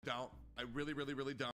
Don't. I really, really, really don't.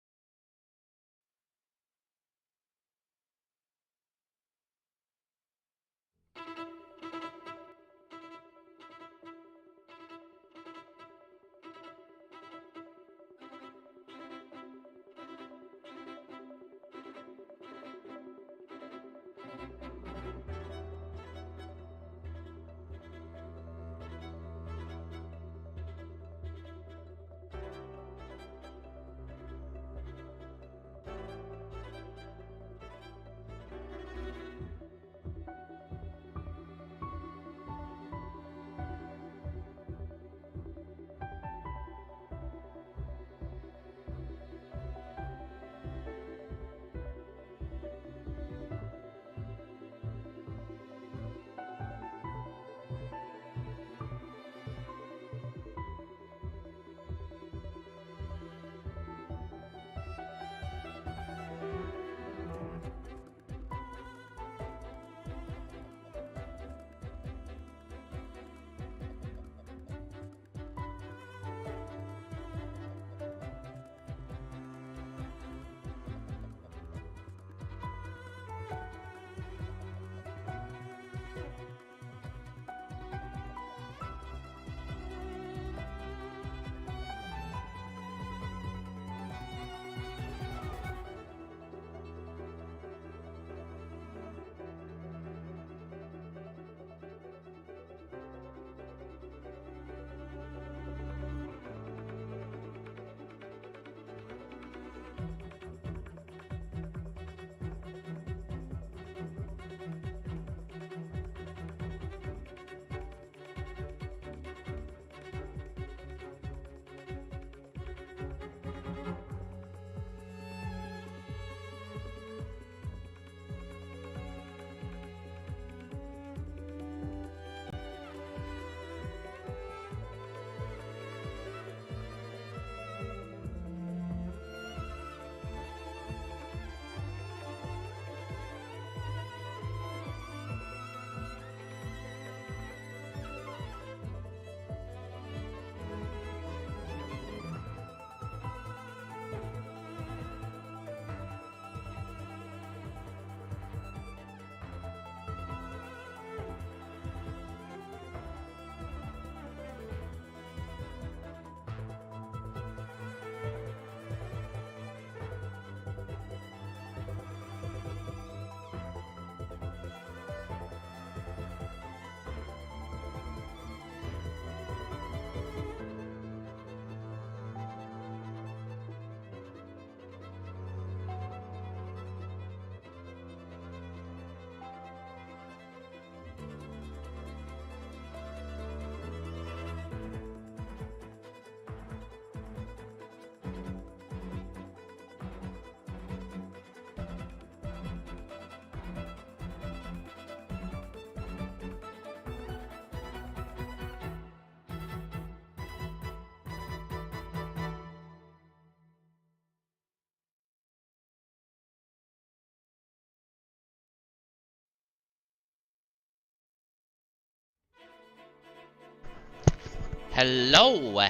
Hello!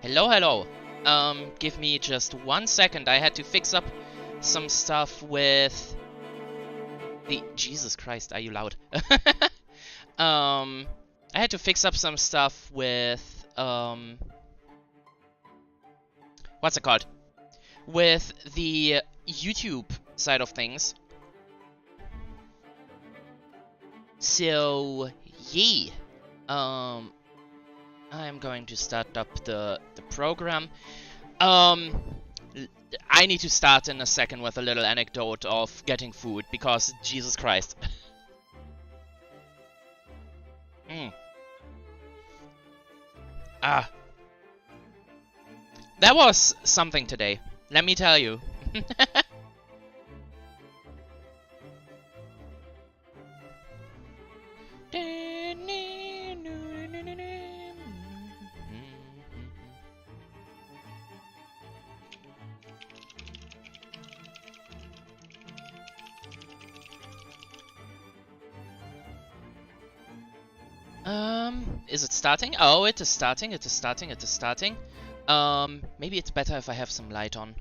Hello. Give me just 1 second. I had to fix up some stuff with the... Jesus Christ, are you loud? I had to fix up some stuff with, what's it called? With the YouTube side of things. So, yeah. I'm going to start up the program. I need to start in a second with a little anecdote of getting food, because Jesus Christ. Ah. That was something today, let me tell you. Is it starting? Oh, it is starting. Maybe it's better if I have some light on.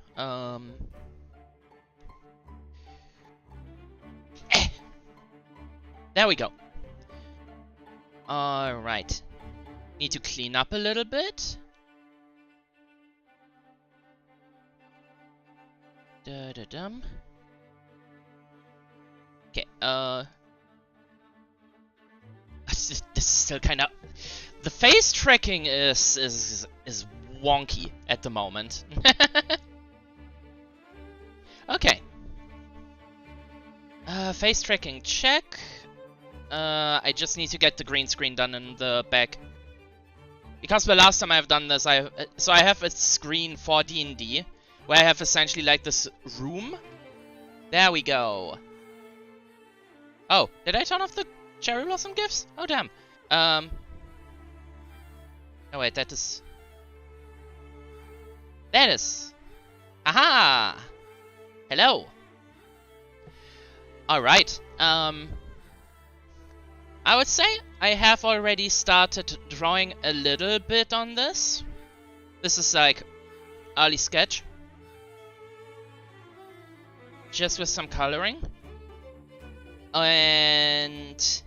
There we go. Alright. Need to clean up a little bit. Da-da-dum. Okay, this is still kind of... The face tracking is wonky at the moment. Okay. Face tracking check. I just need to get the green screen done in the back. Because the last time I've done this, I have a screen for DnD, where I have essentially like this room. There we go. Oh, did I turn off the cherry blossom gifts? Oh damn. Oh wait, that is... That is... Aha! Hello! Alright, I would say I have already started drawing a little bit on this. This is like early sketch. Just with some coloring. And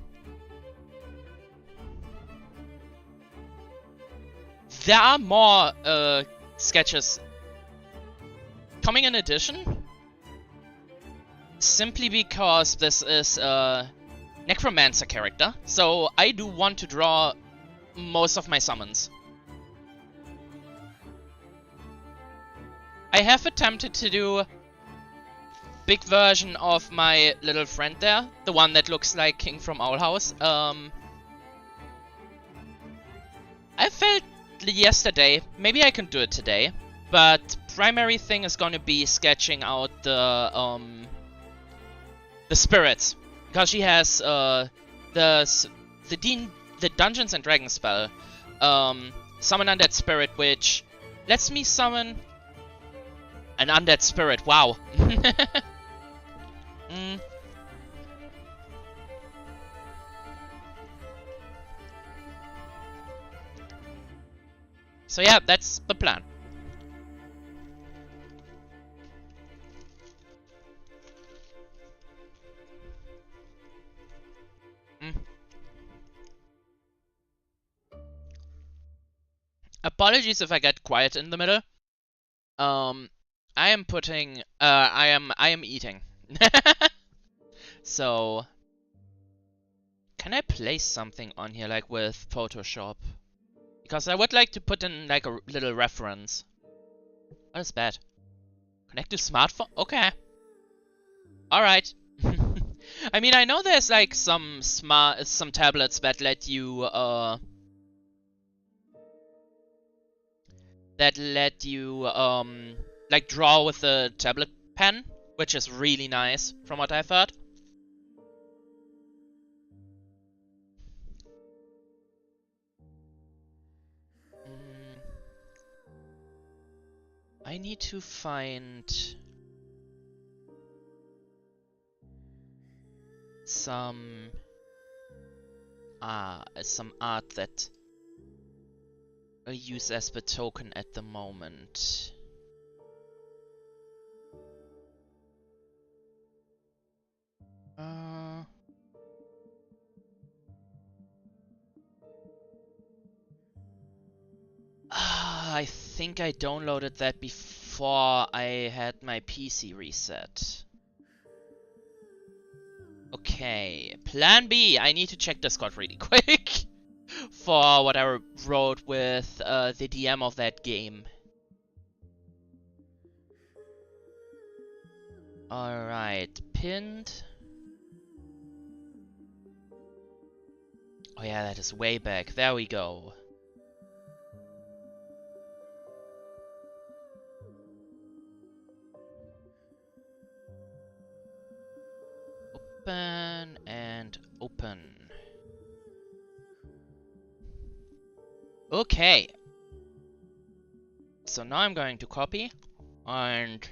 there are more sketches coming in addition. Simply because this is a necromancer character, so I do want to draw most of my summons. I have attempted to do big version of my little friend there, the one that looks like King from Owl House. I felt yesterday, maybe I can do it today, but primary thing is gonna be sketching out the spirits, because she has the Dungeons and Dragons spell, summon undead spirit, which lets me summon an undead spirit. Wow. So yeah, that's the plan. Apologies if I get quiet in the middle. I am putting I am eating. So can I place something on here like with Photoshop? Because I would like to put in like a little reference. What is that? Connect to smartphone? Okay. Alright. I mean, I know there's like some tablets that let you like draw with a tablet pen, which is really nice from what I've heard. I need to find some art that I use as the token at the moment. I think I downloaded that before I had my PC reset. Okay, plan B. I need to check Discord really quick for what I wrote with the DM of that game. Alright, pinned. Oh yeah, that is way back. There we go. Open and open. Okay. So now I'm going to copy and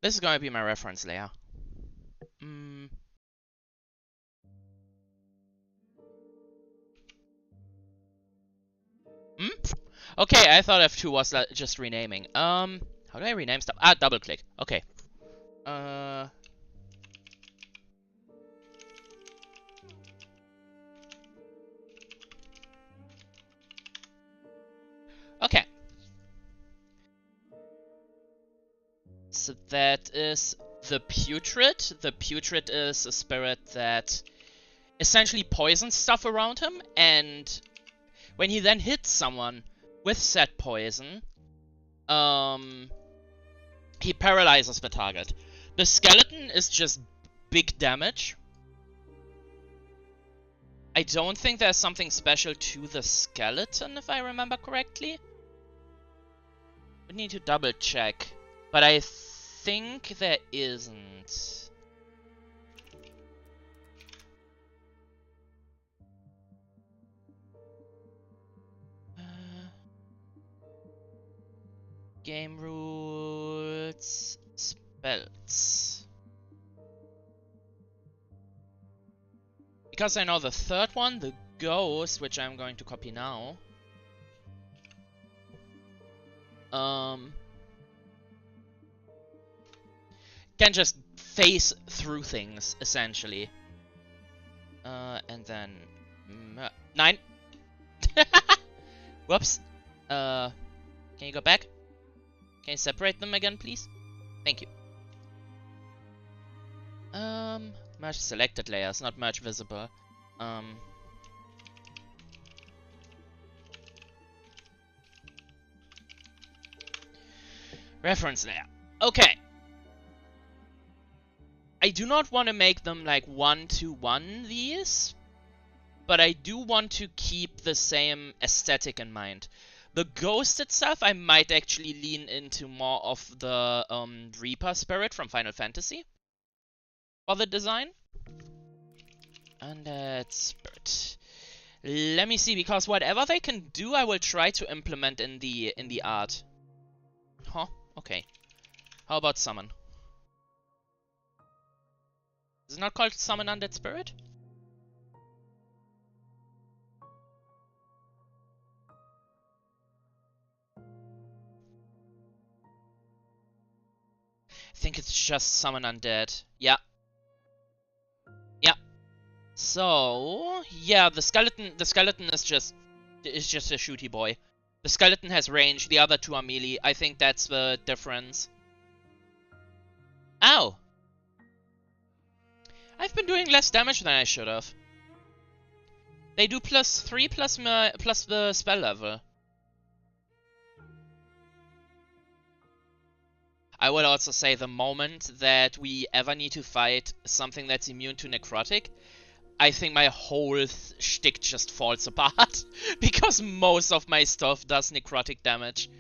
this is going to be my reference layer. Okay, I thought F2 was just renaming. How do I rename stuff? Ah, double click. Okay. Okay. So that is the Putrid. The Putrid is a spirit that essentially poisons stuff around him, and when he then hits someone with said poison, he paralyzes the target. The skeleton is just big damage. I don't think there's something special to the skeleton, if I remember correctly. We need to double check, but I think there isn't. Game rules, spells. Because I know the third one, the ghost, which I'm going to copy now. Can just phase through things, essentially. And then 9. Whoops. Can you go back? Can you separate them again, please? Thank you. Merge selected layers, not merge visible. Reference layer. Okay. I do not want to make them like 1-to-1 these, but I do want to keep the same aesthetic in mind. The ghost itself, I might actually lean into more of the Reaper spirit from Final Fantasy for the design. Undead spirit. Let me see, because whatever they can do, I will try to implement in the art. Huh? Okay. How about summon? Is it not called summon undead spirit? I think it's just summon undead. Yeah. Yeah. So yeah, the skeleton is just a shooty boy. The skeleton has range, the other two are melee. I think that's the difference. Ow! I've been doing less damage than I should have. They do +3 plus the spell level. I will also say the moment that we ever need to fight something that's immune to necrotic, I think my whole shtick just falls apart. Because most of my stuff does necrotic damage.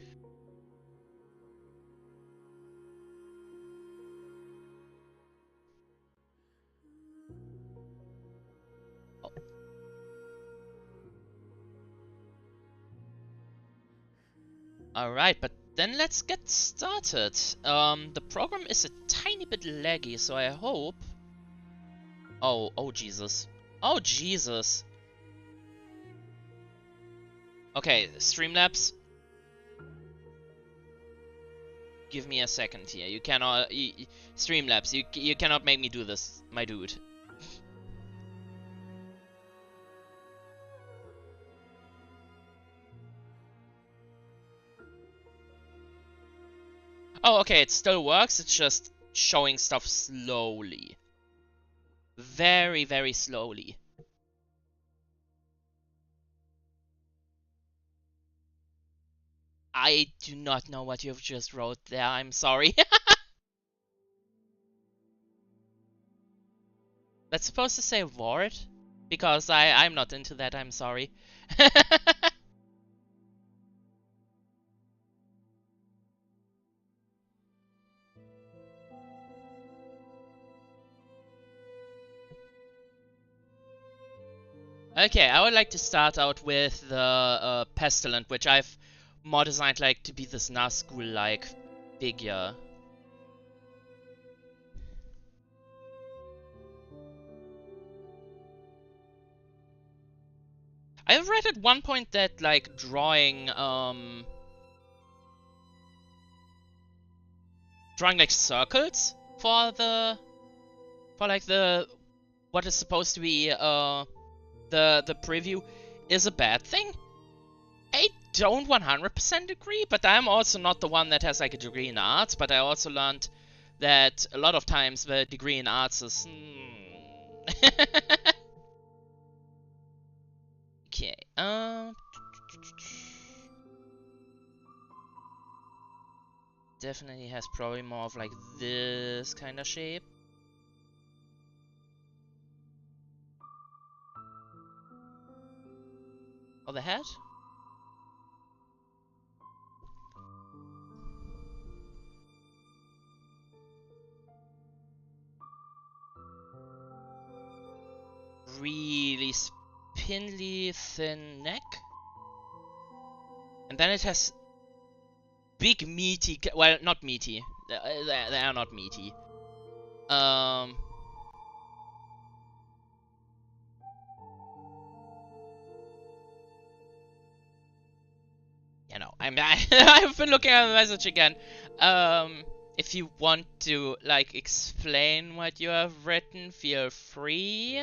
Oh. Alright, but then let's get started. The program is a tiny bit laggy, so I hope... Oh Jesus. Oh Jesus. Okay, Streamlabs. Give me a second here. You cannot... Streamlabs, you cannot make me do this, my dude. Oh, okay, it still works, it's just showing stuff slowly. Very, very slowly. I do not know what you've just wrote there, I'm sorry. That's supposed to say ward? Because I'm not into that, I'm sorry. Okay, I would like to start out with the Pestilent, which I've more designed like to be this Nazgul-like figure. I read at one point that like drawing like circles for like the what is supposed to be the preview is a bad thing. I don't 100% agree, but I'm also not the one that has like a degree in arts, but I also learned that a lot of times the degree in arts is okay. Definitely has probably more of like this kind of shape. Or the head? Really spindly thin neck. And then it has big meaty, well, not meaty. They are not meaty. You know, I've been looking at the message again. If you want to like explain what you have written, feel free.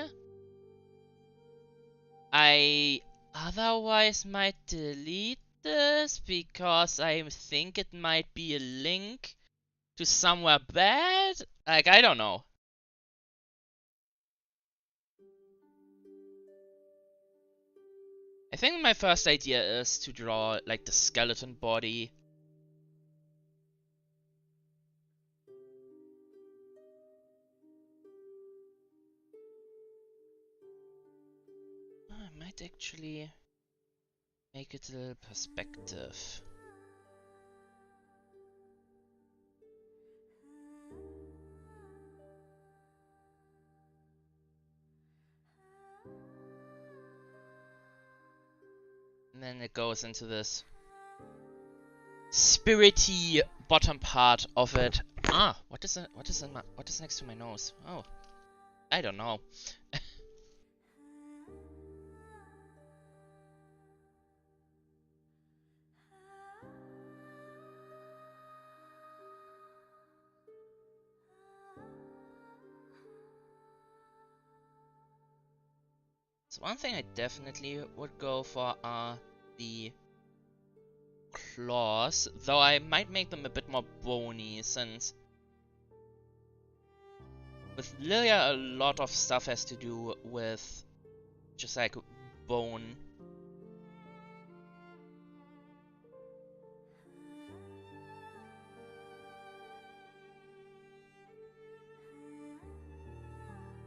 I otherwise might delete this because I think it might be a link to somewhere bad. Like, I don't know. I think my first idea is to draw like the skeleton body. I might actually make it a little perspective. And then it goes into this spirity bottom part of it. Ah, what is next to my nose? Oh, I don't know. So one thing I definitely would go for are the claws, though I might make them a bit more bony, since with Lilia a lot of stuff has to do with just like bone.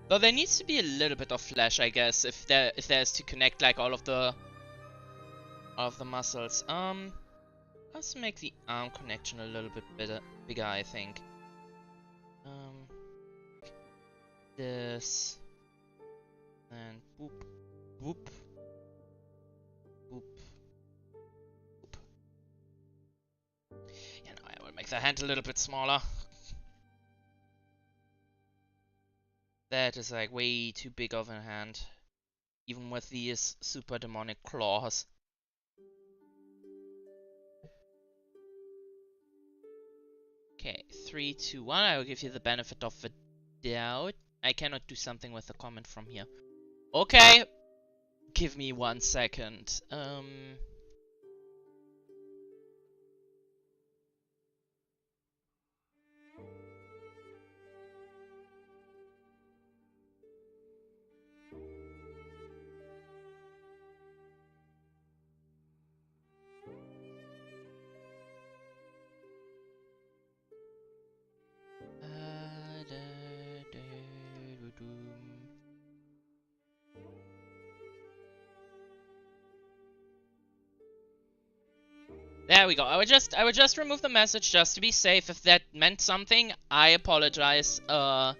Though there needs to be a little bit of flesh, I guess, if there's to connect like all of the muscles. Let's make the arm connection a little bit bigger, I think. This and boop, boop, boop, boop. Yeah, no, I will make the hand a little bit smaller. That is like way too big of a hand, even with these super demonic claws. Okay, 3, 2, 1. I will give you the benefit of the doubt. I cannot do something with the comment from here. Okay, give me 1 second. There we go. I would just remove the message just to be safe. If that meant something, I apologize. I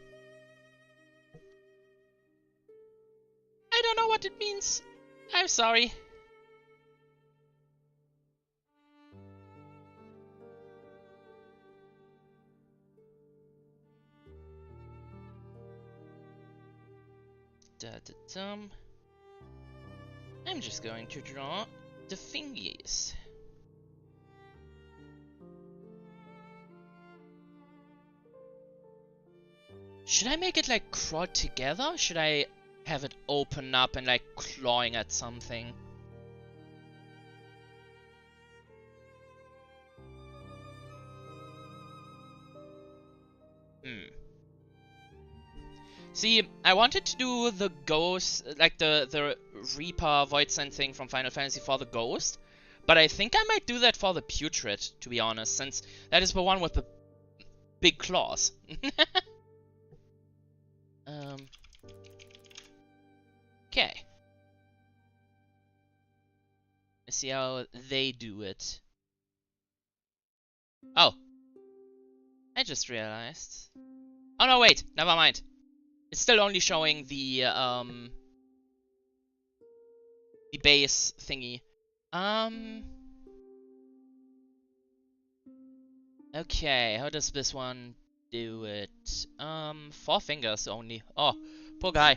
don't know what it means. I'm sorry. I'm just going to draw the fingies. Should I make it like crawl together? Should I have it open up and like clawing at something? See, I wanted to do the ghost, like the Reaper Void Send thing from Final Fantasy for the ghost, but I think I might do that for the Putrid, to be honest, since that is the one with the big claws. Okay. Let's see how they do it. Oh. I just realized. Oh no, wait, never mind. It's still only showing the base thingy. Okay, how does this one do it? 4 fingers only. Oh, poor guy.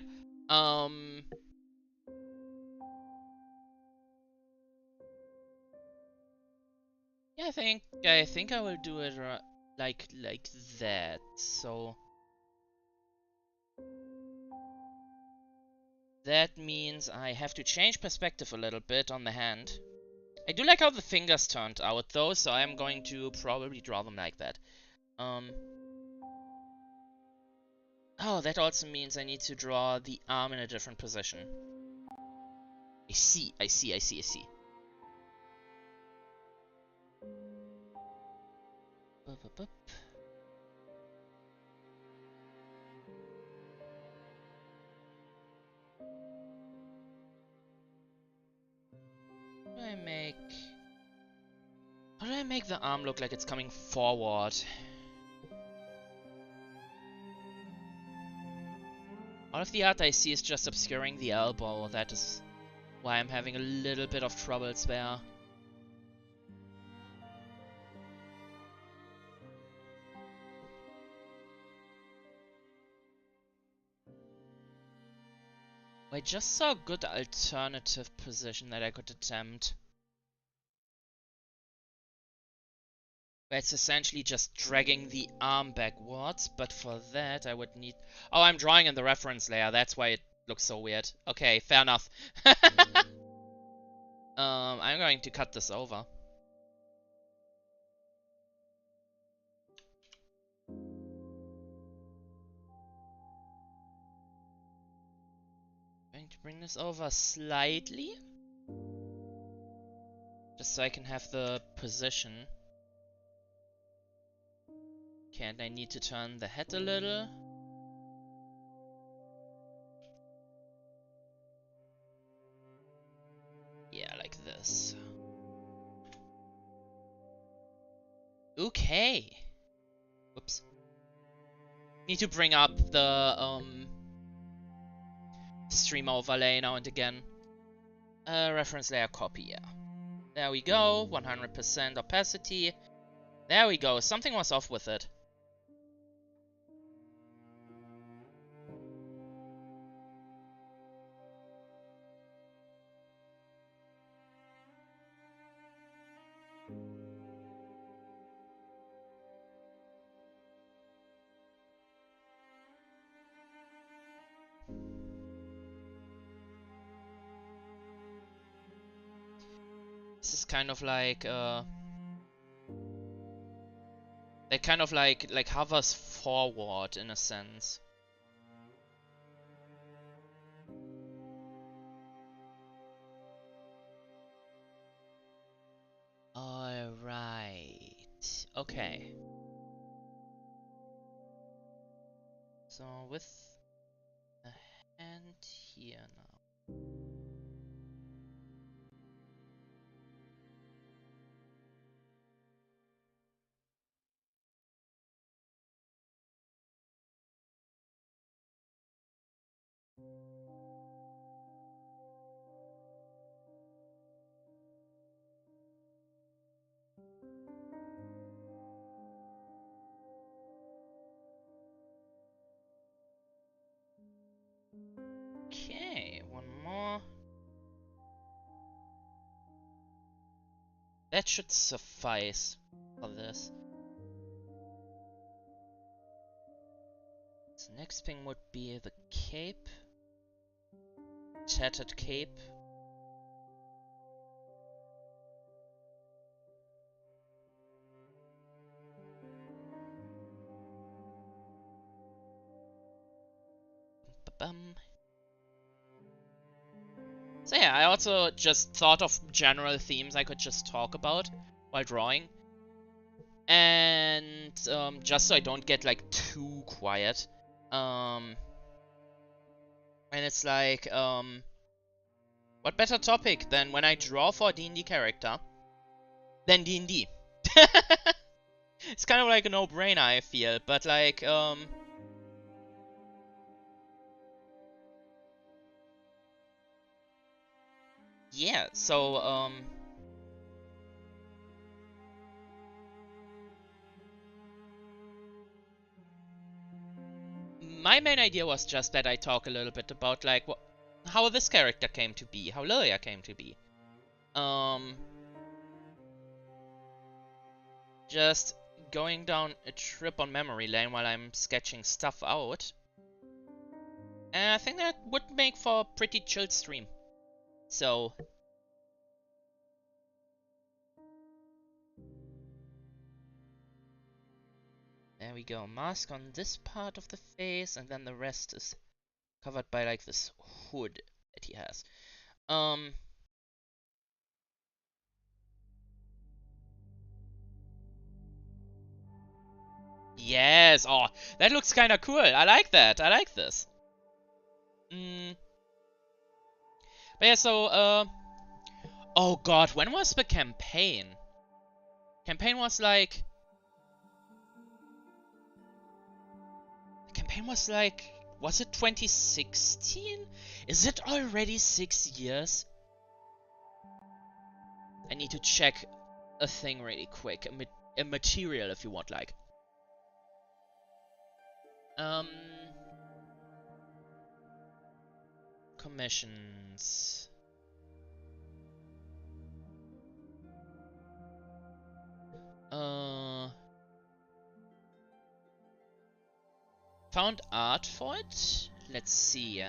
Yeah, I think I will do it like that. So that means I have to change perspective a little bit on the hand. I do like how the fingers turned out though, so I'm going to probably draw them like that. Oh, that also means I need to draw the arm in a different position. I see. Bup. How do I make the arm look like it's coming forward? All of the art I see is just obscuring the elbow. That is why I'm having a little bit of troubles there. I just saw a good alternative position that I could attempt. Where it's essentially just dragging the arm backwards, but for that I would need... Oh, I'm drawing in the reference layer, that's why it looks so weird. Okay, fair enough. I'm going to cut this over. Going to bring this over slightly. Just so I can have the position. Okay, and I need to turn the head a little. Yeah, like this. Okay. Whoops. Need to bring up the stream overlay now and again. Reference layer copy, yeah. There we go, 100% opacity. There we go, something was off with it. This is kind of like, that kind of like hovers forward in a sense. Alright. Okay. So with a hand here now. Okay, one more. that should suffice for this. So next thing would be the cape. Tattered cape. Ba-bum. So yeah, I also just thought of general themes I could just talk about while drawing. And just so I don't get like too quiet. And it's like, what better topic than when I draw for a D&D character than D&D? It's kind of like a no-brainer, I feel, but like, yeah, so, my main idea was just that I talk a little bit about, like, how this character came to be, how Lilia came to be. Just going down a trip on memory lane while I'm sketching stuff out. And I think that would make for a pretty chilled stream. So, there we go. Mask on this part of the face, and then the rest is covered by like this hood that he has. Yes. Oh, that looks kind of cool. I like that. I like this. But yeah, so oh god, when was the campaign? Campaign was like. Campaign was like. Was it 2016? Is it already 6 years? I need to check a thing really quick. A material, if you want, like. Commissions. Found art for it? Let's see.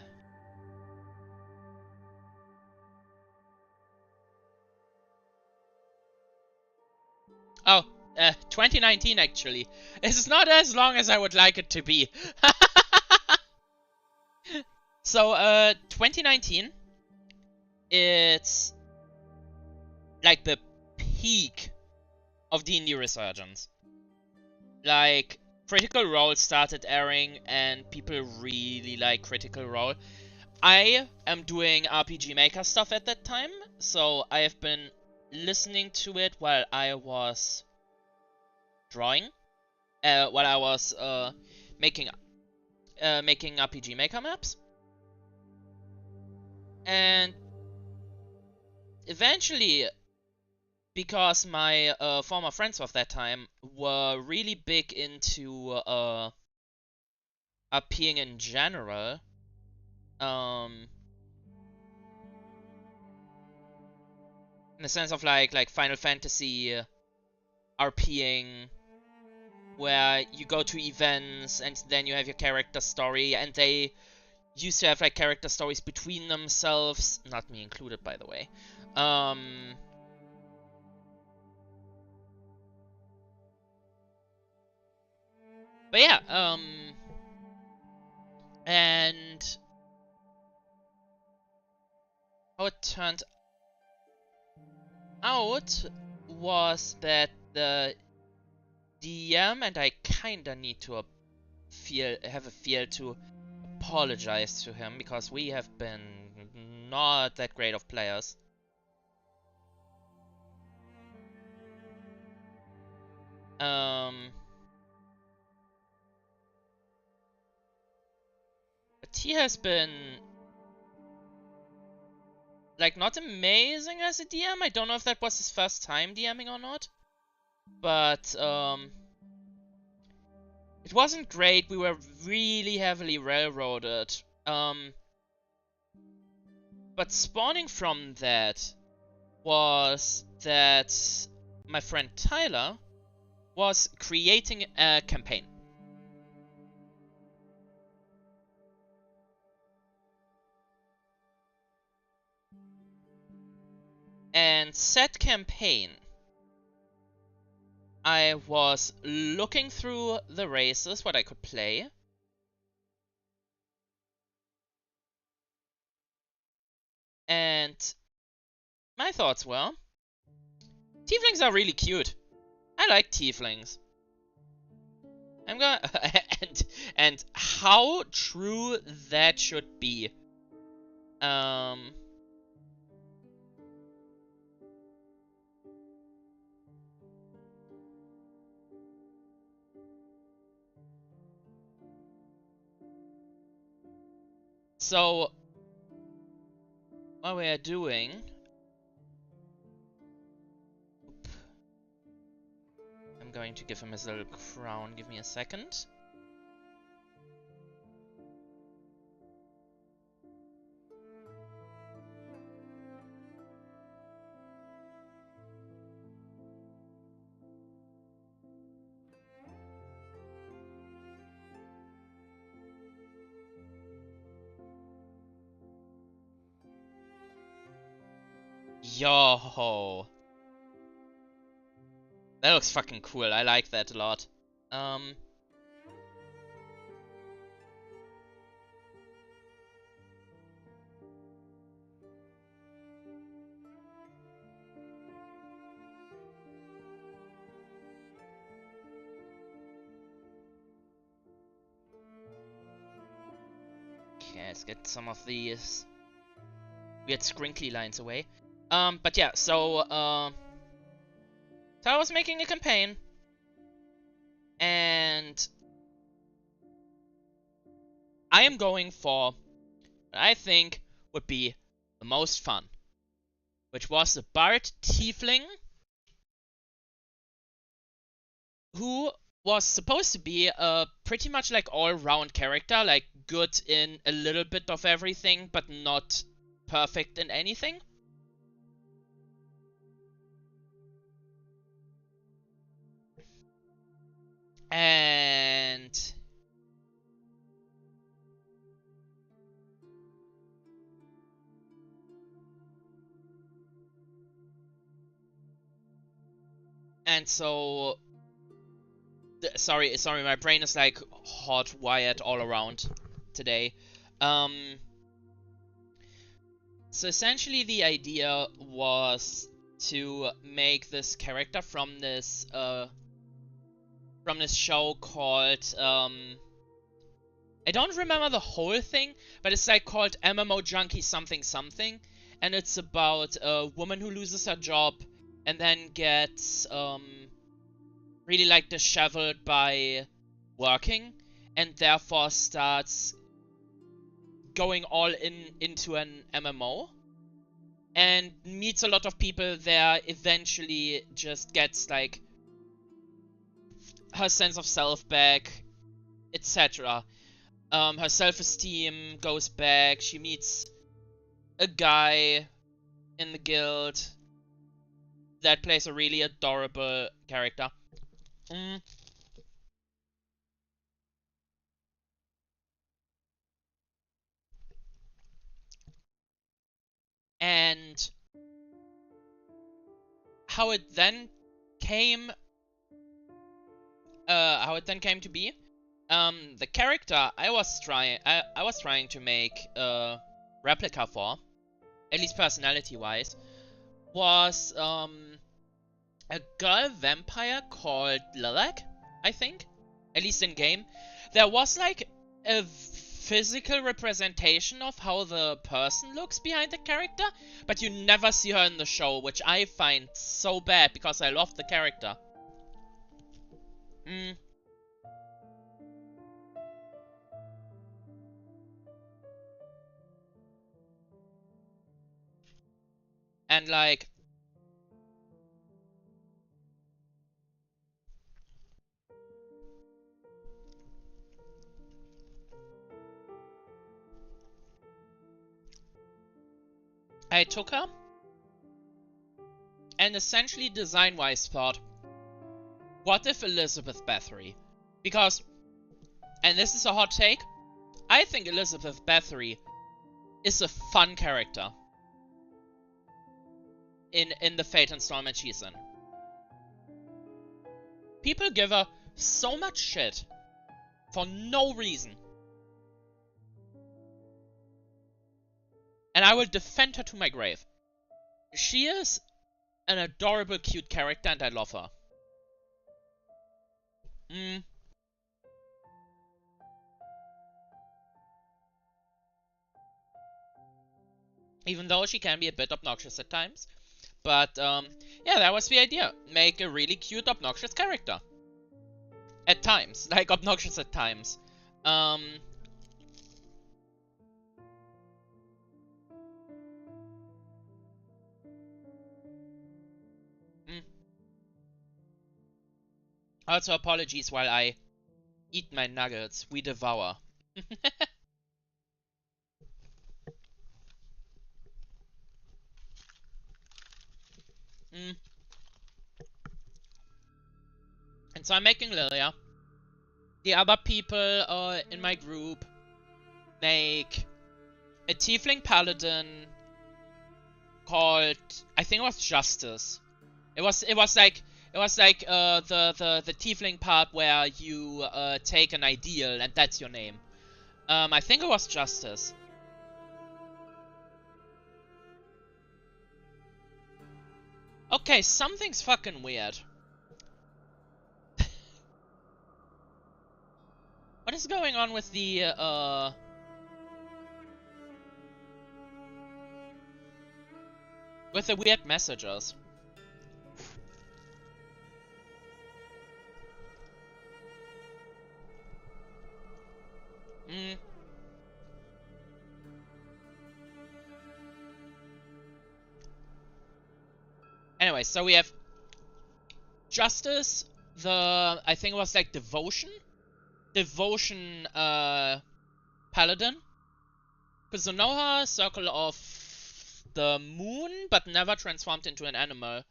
Oh, 2019 actually. It's not as long as I would like it to be. So, 2019, it's like the peak of D&D Resurgence. Like, Critical Role started airing and people really like Critical Role. I am doing RPG Maker stuff at that time, so I have been listening to it while I was drawing, while I was making RPG Maker maps, and eventually, because my former friends of that time were really big into RPing in general, in the sense of like Final Fantasy RPing, where you go to events and then you have your character story, and they used to have like character stories between themselves, not me included, by the way. But yeah, and how it turned out was that the DM, and I kinda need to have a feel to apologize to him, because we have been not that great of players. But he has been like not amazing as a DM. I don't know if that was his first time DMing or not, but it wasn't great. We were really heavily railroaded. But spawning from that was that my friend Tyler was creating a campaign. And said campaign, I was looking through the races, what I could play. And my thoughts were, tieflings are really cute. I like tieflings. I'm gonna and how true that should be. So what we are doing. I'm going to give him his little crown. Give me a second. Yo, that looks fucking cool. I like that a lot. Okay, let's get some of these weird scrinkly lines away. But yeah, so I was making a campaign, and I am going for what I think would be the most fun, which was the Bard Tiefling, who was supposed to be a pretty much like all-round character, like good in a little bit of everything, but not perfect in anything. And so sorry, my brain is like hot wired all around today. So essentially the idea was to make this character from this show called I don't remember the whole thing, but it's like called MMO Junkie something something, and it's about a woman who loses her job and then gets really like disheveled by working, and therefore starts going all into an MMO and meets a lot of people there, eventually just gets like her sense of self back, etc. Her self-esteem goes back, she meets a guy in the guild that plays a really adorable character. And how it then came to be, the character I was trying to make a replica for, at least personality wise, was a girl vampire called Lilac, I think, at least in game. There was like a physical representation of how the person looks behind the character, but you never see her in the show, which I find so bad because I love the character. And like, I took her and essentially design-wise thought, what if Elizabeth Bathory? Because, and this is a hot take, I think Elizabeth Bathory is a fun character in the Fate installment she's in. People give her so much shit for no reason. And I will defend her to my grave. She is an adorable, cute character, and I love her. Even though she can be a bit obnoxious at times. But, yeah, that was the idea. Make a really cute, obnoxious character. At times. Like, obnoxious at times. Also, apologies while I eat my nuggets. We devour. And so I'm making Lilia. The other people in my group make a tiefling paladin called, I think it was Justice. It was like the tiefling part where you take an ideal and that's your name. I think it was Justice. Okay, something's fucking weird. What is going on with the weird messages? Anyway, so we have Justice, I think it was like Devotion, Paladin, Kusunoha, Circle of the Moon, but never transformed into an animal,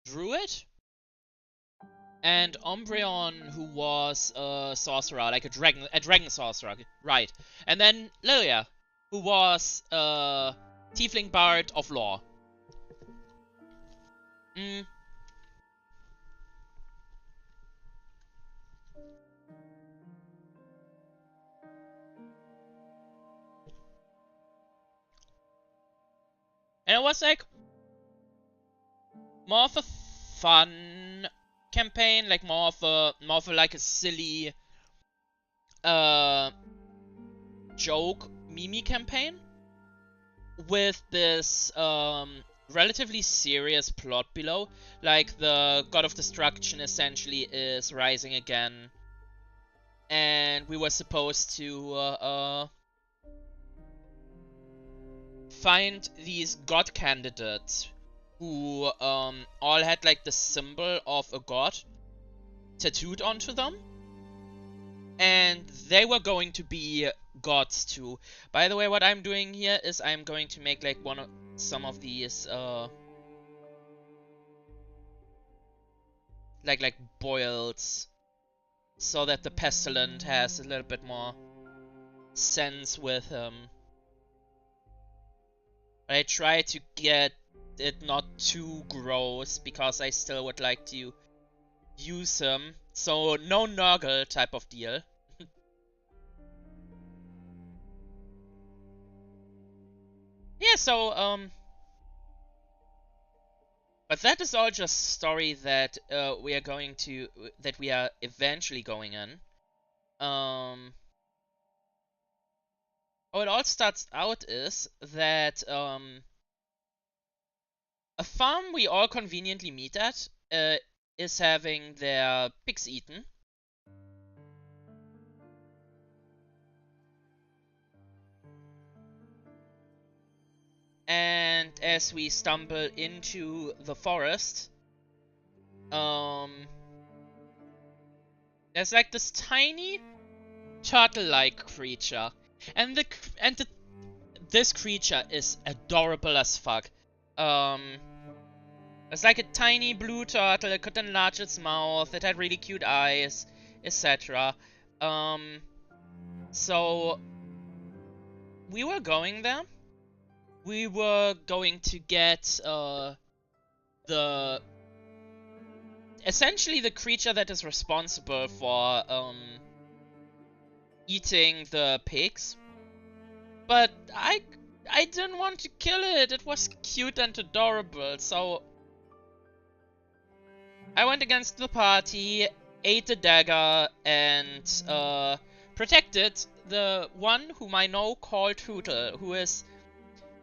Druid, and Umbreon, who was a sorcerer, like a dragon sorcerer, right? And then Lilia, who was Tiefling Bard of Law. And it was like more of a fun campaign, like more of like a silly joke meme campaign with this relatively serious plot below. Like the God of Destruction essentially is rising again, and we were supposed to find these god candidates who all had like the symbol of a god tattooed onto them, and they were going to be gods too. By the way, what I'm doing here is I'm going to make like some of these like boils, so that the pestilent has a little bit more sense with him. I try to get it not too gross, because I still would like to use him. So no Nurgle type of deal. Yeah, so but that is all just story that we are eventually going in. How it all starts out is that a farm we all conveniently meet at is having their pigs eaten. And as we stumble into the forest, there's like this tiny turtle-like creature, and this creature is adorable as fuck. It's like a tiny blue turtle. It could enlarge its mouth. It had really cute eyes, etc. So we were going there. We were going to get the essentially the creature that is responsible for eating the pigs. But I didn't want to kill it. It was cute and adorable, so I went against the party, ate the dagger, and protected the one whom I know called Hootle, who is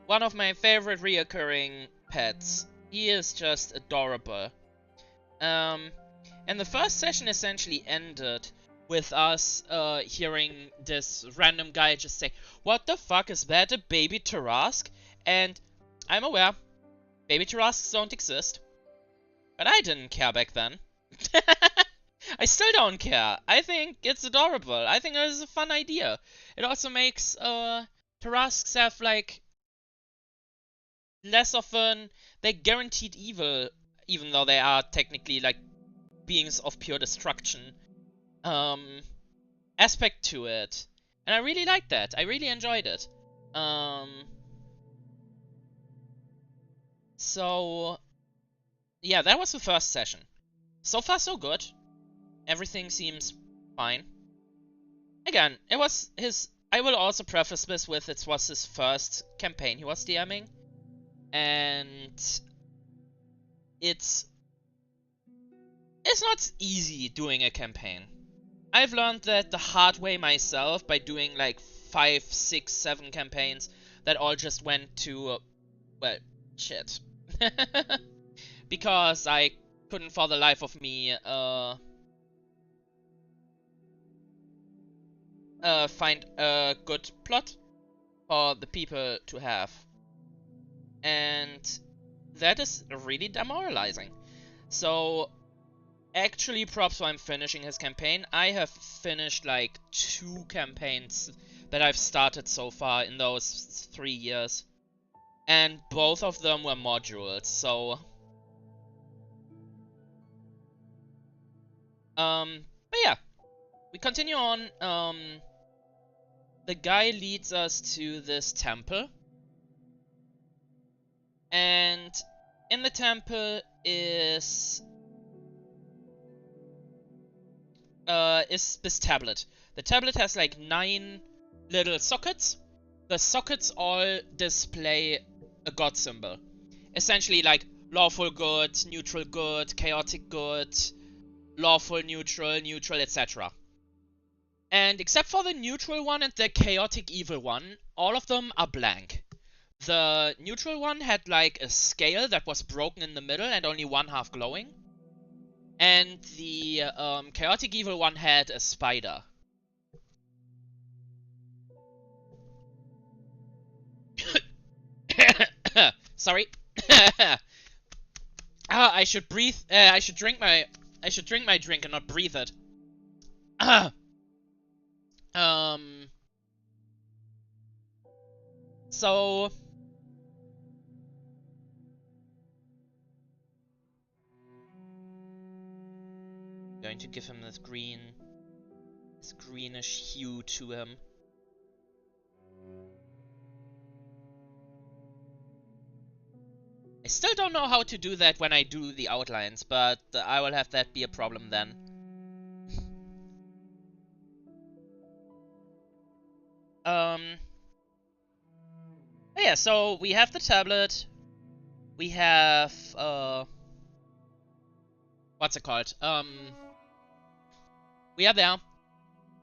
one of my favorite reoccurring pets. He is just adorable. And the first session essentially ended with us hearing this random guy just say, "What the fuck is that, a baby Tarask?" And I'm aware, baby Tarasks don't exist. But I didn't care back then. I still don't care. I think it's adorable. I think it is a fun idea. It also makes Tarasks have like less of an like guaranteed evil, even though they are technically like beings of pure destruction, aspect to it. And I really liked that. I really enjoyed it. So yeah, that was the first session. So far so good. Everything seems fine. Again, it was his... I will also preface this with it was his first campaign he was DMing. And it's not easy doing a campaign. I've learned that the hard way myself by doing like 5, 6, 7 campaigns that all just went to, well, shit. Because I couldn't for the life of me find a good plot for the people to have. And that is really demoralizing. So actually props for him finishing his campaign. I have finished like 2 campaigns that I've started so far in those 3 years. And both of them were modules, so... but yeah. We continue on. The guy leads us to this temple. And in the temple is this tablet. The tablet has like 9 little sockets. The sockets all display a god symbol. Essentially like lawful good, neutral good, chaotic good, lawful neutral, neutral, etc. And except for the neutral one and the chaotic evil one, all of them are blank. The neutral one had like a scale that was broken in the middle and only one half glowing. And the chaotic evil one had a spider. Sorry. I should breathe. I should drink my drink and not breathe it. So going to give him this greenish hue to him. I still don't know how to do that when I do the outlines, but I will have that be a problem then. Yeah, so we have the tablet. We have, what's it called? We are there.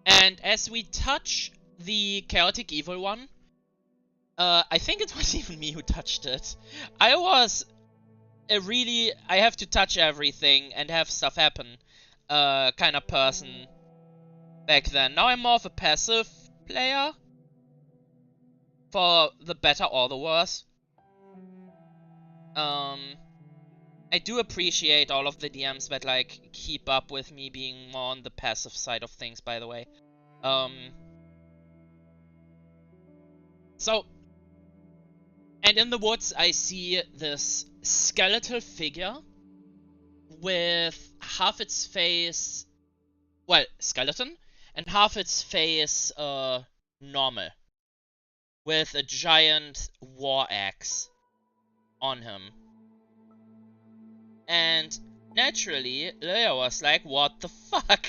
And as we touch the chaotic evil one, I think it was even me who touched it. I was I have to touch everything and have stuff happen kind of person back then. Now I'm more of a passive player, for the better or the worse. I do appreciate all of the DMs that like keep up with me being more on the passive side of things, by the way. So And in the woods, I see this skeletal figure with half its face, well, skeleton, and half its face, normal, with a giant war axe on him. And naturally, Leia was like, what the fuck?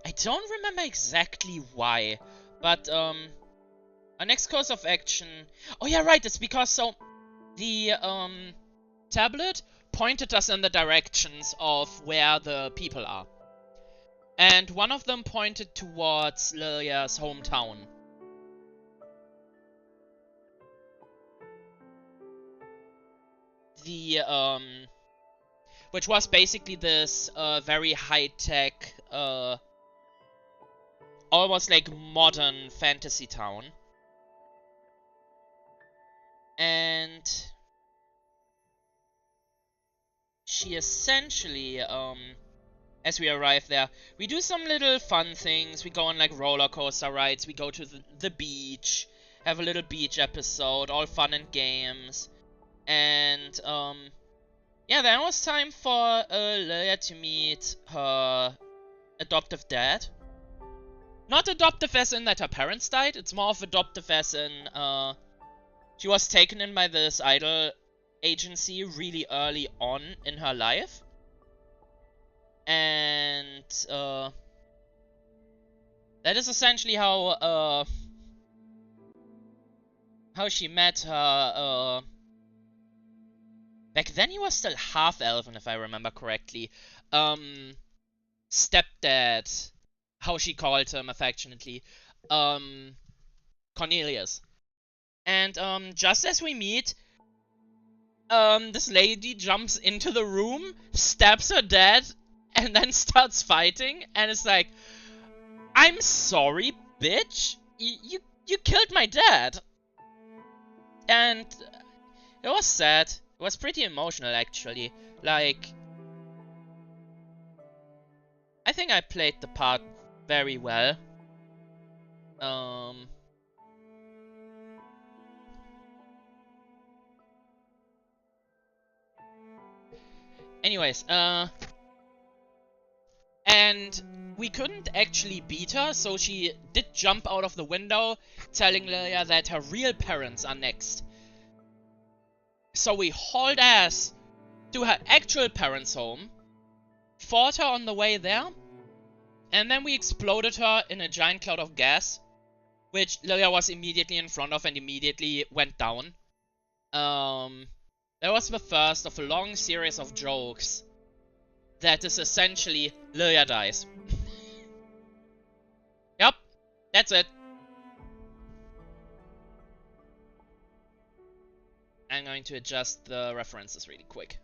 I don't remember exactly why, but, our next course of action... Oh yeah, right, it's because, so, the, tablet pointed us in the directions of where the people are. And one of them pointed towards Lilia's hometown. The, which was basically this, very high-tech, almost like modern fantasy town. And she essentially, as we arrive there, we do some little fun things. We go on like roller coaster rides, we go to the beach, have a little beach episode, all fun and games. And, yeah, then it was time for Leia to meet her adoptive dad. Not adoptive as in that her parents died, it's more of adoptive as in, she was taken in by this idol agency really early on in her life. And, that is essentially how she met her, back then he was still half-elven, if I remember correctly, stepdad, how she called him affectionately, Cornelius. And, just as we meet, this lady jumps into the room, stabs her dad, and then starts fighting, and it's like, I'm sorry, bitch, you killed my dad. And it was sad. It was pretty emotional, actually. Like, I think I played the part very well. Anyways, and we couldn't actually beat her, so she did jump out of the window, telling Lilia that her real parents are next. So we hauled ass to her actual parents' home, fought her on the way there, and then we exploded her in a giant cloud of gas, which Lilia was immediately in front of and immediately went down. That was the first of a long series of jokes that is essentially Lilia dies. Yep, that's it. I'm going to adjust the references really quick.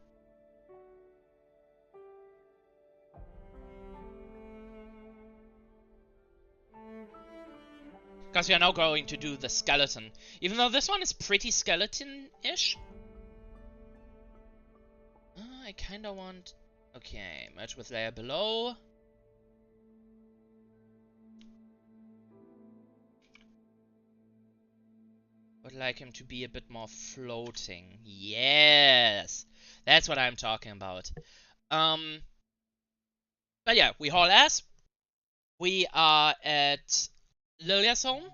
Because we are now going to do the skeleton. Even though this one is pretty skeleton-ish. I kinda want... Okay, merge with layer below. Would like him to be a bit more floating. Yes! That's what I'm talking about. But yeah, we haul ass. We are at Lilia's home.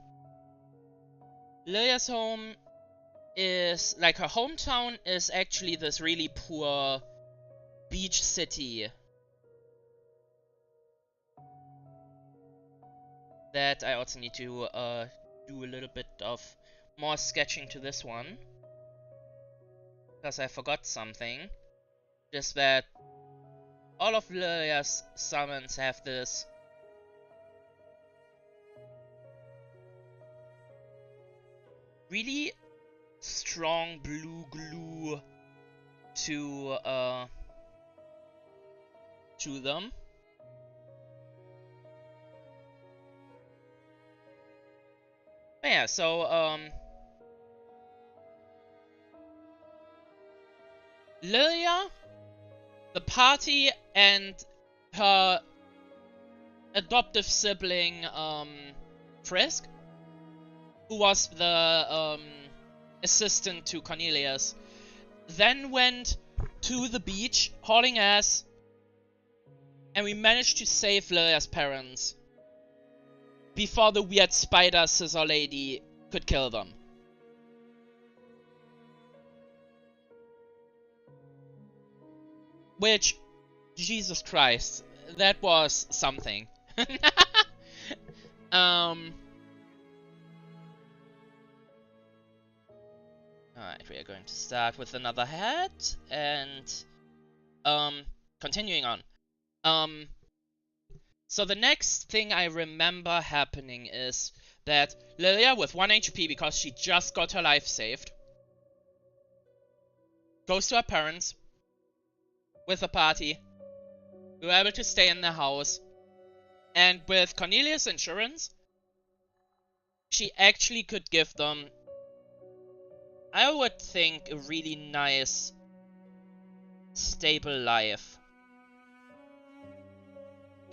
Lilia's home is, like, her hometown is actually this really poor beach city that I also need to do a little bit of more sketching to this one, because I forgot something. Just that all of Lilia's summons have this really strong blue glue to them. But yeah, so Lilia, the party, and her adoptive sibling, Frisk, who was the assistant to Cornelius, then went to the beach hauling ass, and we managed to save Lilia's parents before the weird spider scissor lady could kill them. Which, Jesus Christ, that was something. Alright, we are going to start with another head, and continuing on. So the next thing I remember happening is that Lilia, with 1 HP because she just got her life saved, goes to her parents with a party. We were able to stay in their house, and with Cornelius' insurance, she actually could give them, I would think, a really nice, stable life.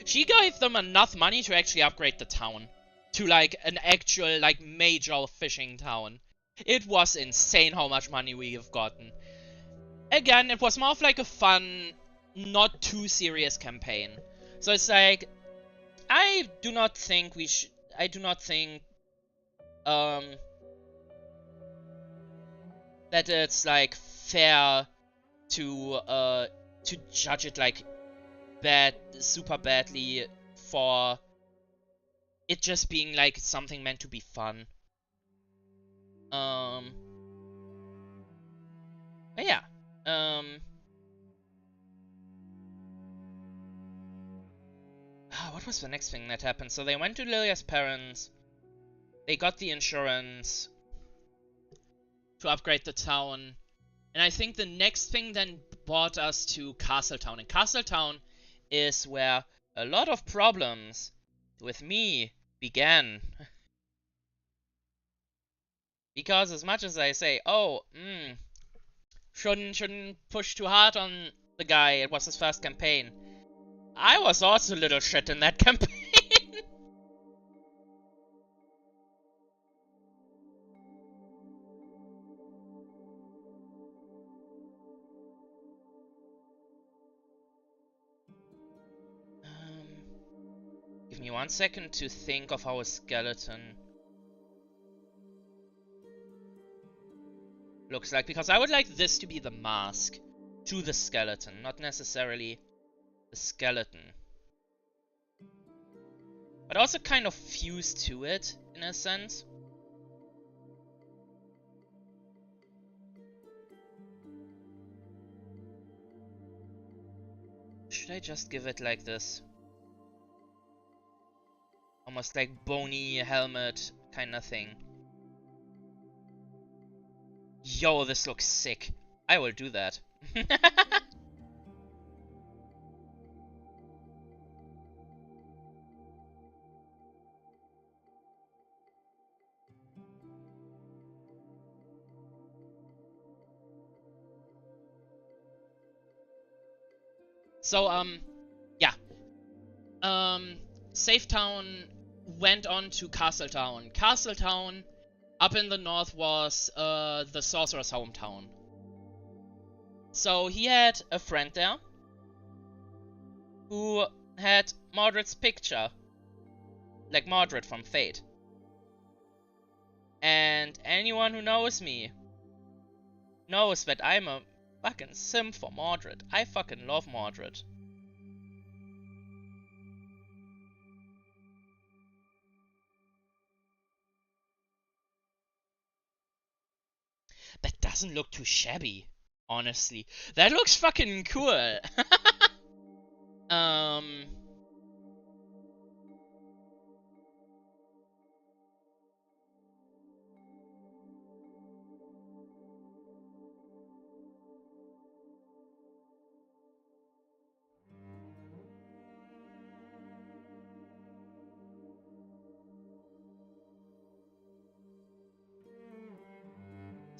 She gave them enough money to actually upgrade the town to like an actual like major fishing town. It was insane how much money we have gotten. Again, it was more of like a fun, not too serious campaign. So it's like, I do not think that it's like fair to judge it like super badly for it just being like something meant to be fun. But yeah. What was the next thing that happened? So they went to Lilia's parents. They got the insurance to upgrade the town. And I think the next thing then brought us to Castletown. And Castletown is where a lot of problems with me began. Because as much as I say, oh, shouldn't push too hard on the guy, it was his first campaign, I was also a little shit in that campaign. Give me 1 second to think of how a skeleton looks like, because I would like this to be the mask to the skeleton, not necessarily the skeleton. But also kind of fused to it, in a sense. Should I just give it like this? Almost like bony helmet kind of thing. Yo, this looks sick. I will do that. So, yeah. Safetown went on to Castletown. Castletown, up in the north, was the sorcerer's hometown. So he had a friend there who had Mordred's picture. Like Mordred from Fate. And anyone who knows me knows that I'm a fucking simp for Mordred. I fucking love Mordred. That doesn't look too shabby, honestly. That looks fucking cool.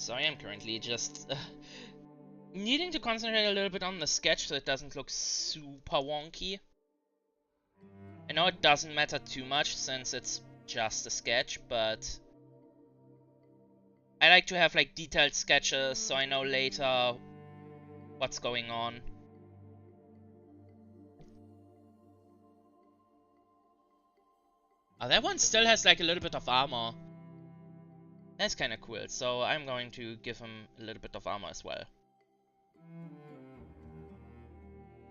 Sorry, I'm currently just needing to concentrate a little bit on the sketch so it doesn't look super wonky. I know it doesn't matter too much since it's just a sketch, but I like to have like detailed sketches so I know later what's going on. Oh, that one still has like a little bit of armor. That's kind of cool, so I'm going to give him a little bit of armor as well.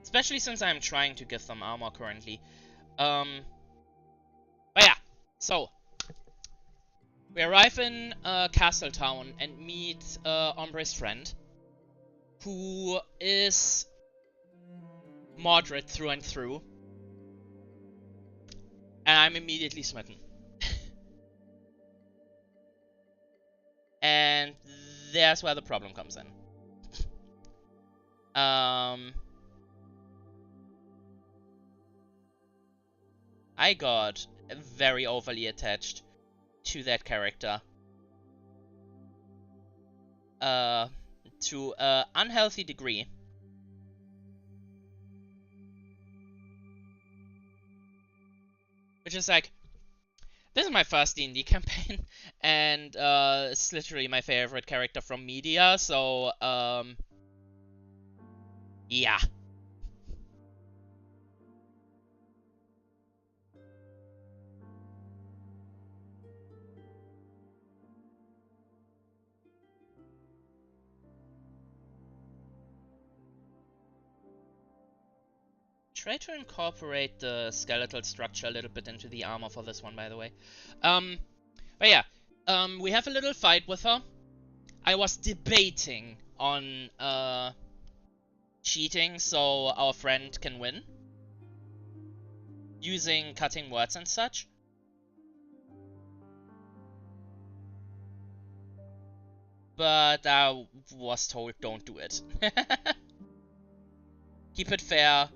Especially since I'm trying to give them armor currently. But yeah, so we arrive in Castle Town and meet Ombre's friend, who is moderate through and through. And I'm immediately smitten. And there's where the problem comes in. I got very overly attached to that character. To an unhealthy degree. Which is like, this is my first D&D campaign, and it's literally my favorite character from media, so, yeah. Try to incorporate the skeletal structure a little bit into the armor for this one, by the way. But yeah, we have a little fight with her. I was debating on, cheating so our friend can win. Using cutting words and such. But I was told don't do it. Keep it fair.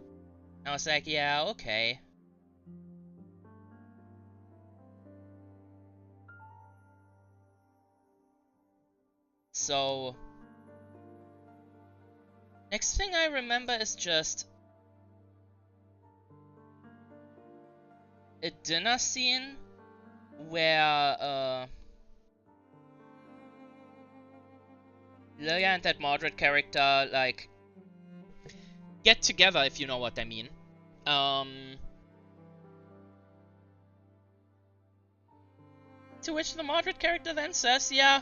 I was like, yeah, okay. So, next thing I remember is just a dinner scene where Lilia and that moderate character like get together, if you know what I mean. To which the moderate character then says, yeah,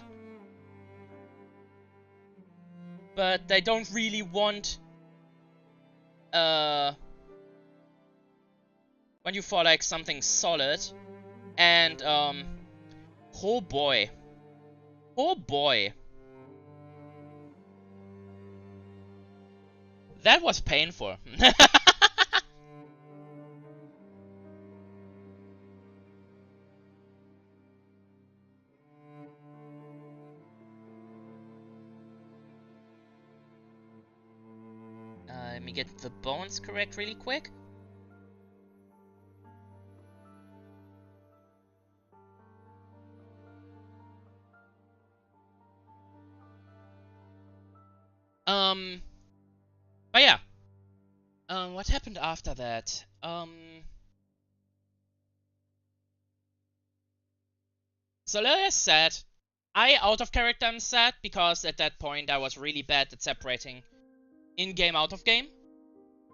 but they don't really want when you for like something solid. And oh boy, that was painful. Let me get the bones correct really quick. But yeah. What happened after that? So Lilia said, I out of character am sad because at that point I was really bad at separating in-game out of game.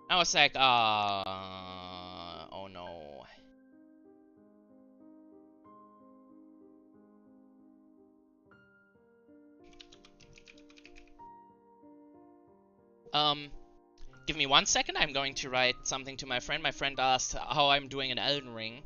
I was like, oh no. Give me 1 second, I'm going to write something to my friend. My friend asked how I'm doing in Elden Ring.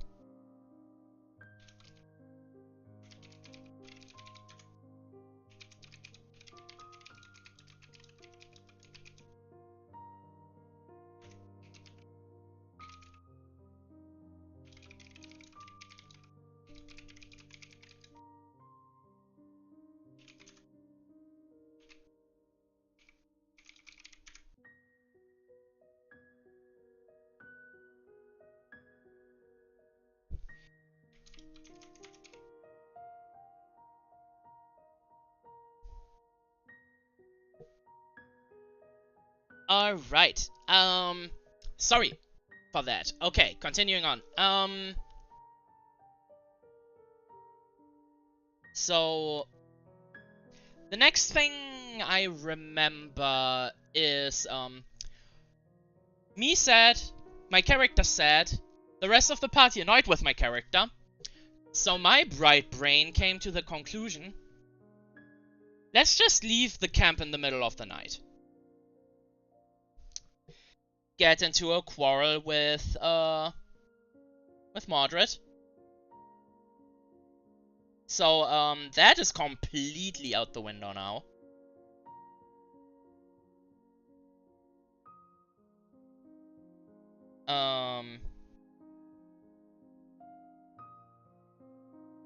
Alright. Sorry for that. Okay, continuing on. So the next thing I remember is, me sad, my character sad, the rest of the party annoyed with my character. So my bright brain came to the conclusion, let's just leave the camp in the middle of the night. Get into a quarrel with Mordred. So, that is completely out the window now.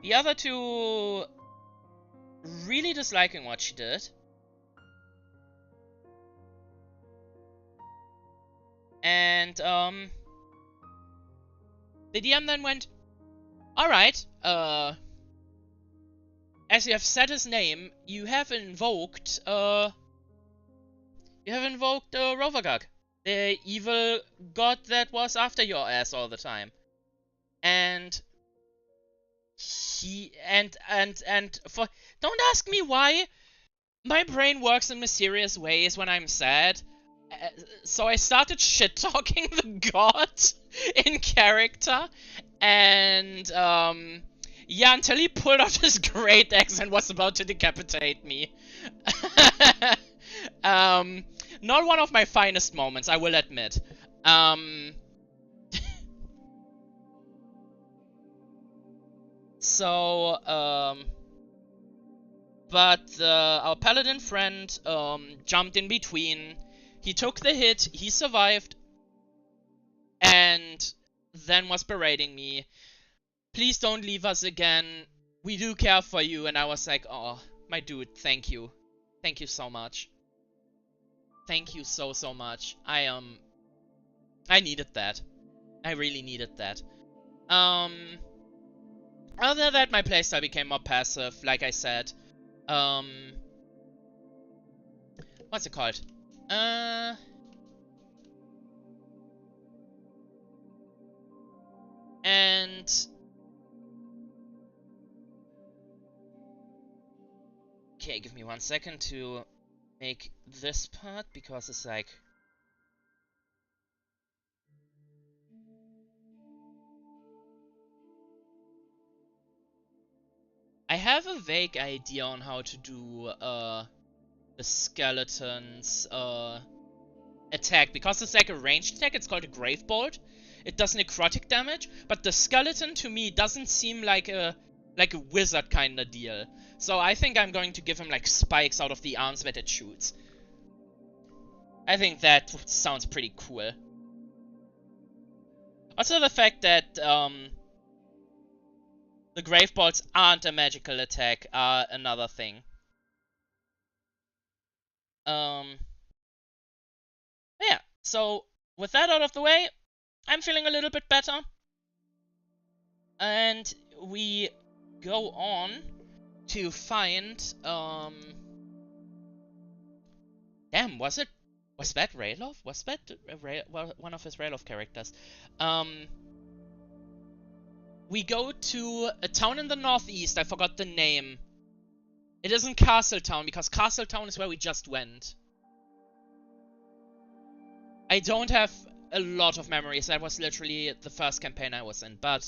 The other two really disliking what she did. And, the DM then went, alright, as you have said his name, you have invoked Rovagag, the evil god that was after your ass all the time. And don't ask me why. My brain works in mysterious ways when I'm sad. So I started shit-talking the god in character, and yeah, until he pulled out his great axe and was about to decapitate me. Not one of my finest moments, I will admit. But our paladin friend jumped in between. He took the hit, he survived, and then was berating me. Please don't leave us again. We do care for you. And I was like, oh, my dude, thank you. Thank you so much. Thank you so much. I needed that. I really needed that. Other than that, my playstyle became more passive, like I said. What's it called? And okay, give me 1 second to make this part, because it's like I have a vague idea on how to do the skeleton's attack, because it's like a ranged attack. It's called a Grave Bolt. It does necrotic damage, but the skeleton to me doesn't seem like a wizard kind of deal. So I think I'm going to give him like spikes out of the arms that it shoots. I think that sounds pretty cool. Also the fact that the Grave Bolts aren't a magical attack are another thing. Yeah, so with that out of the way, I'm feeling a little bit better. And we go on to find, damn, was that Raylov? Was that one of his Raylov characters? We go to a town in the northeast, I forgot the name. It isn't Castletown, because Castletown is where we just went. I don't have a lot of memories, that was literally the first campaign I was in, but,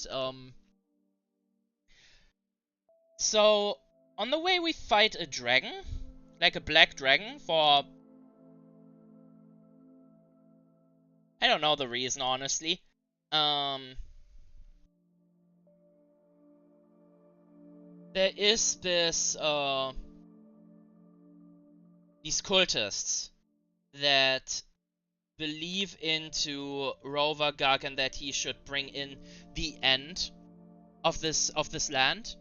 so, on the way we fight a dragon, like a black dragon, for I don't know the reason, honestly. There is this, these cultists that believe into Rovagag and that he should bring in the end of this land,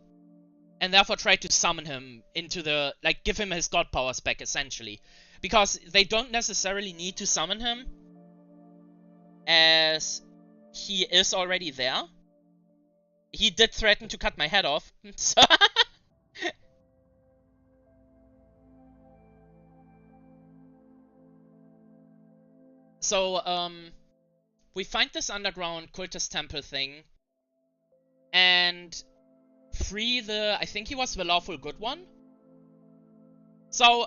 and therefore try to summon him into the, like, give him his god powers back, essentially. Because they don't necessarily need to summon him, as he is already there. He did threaten to cut my head off, so So, we find this underground cultist temple thing, and free the, I think he was the lawful good one. So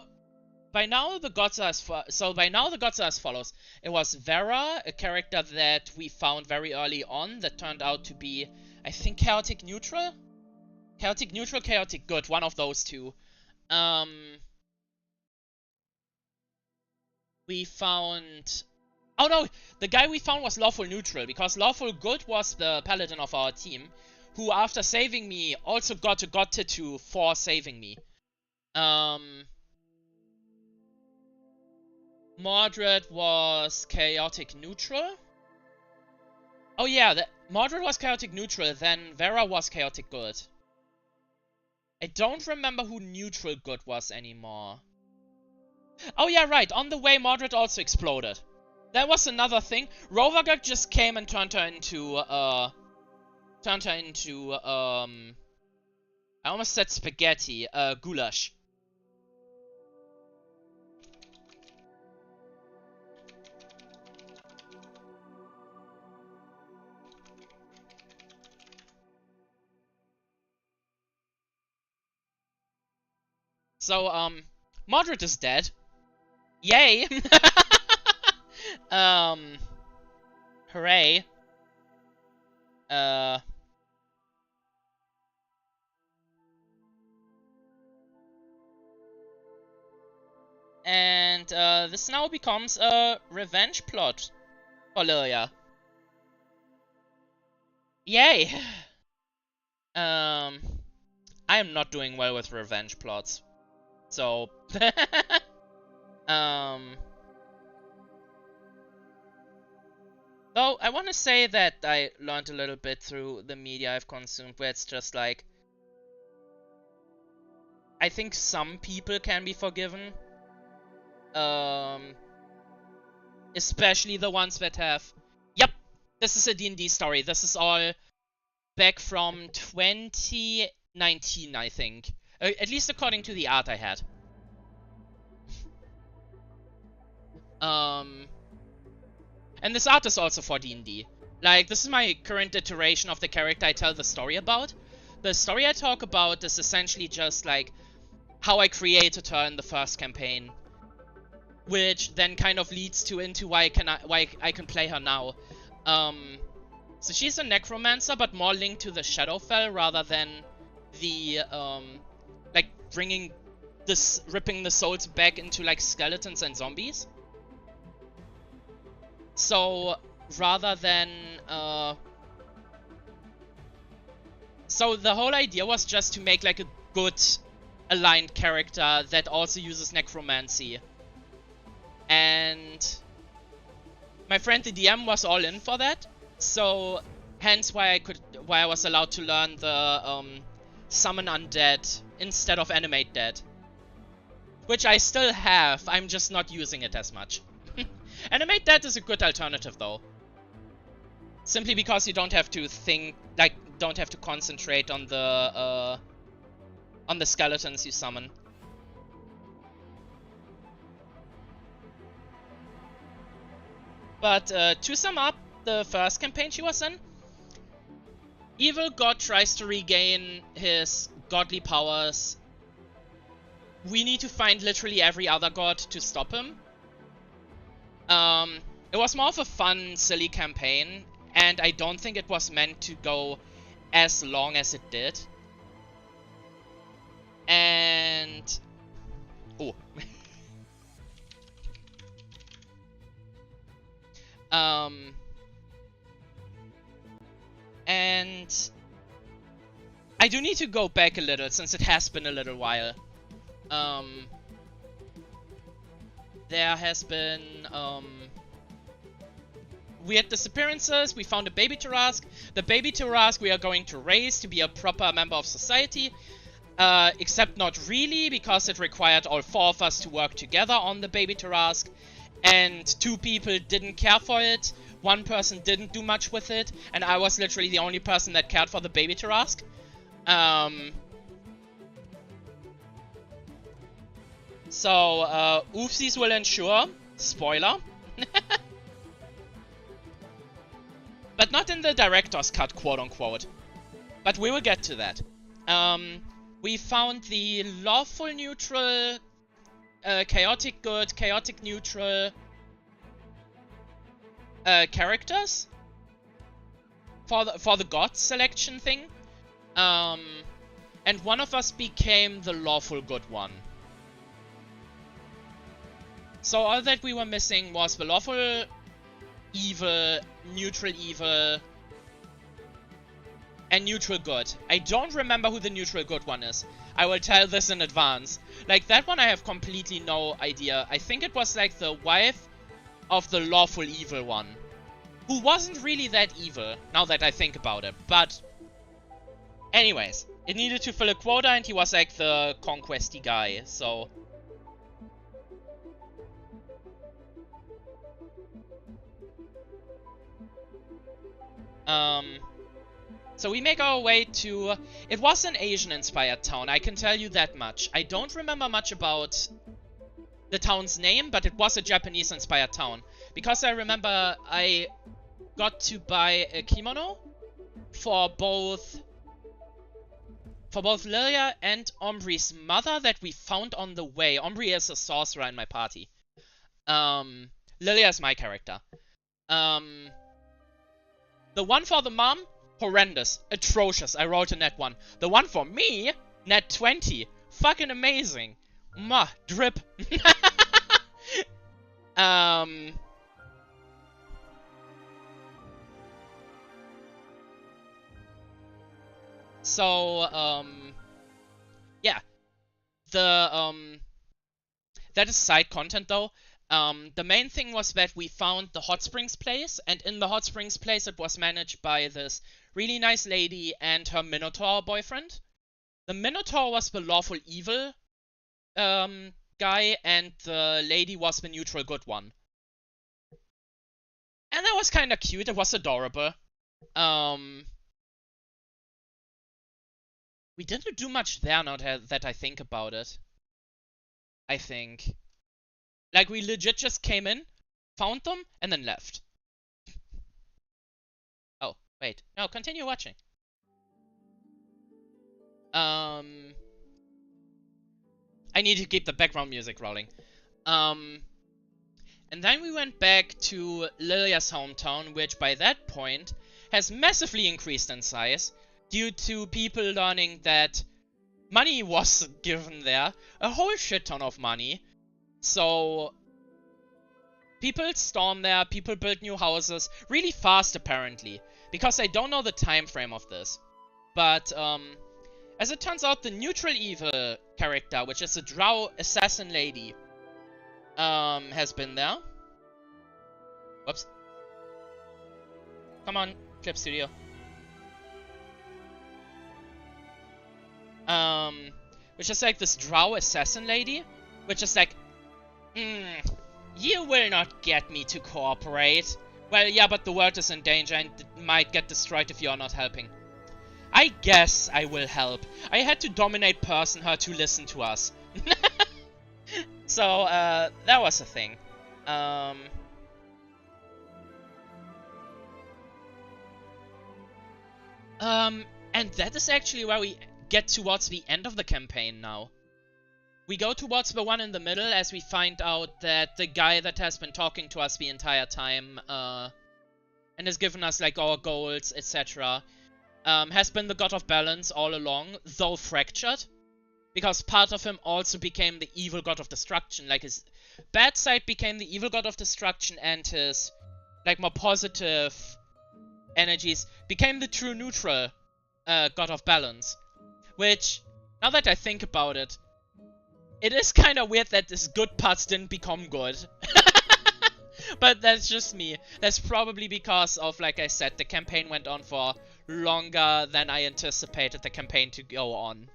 by now the gods are as follows. It was Vera, a character that we found very early on that turned out to be, I think, chaotic neutral? Chaotic neutral, chaotic good, one of those two. We found... Oh no, the guy we found was lawful neutral, because lawful good was the paladin of our team, who after saving me also got a god tattoo for saving me. Mordred was chaotic neutral. Oh yeah, Mordred was chaotic neutral, then Vera was chaotic good. I don't remember who neutral good was anymore. Oh yeah, right, on the way Mordred also exploded. That was another thing. Rovagard just came and turned her into, I almost said spaghetti, goulash. So, Mordred is dead. Yay! Hooray. And, this now becomes a revenge plot for Lilia. Yay! I am not doing well with revenge plots. So, though, I want to say that I learned a little bit through the media I've consumed, where it's just like, I think some people can be forgiven. Especially the ones that have... Yep, this is a D&D story. This is all back from 2019, I think. At least according to the art I had. And this art is also for D&D. Like, this is my current iteration of the character I tell the story about. The story I talk about is essentially just, like, how I created her in the first campaign. Which then kind of leads into why I can play her now. So she's a necromancer, but more linked to the Shadowfell rather than the, like, ripping the souls back into, like, skeletons and zombies. So, rather than, so the whole idea was just to make, like, a good aligned character that also uses necromancy. And my friend the DM was all in for that, so hence why I was allowed to learn the summon undead instead of animate dead, which I still have. I'm just not using it as much. Animate dead is a good alternative though, simply because you don't have to think, like, don't have to concentrate on the skeletons you summon. But to sum up the first campaign she was in, evil god tries to regain his godly powers. We need to find literally every other god to stop him. It was more of a fun, silly campaign, and I don't think it was meant to go as long as it did. And... oh. And I do need to go back a little, since it has been a little while. There has been, weird disappearances. We found a baby Tarask. The baby Tarask we are going to raise to be a proper member of society. Except not really, because it required all 4 of us to work together on the baby Tarask. And 2 people didn't care for it. 1 person didn't do much with it. And I was literally the only person that cared for the baby Tarask. So, oopsies will ensure. Spoiler. not in the director's cut, quote unquote. But we will get to that. We found the lawful neutral, chaotic good, chaotic neutral characters for the god selection thing. And one of us became the lawful good one. So all that we were missing was the lawful evil, neutral evil, and neutral good. I don't remember who the neutral good one is. I will tell this in advance. Like, that one I have completely no idea. I think it was like the wife of the lawful evil one, who wasn't really that evil, now that I think about it. But anyways, it needed to fill a quota and he was like the conquesty guy, so... So we make our way to... It was an Asian-inspired town, I can tell you that much. I don't remember much about the town's name, but it was a Japanese-inspired town. Because I remember I got to buy a kimono for both Lilia and Ombri's mother that we found on the way. Ombri is a sorcerer in my party. Lilia is my character. The one for the mom, horrendous, atrocious. I wrote a net 1. The one for me, net 20. Fucking amazing. Mwah, drip. So, yeah. That is side content though. The main thing was that we found the hot springs place, and in the hot springs place it was managed by this really nice lady and her Minotaur boyfriend. The Minotaur was the lawful evil guy, and the lady was the neutral good one. And that was kinda cute, it was adorable. We didn't do much there now that I think about it. I think. Like, we legit just came in, found them, and then left. Oh, wait. No, continue watching. I need to keep the background music rolling. And then we went back to Lilia's hometown, which by that point has massively increased in size due to people learning that money was given there. A whole shit ton of money. So, people storm there, people build new houses, really fast apparently, because I don't know the time frame of this. But, as it turns out, the neutral evil character, which is a drow assassin lady, has been there. Whoops. Come on, Clip Studio. Which is like this drow assassin lady, which is like, you will not get me to cooperate. Well, yeah, but the world is in danger and it might get destroyed if you are not helping. I guess I will help. I had to dominate person her to listen to us. So, that was a thing. And that is actually where we get towards the end of the campaign now. We go towards the one in the middle as we find out that the guy that has been talking to us the entire time, and has given us like our goals, etc., has been the god of balance all along, though fractured. Because part of him also became the evil god of destruction. Like, his bad side became the evil god of destruction, and his, like, more positive energies became the true neutral god of balance. Which, now that I think about it, it is kind of weird that his good parts didn't become good. But that's just me. That's probably because of, like I said, the campaign went on for longer than I anticipated the campaign to go on.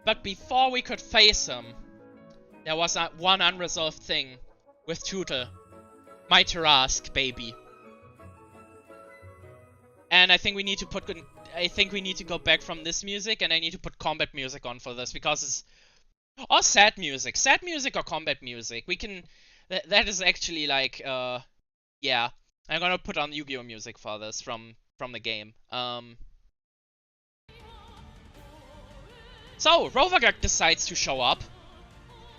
But before we could face him, there was one unresolved thing with Tutor. My Tarask, baby. And I think we need to go back from this music, and I need to put combat music on for this, because it's Or sad music. Sad music or combat music. We can... That is actually like, yeah. I'm gonna put on Yu-Gi-Oh! Music for this from the game. So, Rovagak decides to show up.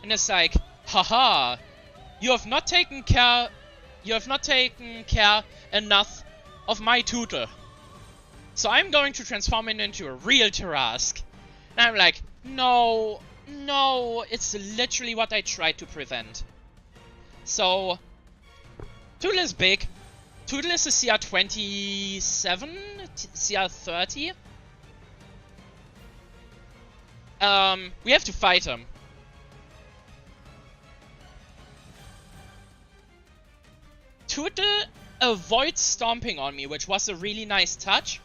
And it's like, haha, you have not taken care enough of my tutor. So I'm going to transform it into a real Tarask. And I'm like, no, it's literally what I tried to prevent. So, Tootle is big. Tootle is a CR 27? CR 30? We have to fight him. Tootle avoids stomping on me, which was a really nice touch.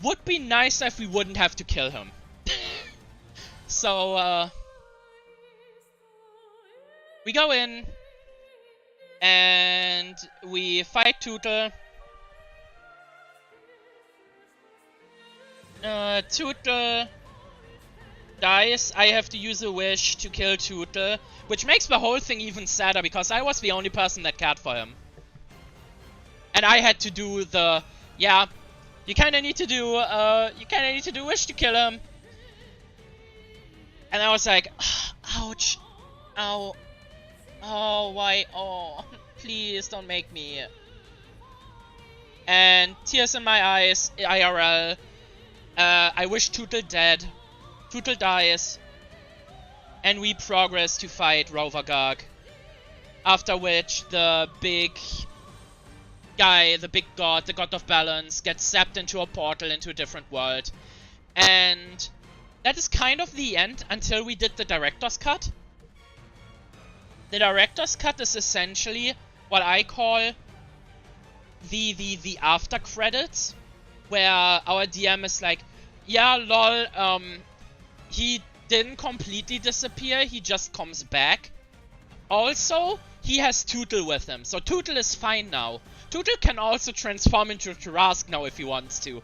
Would be nice if we wouldn't have to kill him. So, we go in, and we fight Tootle. Tootle dies. I have to use a wish to kill Tootle, which makes the whole thing even sadder because I was the only person that cared for him. And I had to do the, yeah, you kinda need to do wish to kill him. And I was like, ouch, ow, oh, why, oh, please don't make me. And tears in my eyes, IRL. I wish Tootle dead. Tootle dies. And we progress to fight Rovagag. After which the big guy, the big god, the god of balance, gets zapped into a portal into a different world. And that is kind of the end until we did the director's cut. The director's cut is essentially what I call the after credits, where our DM is like, yeah, lol, he didn't completely disappear, he just comes back. Also, he has Tootle with him, so Tootle is fine now. Tootle can also transform into a Tarask now if he wants to.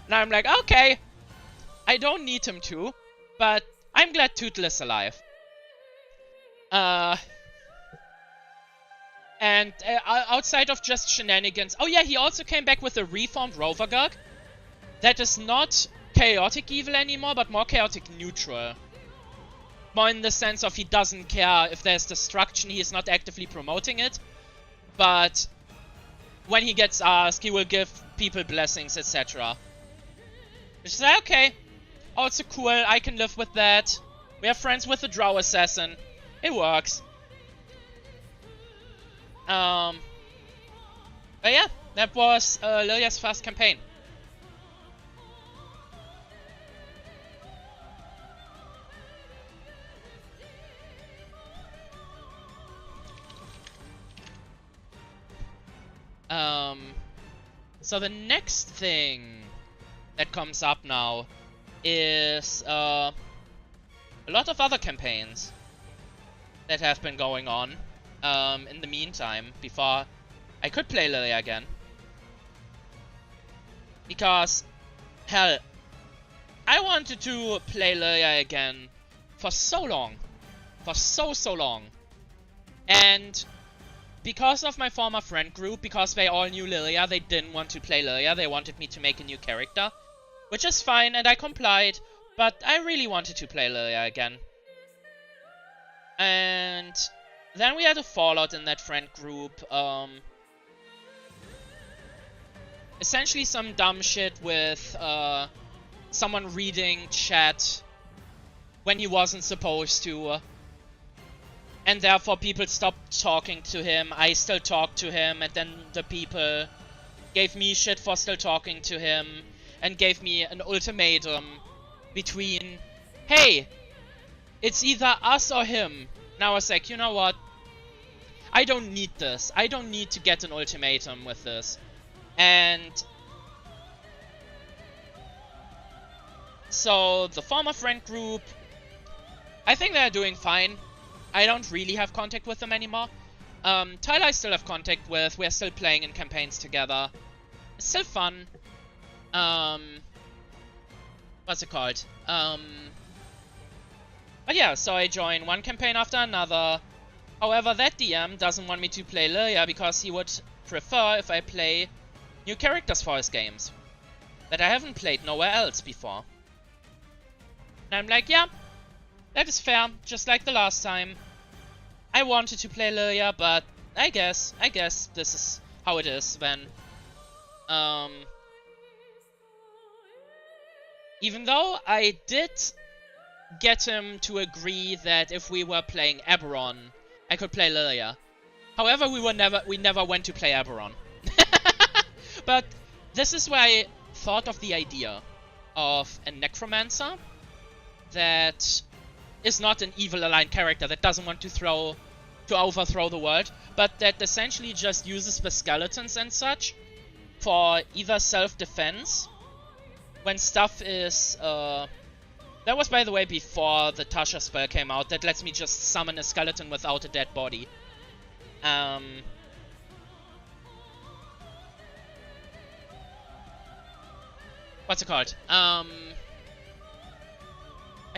And I'm like, okay, I don't need him to, but I'm glad Tootle is alive. And outside of just shenanigans... Oh yeah, he also came back with a reformed Rovagag. That is not chaotic evil anymore, but more chaotic neutral. More in the sense of he doesn't care if there's destruction, he is not actively promoting it. But when he gets asked, he will give people blessings, etc. Which is like, okay, also cool, I can live with that. We are friends with the Drow Assassin. It works. But yeah, that was Lilia's first campaign. So the next thing that comes up now is a lot of other campaigns that have been going on in the meantime before I could play Lilia again. Because, hell, I wanted to play Lilia again for so long. For so long. And because of my former friend group, because they all knew Lilia, they didn't want to play Lilia, they wanted me to make a new character. Which is fine, and I complied, but I really wanted to play Lilia again. And then we had a fallout in that friend group. Essentially some dumb shit with someone reading chat when he wasn't supposed to. And therefore people stopped talking to him. I still talked to him, and then the people gave me shit for still talking to him and gave me an ultimatum between, hey, it's either us or him. And I was like, you know what? I don't need this. I don't need to get an ultimatum with this. And so the former friend group, I think they're doing fine. I don't really have contact with them anymore. Tyler I still have contact with. We're still playing in campaigns together. It's still fun. What's it called? But yeah, so I join one campaign after another. However, that DM doesn't want me to play Lilia because he would prefer if I play new characters for his games that I haven't played nowhere else before. And I'm like, yeah, that is fair, just like the last time. I wanted to play Lilia, but I guess this is how it is when even though I did get him to agree that if we were playing Eberron, I could play Lilia. However, we never went to play Eberron. But this is where I thought of the idea of a necromancer that is not an evil aligned character that doesn't want to overthrow the world, but that essentially just uses the skeletons and such for either self-defense when stuff is that was, by the way, before the Tasha spell came out, that lets me just summon a skeleton without a dead body. What's it called? I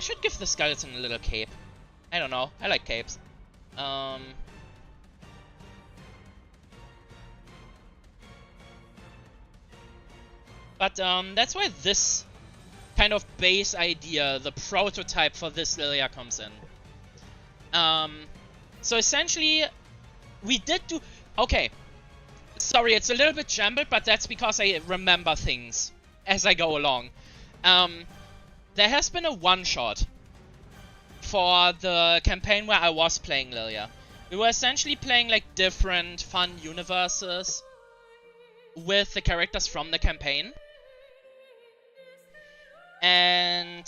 should give the skeleton a little cape. I don't know, I like capes. But that's why this kind of base idea, the prototype for this Lilia comes in. So essentially, we did do... Okay, sorry, it's a little bit jumbled, but that's because I remember things as I go along. There has been a one-shot for the campaign where I was playing Lilia. We were essentially playing like different fun universes with the characters from the campaign. And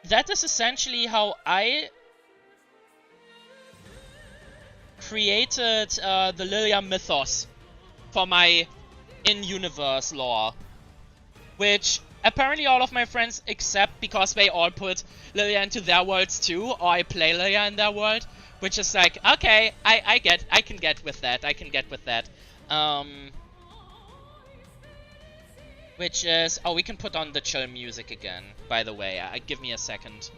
that is essentially how I created the Lilia mythos for my in-universe lore. Which apparently all of my friends accept because they all put Lilia into their worlds too, or I play Lilia in their world. Which is like, okay, I can get with that, Which is... Oh, we can put on the chill music again, by the way. Give me a second.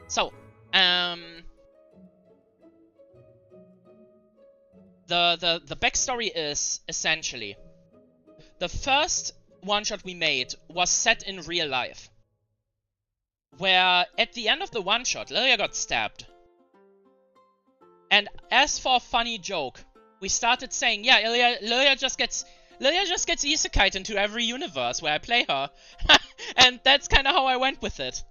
So, the backstory is, essentially, the first one-shot we made was set in real life. Where, at the end of the one-shot, Lilia got stabbed. And as for a funny joke, we started saying, yeah, Lilia just gets isekai'd into every universe where I play her. And that's kind of how I went with it.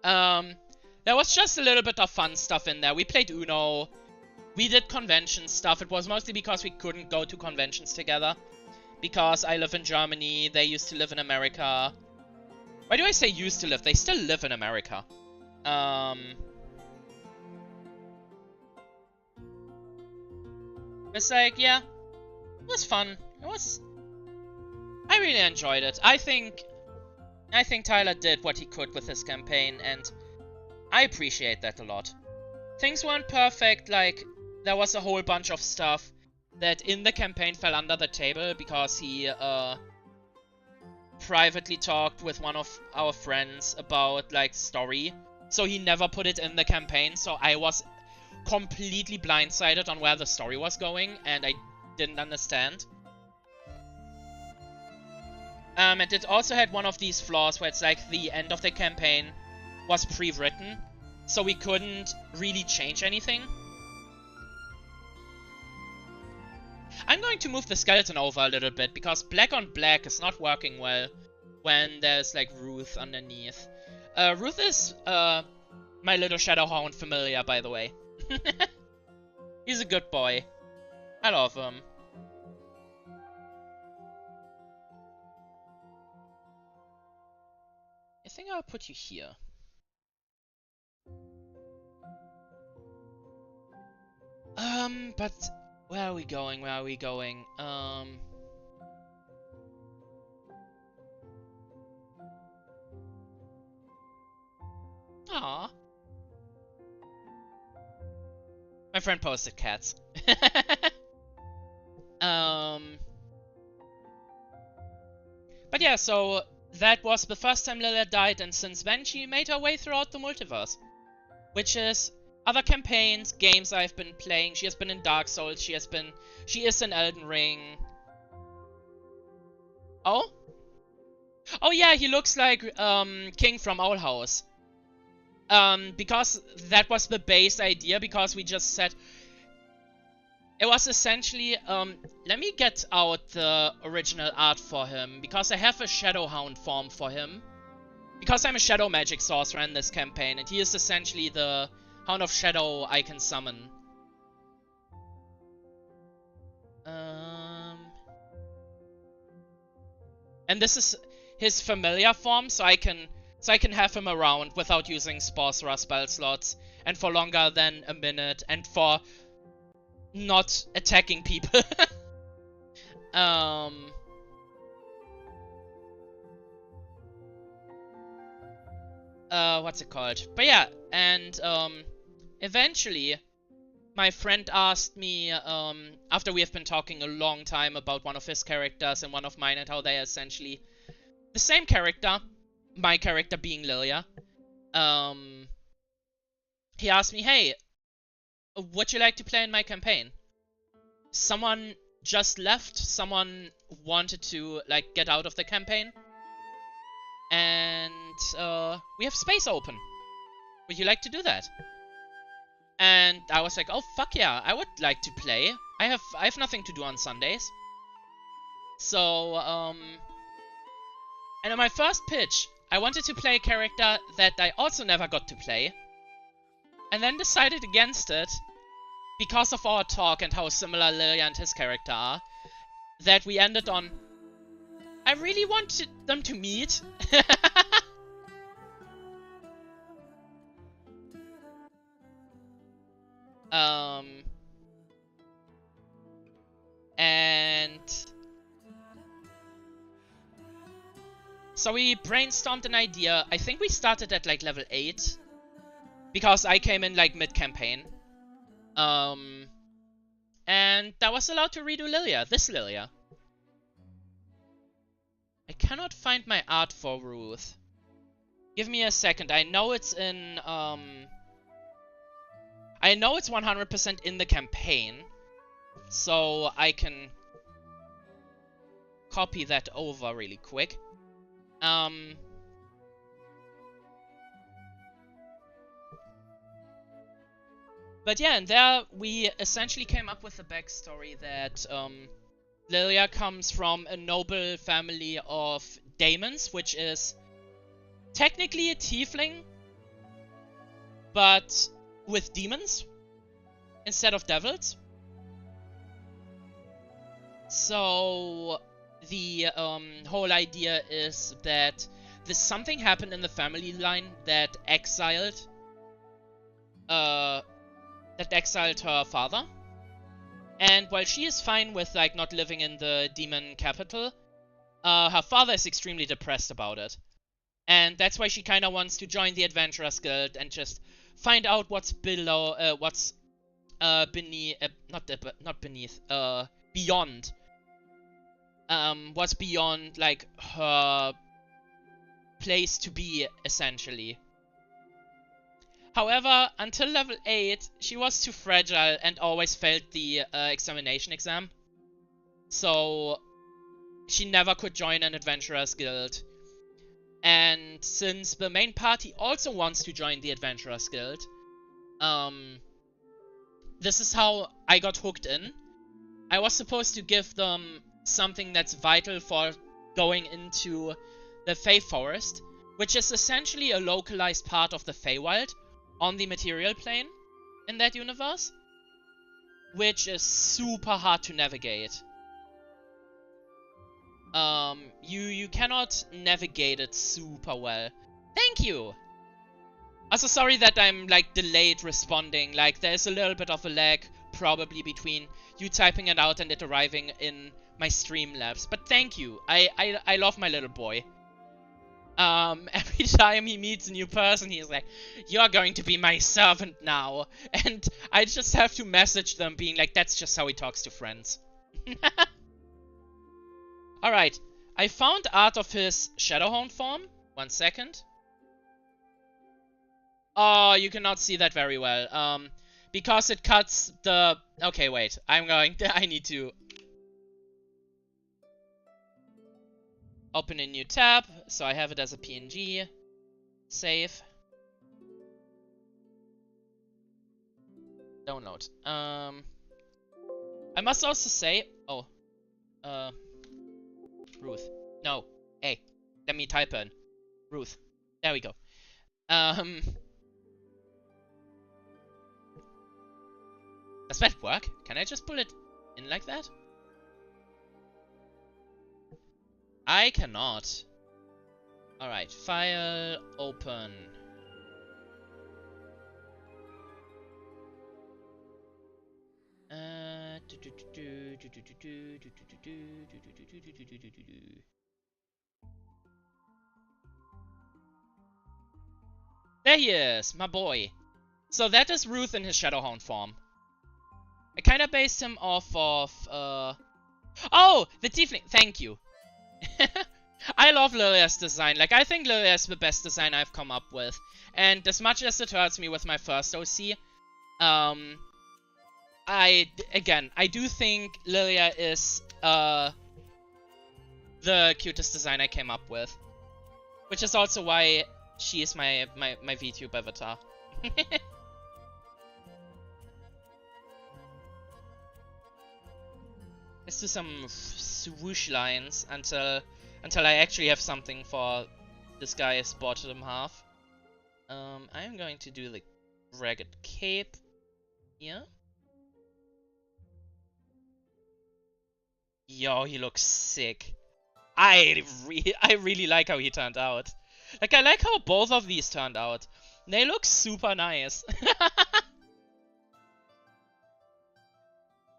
There was just a little bit of fun stuff in there. We played Uno. We did convention stuff. It was mostly because we couldn't go to conventions together. Because I live in Germany, they used to live in America. Why do I say used to live? They still live in America. It's like, yeah, it was fun. I really enjoyed it. I think Tyler did what he could with his campaign, and I appreciate that a lot. Things weren't perfect, like, there was a whole bunch of stuff that in the campaign fell under the table because he, privately talked with one of our friends about, like, story. So he never put it in the campaign, so I was completely blindsided on where the story was going, and I didn't understand. And it also had one of these flaws where it's like the end of the campaign was pre-written, so we couldn't really change anything. I'm going to move the skeleton over a little bit, because black on black is not working well when there's like Ruth underneath. Ruth is my little Shadowhound familiar, by the way. He's a good boy. I love him. I think I'll put you here. But where are we going? Aww. My friend posted cats. But yeah, so that was the first time Lilia died, and since then she made her way throughout the multiverse. Which is other campaigns, games I've been playing. She has been in Dark Souls, she is in Elden Ring. Oh? Oh yeah, he looks like King from Owl House. Because that was the base idea, because we just said it was essentially, let me get out the original art for him, because I have a Shadowhound form for him. Because I'm a Shadow Magic sorcerer in this campaign, and he is essentially the Hound of Shadow I can summon. And this is his familiar form, so I can have him around without using sorcerer spell slots, and for longer than a minute, and for not attacking people. What's it called? But yeah, and eventually my friend asked me, after we have been talking a long time about one of his characters and one of mine, and how they are essentially the same character, my character being Lilia, he asked me, hey, would you like to play in my campaign? Someone just left, someone wanted to, like, get out of the campaign, and we have space open. Would you like to do that? And I was like, oh fuck yeah, I would like to play. I have nothing to do on Sundays. So and in my first pitch, I wanted to play a character that I also never got to play, and then decided against it because of our talk and how similar Lilia and his character are, that we ended on, I really wanted them to meet. And so we brainstormed an idea. I think we started at like level 8, because I came in like mid-campaign. And I was allowed to redo Lilia, this Lilia. I cannot find my art for Ruth. Give me a second. I know it's in, I know it's 100% in the campaign, so I can copy that over really quick. But yeah, and there we essentially came up with a backstory that Lilia comes from a noble family of daemons, which is technically a tiefling, but with demons instead of devils. So the whole idea is that something happened in the family line that exiled her father. And while she is fine with like not living in the demon capital, her father is extremely depressed about it. And that's why she kind of wants to join the Adventurers Guild and just find out what's below, what's beneath, beyond. What's beyond like her place to be, essentially. However, until level 8, she was too fragile and always failed the examination exam. So she never could join an Adventurers Guild. And since the main party also wants to join the Adventurers Guild, this is how I got hooked in. I was supposed to give them something that's vital for going into the Fey Forest, which is essentially a localized part of the Feywild on the material plane in that universe, which is super hard to navigate. You cannot navigate it super well. Thank you! Also, sorry that I'm, like, delayed responding. Like, there's a little bit of a lag, probably, between you typing it out and it arriving in my Streamlabs. But thank you. I love my little boy. Every time he meets a new person, he's like, you're going to be my servant now. And I just have to message them being like, that's just how he talks to friends. Alright. I found art of his Shadowhound form. 1 second. Oh, you cannot see that very well. Because it cuts the... Okay, wait. I need to... open a new tab, so I have it as a PNG. Save. Download. I must also say... Oh. Ruth. No. Hey. Let me type in. Ruth. There we go. Does that work? Can I just pull it in like that? I cannot. Alright, file, open. There he is, my boy. So that is Ruth in his Shadowhound form. I kinda based him off of, Oh! The Tiefling! Thank you. I love Lilia's design. Like, I think Lilia is the best design I've come up with. And as much as it hurts me with my first OC, I do think Lilia is, the cutest design I came up with. Which is also why she is my VTube avatar. Let's do some swoosh lines until I actually have something for this guy's bottom half. I'm going to do the ragged cape here. Yo, he looks sick. I really like how he turned out. Like, I like how both of these turned out. They look super nice.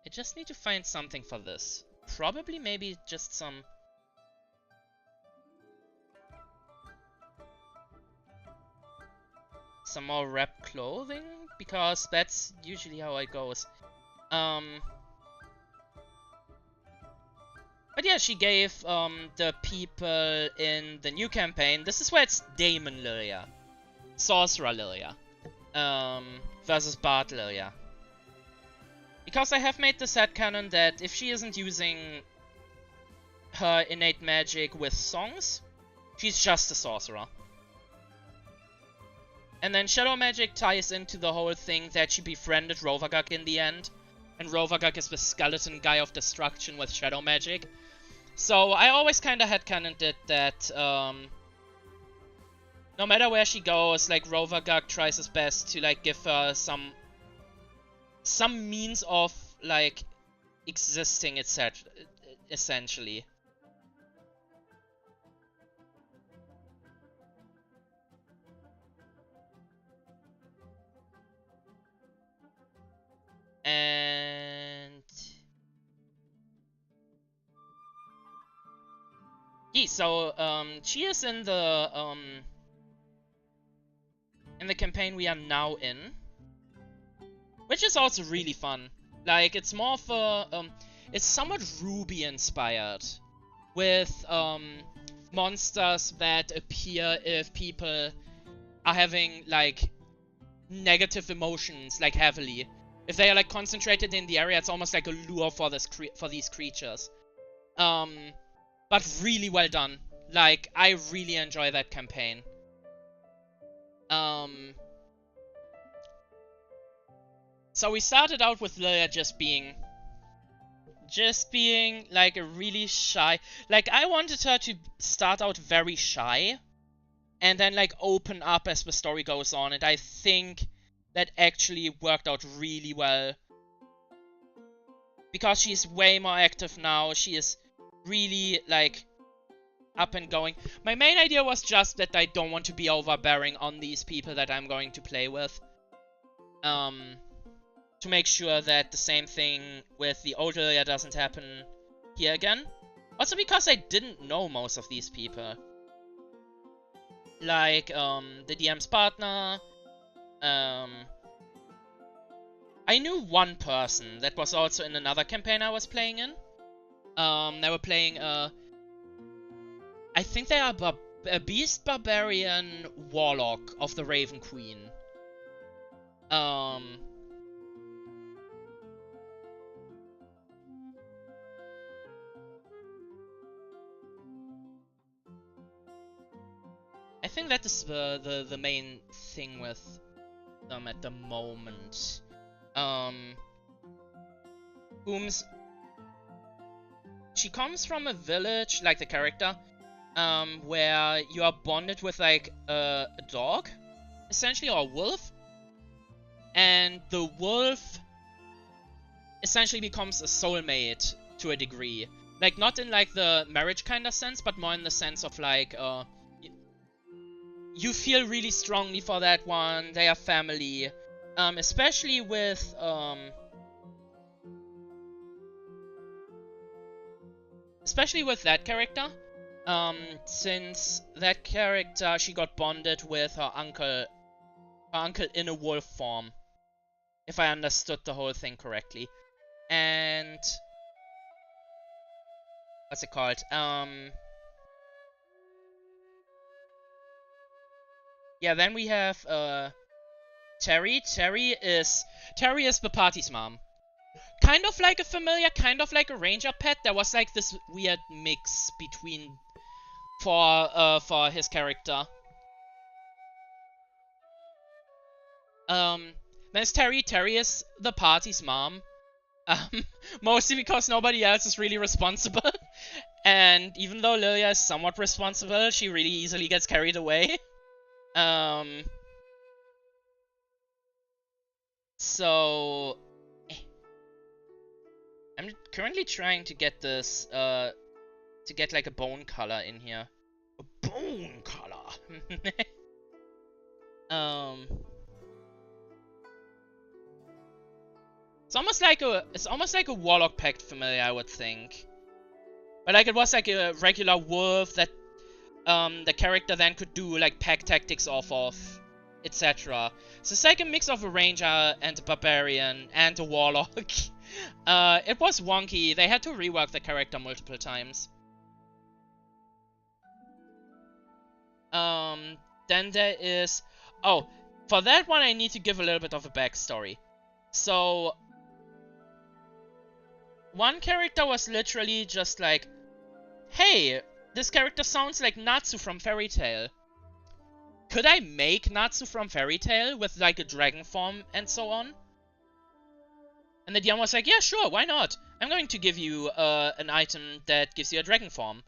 I just need to find something for this. Probably maybe just some... some more wrap clothing? Because that's usually how it goes. But yeah, she gave the people in the new campaign... This is where it's Daemon Lilia. Sorcerer Lilia. Versus Bard Lilia. Because I have made this headcanon that if she isn't using her innate magic with songs, she's just a sorcerer. And then shadow magic ties into the whole thing that she befriended Rovagug in the end. And Rovagug is the skeleton guy of destruction with shadow magic. So I always kinda headcanoned it that no matter where she goes, like Rovagug tries his best to like give her some means of like existing, etc. Essentially. And yeah, so she is in the campaign we are now in. Which is also really fun. Like, it's more of a, it's somewhat Ruby inspired. With, monsters that appear if people are having, like, negative emotions, like, heavily. If they are, like, concentrated in the area, it's almost like a lure for these creatures. But really well done. Like, I really enjoy that campaign. So we started out with Lilia just being like a really shy, like I wanted her to start out very shy and then like open up as the story goes on, and I think that actually worked out really well. Because she's way more active now, she is really like up and going. My main idea was just that I don't want to be overbearing on these people that I'm going to play with. To make sure that the same thing with the old Lilia doesn't happen here again. Also because I didn't know most of these people. Like, the DM's partner. I knew one person that was also in another campaign I was playing in. They were playing I think they are a beast barbarian warlock of the Raven Queen. I think that is the main thing with them at the moment. She comes from a village, like the character, where you are bonded with like a dog, essentially, or a wolf, and the wolf essentially becomes a soulmate to a degree. Like, not in like the marriage kind of sense, but more in the sense of like, you feel really strongly for that one, they are family. Especially with, that character. Since that character, she got bonded with her uncle in a wolf form. If I understood the whole thing correctly. And what's it called? Yeah, then we have Terry. Terry is the party's mom. Kind of like a familiar, kind of like a ranger pet. There was like this weird mix between for his character. There's Terry. Terry is the party's mom. Mostly because nobody else is really responsible. And even though Lilia is somewhat responsible, she really easily gets carried away. So I'm currently trying to get this, to get like a bone color in here. A bone color! It's almost like a Warlock Pact familiar, I would think. But like it was like a regular wolf that the character then could do like pack tactics off of, etc. So it's like a mix of a ranger and a barbarian and a warlock. It was wonky. They had to rework the character multiple times. Then there is... Oh, for that one I need to give a little bit of a backstory. So, one character was literally just like, hey, this character sounds like Natsu from Fairy Tail. Could I make Natsu from Fairy Tail with like a dragon form and so on? And the DM was like, yeah, sure, why not? I'm going to give you an item that gives you a dragon form.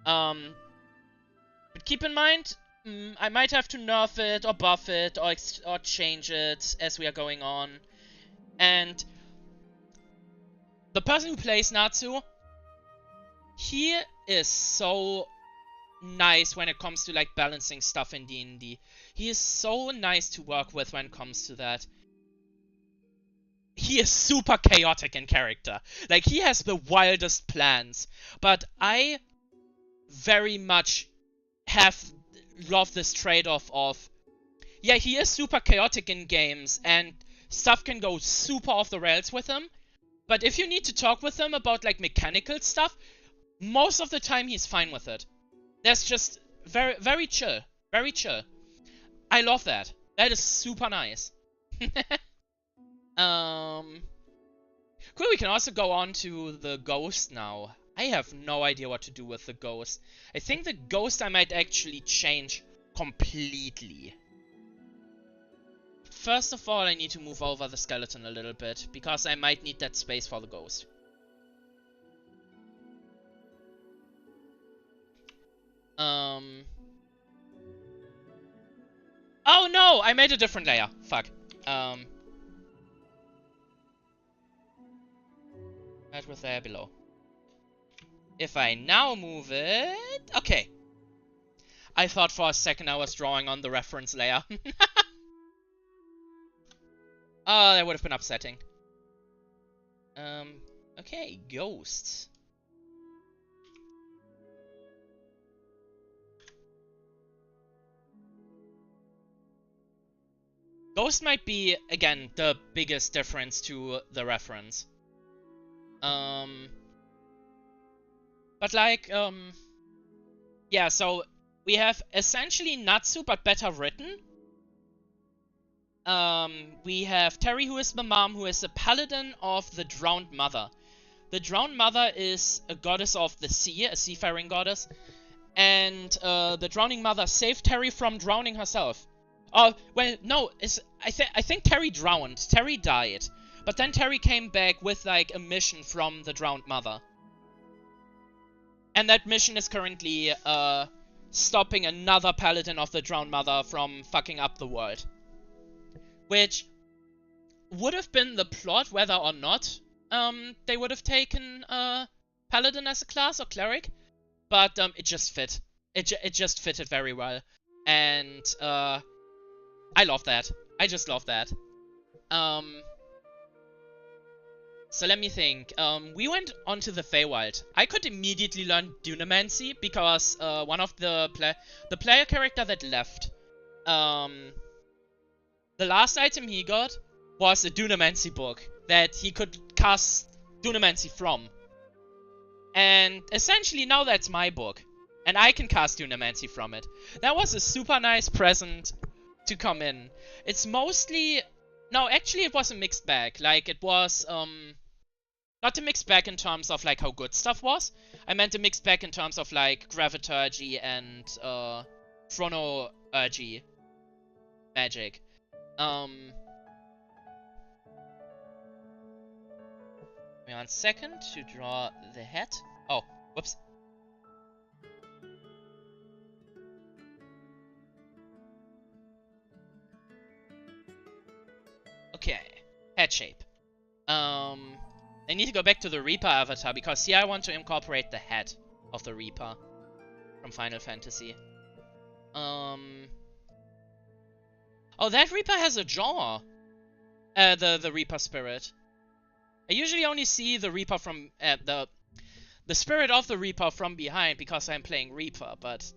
But keep in mind, I might have to nerf it or buff it or change it as we are going on. And the person who plays Natsu, he is so nice when it comes to like balancing stuff in DnD. He is so nice to work with when it comes to that. He is super chaotic in character. Like, he has the wildest plans. But I very much have loved this trade-off of, yeah, he is super chaotic in games and stuff can go super off the rails with him. But if you need to talk with him about like mechanical stuff, most of the time he's fine with it. That's just very, very chill. Very chill. I love that. That is super nice. Cool, we can also go on to the ghost now. I have no idea what to do with the ghost. I think the ghost I might actually change completely. First of all, I need to move over the skeleton a little bit, because I might need that space for the ghost. Oh no! I made a different layer. Fuck. That was there below. If I now move it... Okay. I thought for a second I was drawing on the reference layer. Oh, that would have been upsetting. Okay, ghosts. Ghost might be, again, the biggest difference to the reference. But like, Yeah, so we have essentially Natsu, but better written. We have Terry, who is the mom, who is a paladin of the Drowned Mother. The Drowned Mother is a goddess of the sea, a seafaring goddess. And the Drowning Mother saved Terry from drowning herself. Oh, well, no, I think Terry drowned. Terry died. But then Terry came back with, like, a mission from the Drowned Mother. And that mission is currently, stopping another paladin of the Drowned Mother from fucking up the world. Which would have been the plot whether or not they would have taken paladin as a class or cleric. But it just fit. It just fitted very well. And I love that. I just love that. So let me think. We went onto the Feywild. I could immediately learn Dunamancy because one of the player character that left, the last item he got was a Dunamancy book that he could cast Dunamancy from. And essentially now that's my book. And I can cast Dunamancy from it. That was a super nice present to come in. It's mostly... No, actually it was a mixed bag. Like, it was, not a mixed bag in terms of, like, how good stuff was. I meant a mixed bag in terms of, like, Graviturgy and, Chronourgy magic. Give me 1 second to draw the head. Oh, whoops. Okay, head shape. I need to go back to the Reaper avatar because here I want to incorporate the head of the Reaper from Final Fantasy. Oh, that Reaper has a jaw. The Reaper spirit. I usually only see the Reaper from the spirit of the Reaper from behind because I'm playing Reaper, but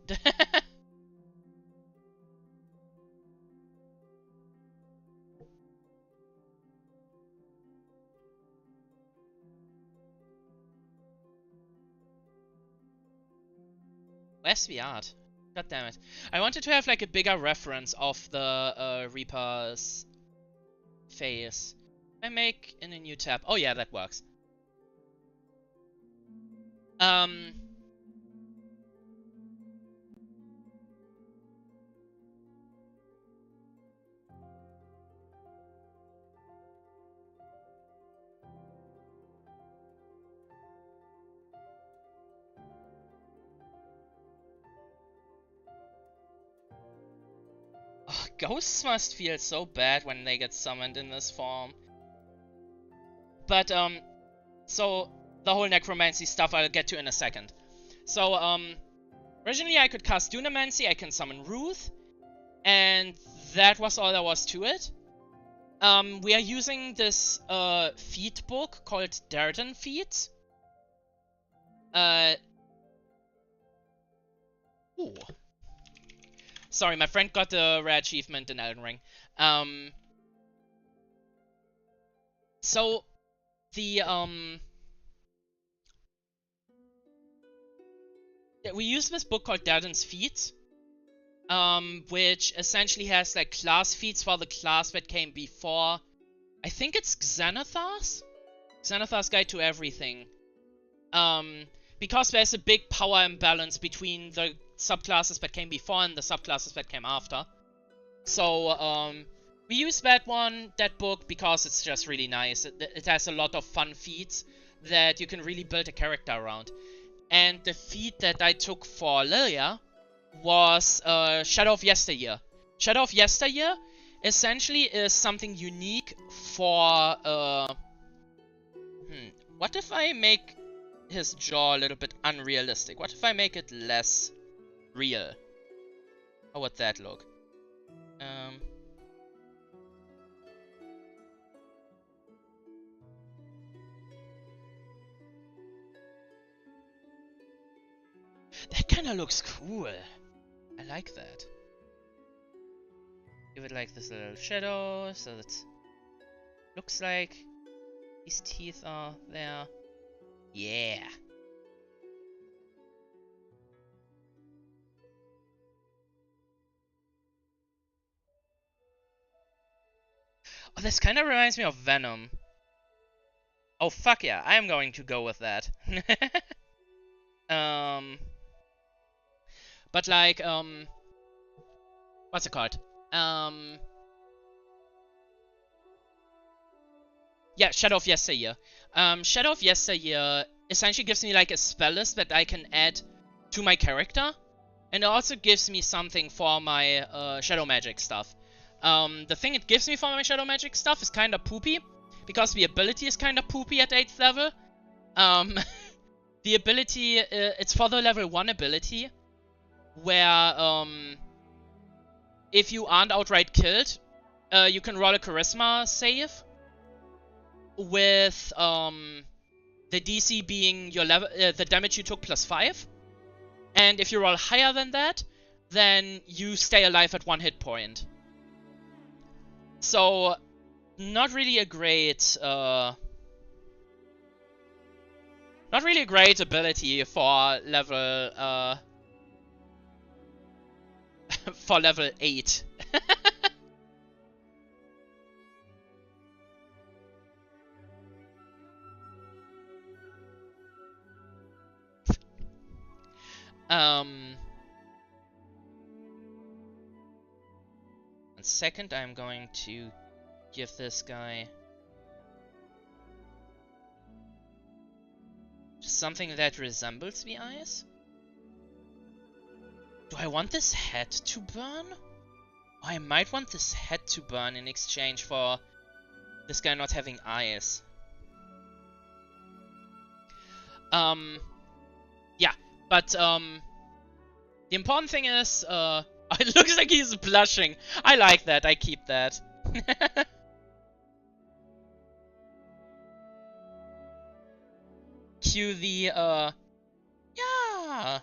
where's the art? God damn it. I wanted to have like a bigger reference of the Reaper's face. I make in a new tab. Oh yeah, that works. Oh, ghosts must feel so bad when they get summoned in this form. But, so, the whole necromancy stuff I'll get to in a second. So, originally I could cast Dunamancy, I can summon Ruth, and that was all there was to it. We are using this, feat book called Darden Feats. Ooh. Sorry, my friend got the rare achievement in Elden Ring. So, the, we use this book called Darden's Feats, which essentially has, like, class feats for the class that came before. I think it's Xanathar's? Xanathar's Guide to Everything. Because there's a big power imbalance between the subclasses that came before and the subclasses that came after. So, we use that book, because it's just really nice. It has a lot of fun feats that you can really build a character around. And the feat that I took for Lilia was Shadow of Yesteryear. Shadow of Yesteryear essentially is something unique for... What if I make his jaw a little bit unrealistic? What if I make it less real? How would that look? That kind of looks cool. I like that. Give it like this little shadow, so that looks like these teeth are there. Yeah. this kind of reminds me of Venom. Oh, fuck yeah, I am going to go with that. But like, what's it called? Yeah, Shadow of Yesteryear. Shadow of Yesteryear essentially gives me like a spell list that I can add to my character. And it also gives me something for my Shadow Magic stuff. The thing it gives me for my Shadow Magic stuff is kinda poopy. Because the ability is kinda poopy at 8th level. The ability, it's for the level 1 ability. Where, if you aren't outright killed, you can roll a Charisma save. With, the DC being your level, the damage you took plus 5. And if you roll higher than that, then you stay alive at 1 hit point. So, not really a great, not really a great ability for level, for level 8. One second, I'm going to give this guy something that resembles the eyes. Do I want this head to burn? Oh, I might want this head to burn in exchange for this guy not having eyes. Yeah, but, the important thing is, it looks like he's blushing. I like that, I keep that. Cue the, yeah!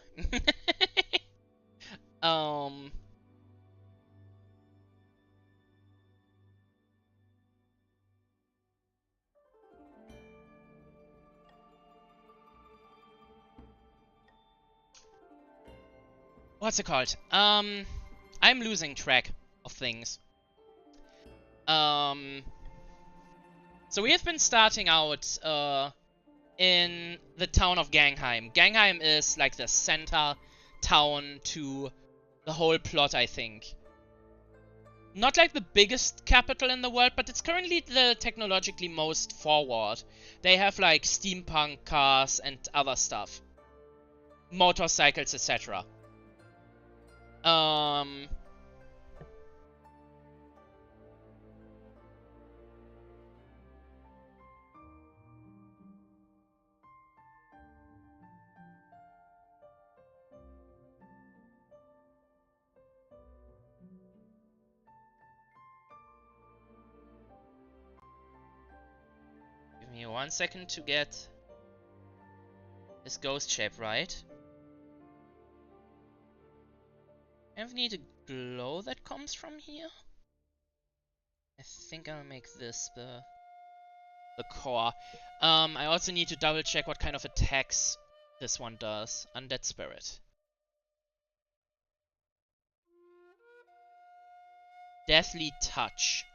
What's it called? I'm losing track of things. So we have been starting out, in the town of Gangheim. Gangheim is like the center town to the whole plot, I think. Not like the biggest capital in the world, but it's currently the technologically most forward. They have like steampunk cars and other stuff. Motorcycles, etc. Give me 1 second to get his ghost shape right. I need a glow that comes from here. I think I'll make this the core. I also need to double check what kind of attacks this one does. Undead Spirit. Deathly Touch.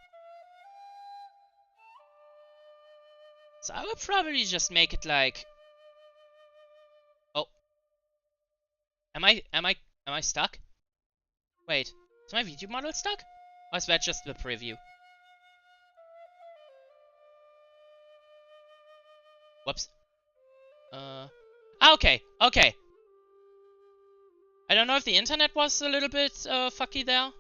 So I will probably just make it like... Oh. Am I stuck? Wait, is my Vtuber model stuck? Or is that just the preview? Whoops. Okay, okay. I don't know if the internet was a little bit fucky there.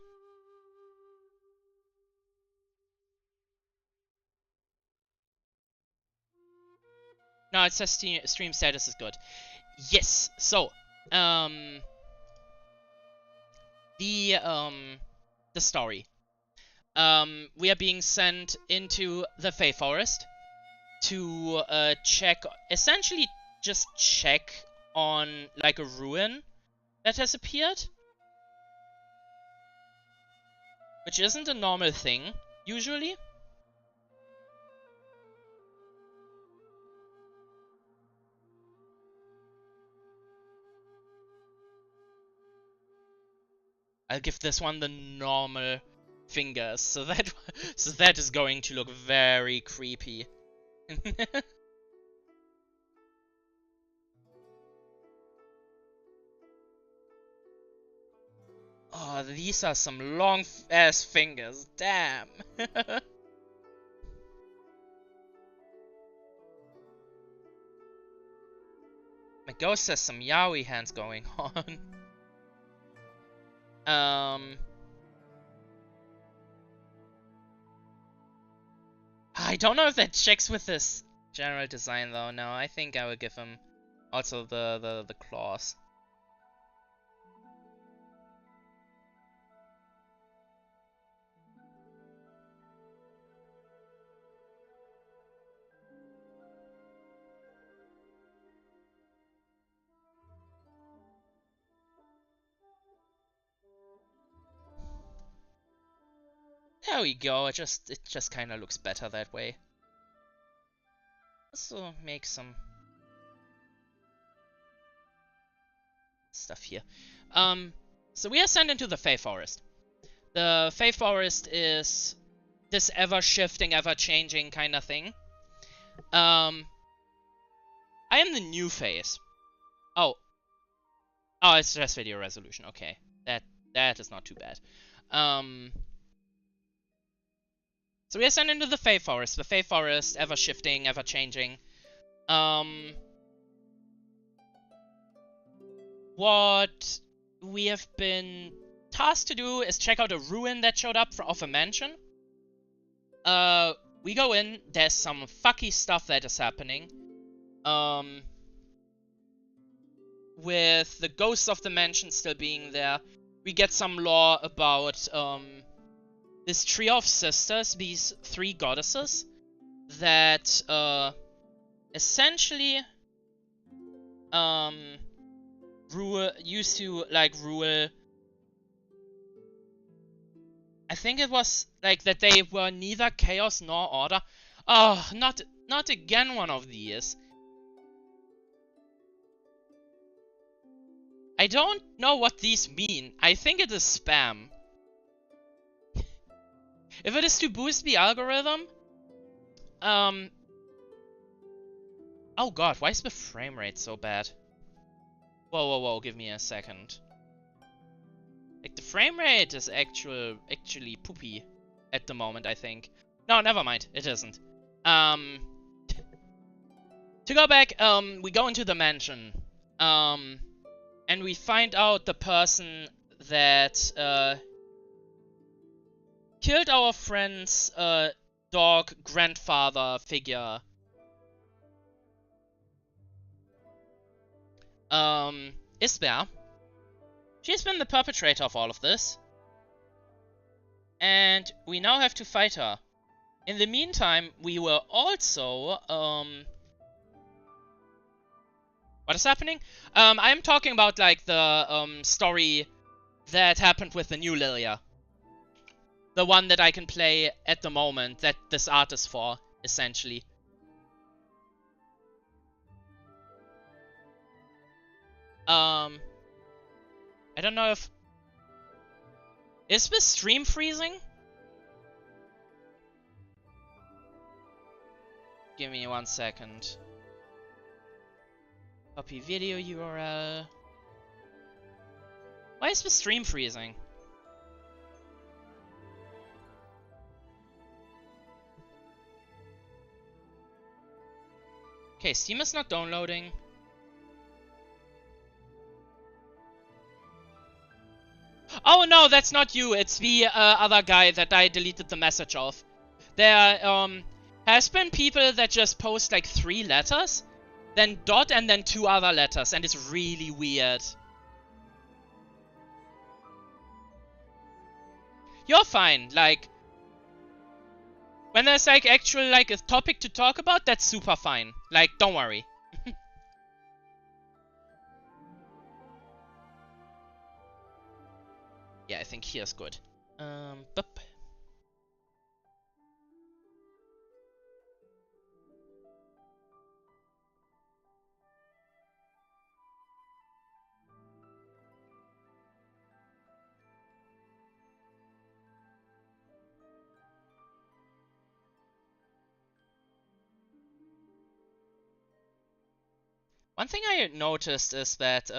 No, it says stream status is good. Yes, so, the story. We are being sent into the Fey Forest to check, essentially just check on like a ruin that has appeared, which isn't a normal thing usually. I'll give this one the normal fingers. So that is going to look very creepy. Oh, these are some long ass fingers. Damn. My ghost has some yaoi hands going on. I don't know if that checks with this general design though. No, I think I would give him also the claws. There we go. It just kind of looks better that way. Also make some stuff here. So we are sent into the Fey Forest. The Fey Forest is this ever-shifting, ever-changing kind of thing. I am the new phase. Oh, it's just video resolution. Okay, that is not too bad. So we are sent into the Fey Forest. The Fey Forest, ever-shifting, ever-changing. What we have been tasked to do is check out a ruin that showed up of a mansion. We go in, there's some fucky stuff that is happening. With the ghosts of the mansion still being there, we get some lore about, this trio of sisters, these three goddesses, that, essentially, used to, like, rule... I think it was, like, that they were neither chaos nor order. Oh, not again one of these. I don't know what these mean. I think it is spam. If it is to boost the algorithm... Oh god, why is the frame rate so bad? Whoa, give me a second. Like, the frame rate is actually poopy at the moment, I think. No, never mind, it isn't. To go back, we go into the mansion. And we find out the person that, killed our friend's, dog grandfather figure. Is there. She's been the perpetrator of all of this. And we now have to fight her. In the meantime, we were also, what is happening? I'm talking about, like, the, story that happened with the new Lilia. The one that I can play at the moment, that this art is for, essentially. I don't know if... Is the stream freezing? Give me 1 second. Copy video URL. Why is the stream freezing? Okay, Steam is not downloading. Oh no, that's not you. It's the other guy that I deleted the message of. There has been people that just post like 3 letters, then dot and then 2 other letters, and it's really weird. You're fine. Like, when there's like actual like a topic to talk about, that's super fine. Like, don't worry. Yeah, I think here's good. Boop. One thing I noticed is that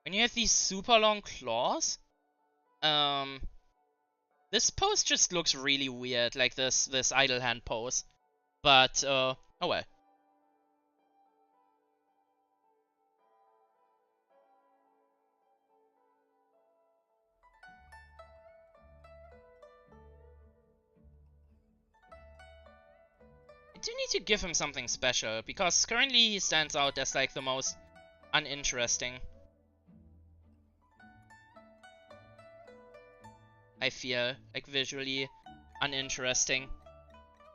when you have these super long claws, this pose just looks really weird, like this idle hand pose. But oh well. I do need to give him something special, because currently he stands out as like the most uninteresting. I feel like visually uninteresting.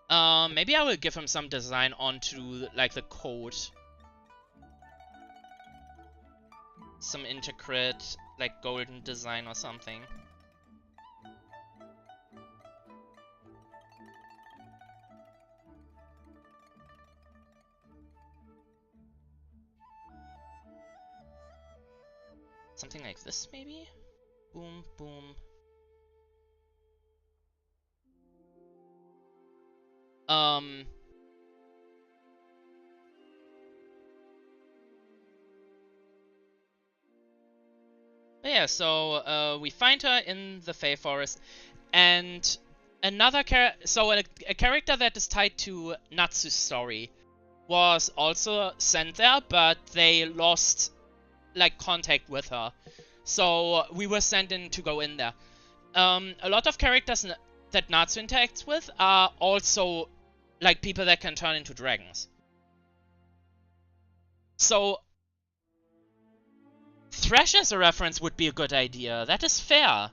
Maybe I will give him some design onto like the coat. Some intricate like golden design or something. Something like this, maybe? Boom, boom. But yeah, so we find her in the Fey Forest, and another a character that is tied to Natsu's story was also sent there, but they lost like contact with her. So we were sent in to go in there. A lot of characters that Natsu interacts with are also like people that can turn into dragons. So Thresh as a reference would be a good idea. That is fair.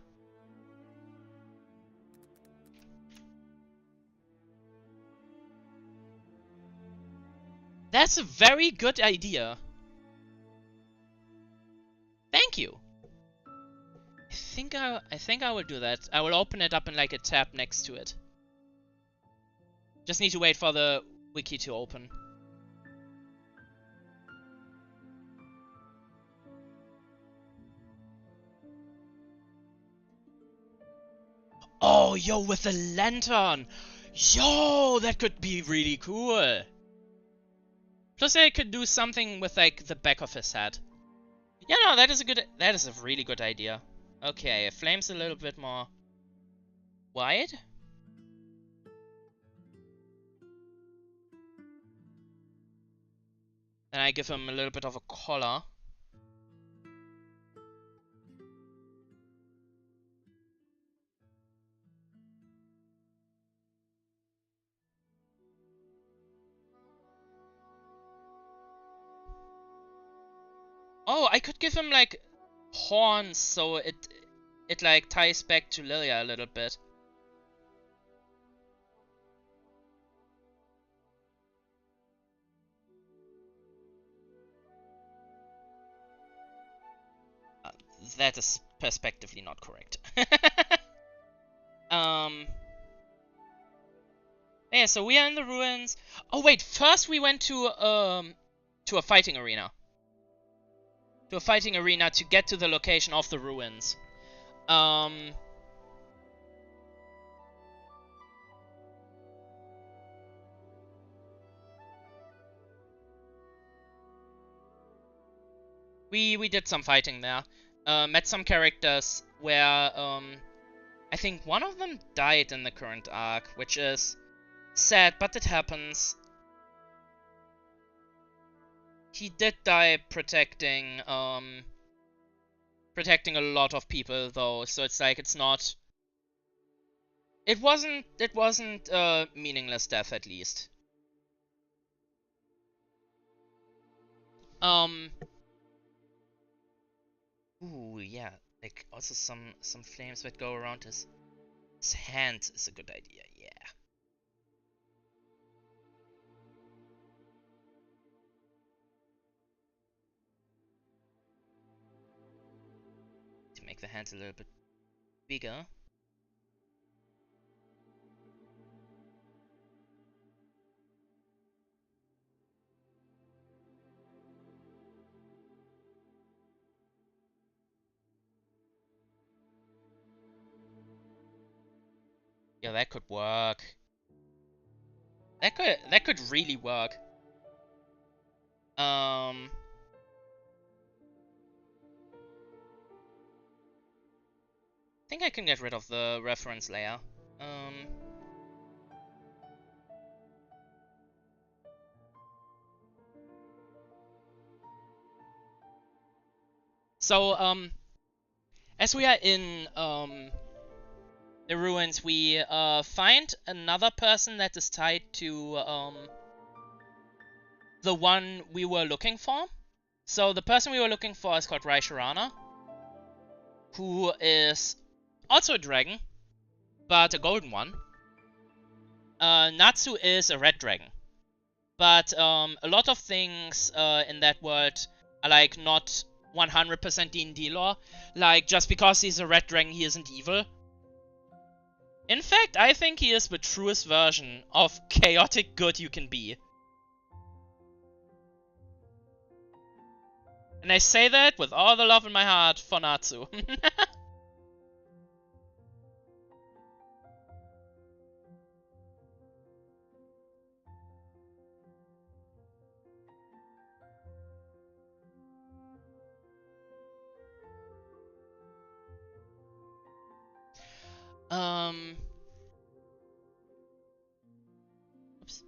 That's a very good idea. Thank you. I think I will do that. I will open it up in like a tab next to it. Just need to wait for the wiki to open. Oh, yo, with the lantern! Yo, that could be really cool! Plus I could do something with like the back of his head. Yeah, no, that is a really good idea. Okay, flame's a little bit more wide. Then I give him a little bit of a collar. Oh, I could give him like horns so it like ties back to Lilia a little bit. That is perspectively not correct. Yeah, so we are in the ruins. Oh wait, first we went to a fighting arena. To a fighting arena to get to the location of the ruins. We did some fighting there. Met some characters where I think one of them died in the current arc, which is sad, but it happens. He did die protecting protecting a lot of people though, so it's like it's not. It wasn't a meaningless death at least. Ooh, yeah, like also some flames that go around his hand is a good idea. Yeah. To make the hand a little bit bigger. Yeah, that could work. That could really work. I think I can get rid of the reference layer. So, as we are in, the ruins, we, find another person that is tied to, the one we were looking for. So, the person we were looking for is called Raisharana, who is also a dragon, but a golden one. Natsu is a red dragon. But, a lot of things, in that world are, like, not 100% D&D lore. Like, just because he's a red dragon, he isn't evil. In fact, I think he is the truest version of chaotic good you can be. And I say that with all the love in my heart for Natsu. Oops.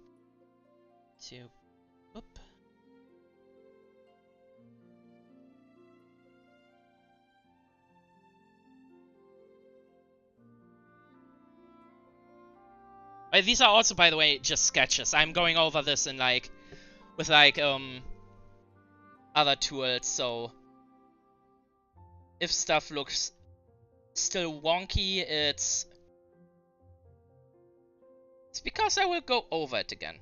Oop. These are also, by the way, just sketches. I'm going over this in, like, with, like, other tools, so if stuff looks still wonky, it's because I will go over it again.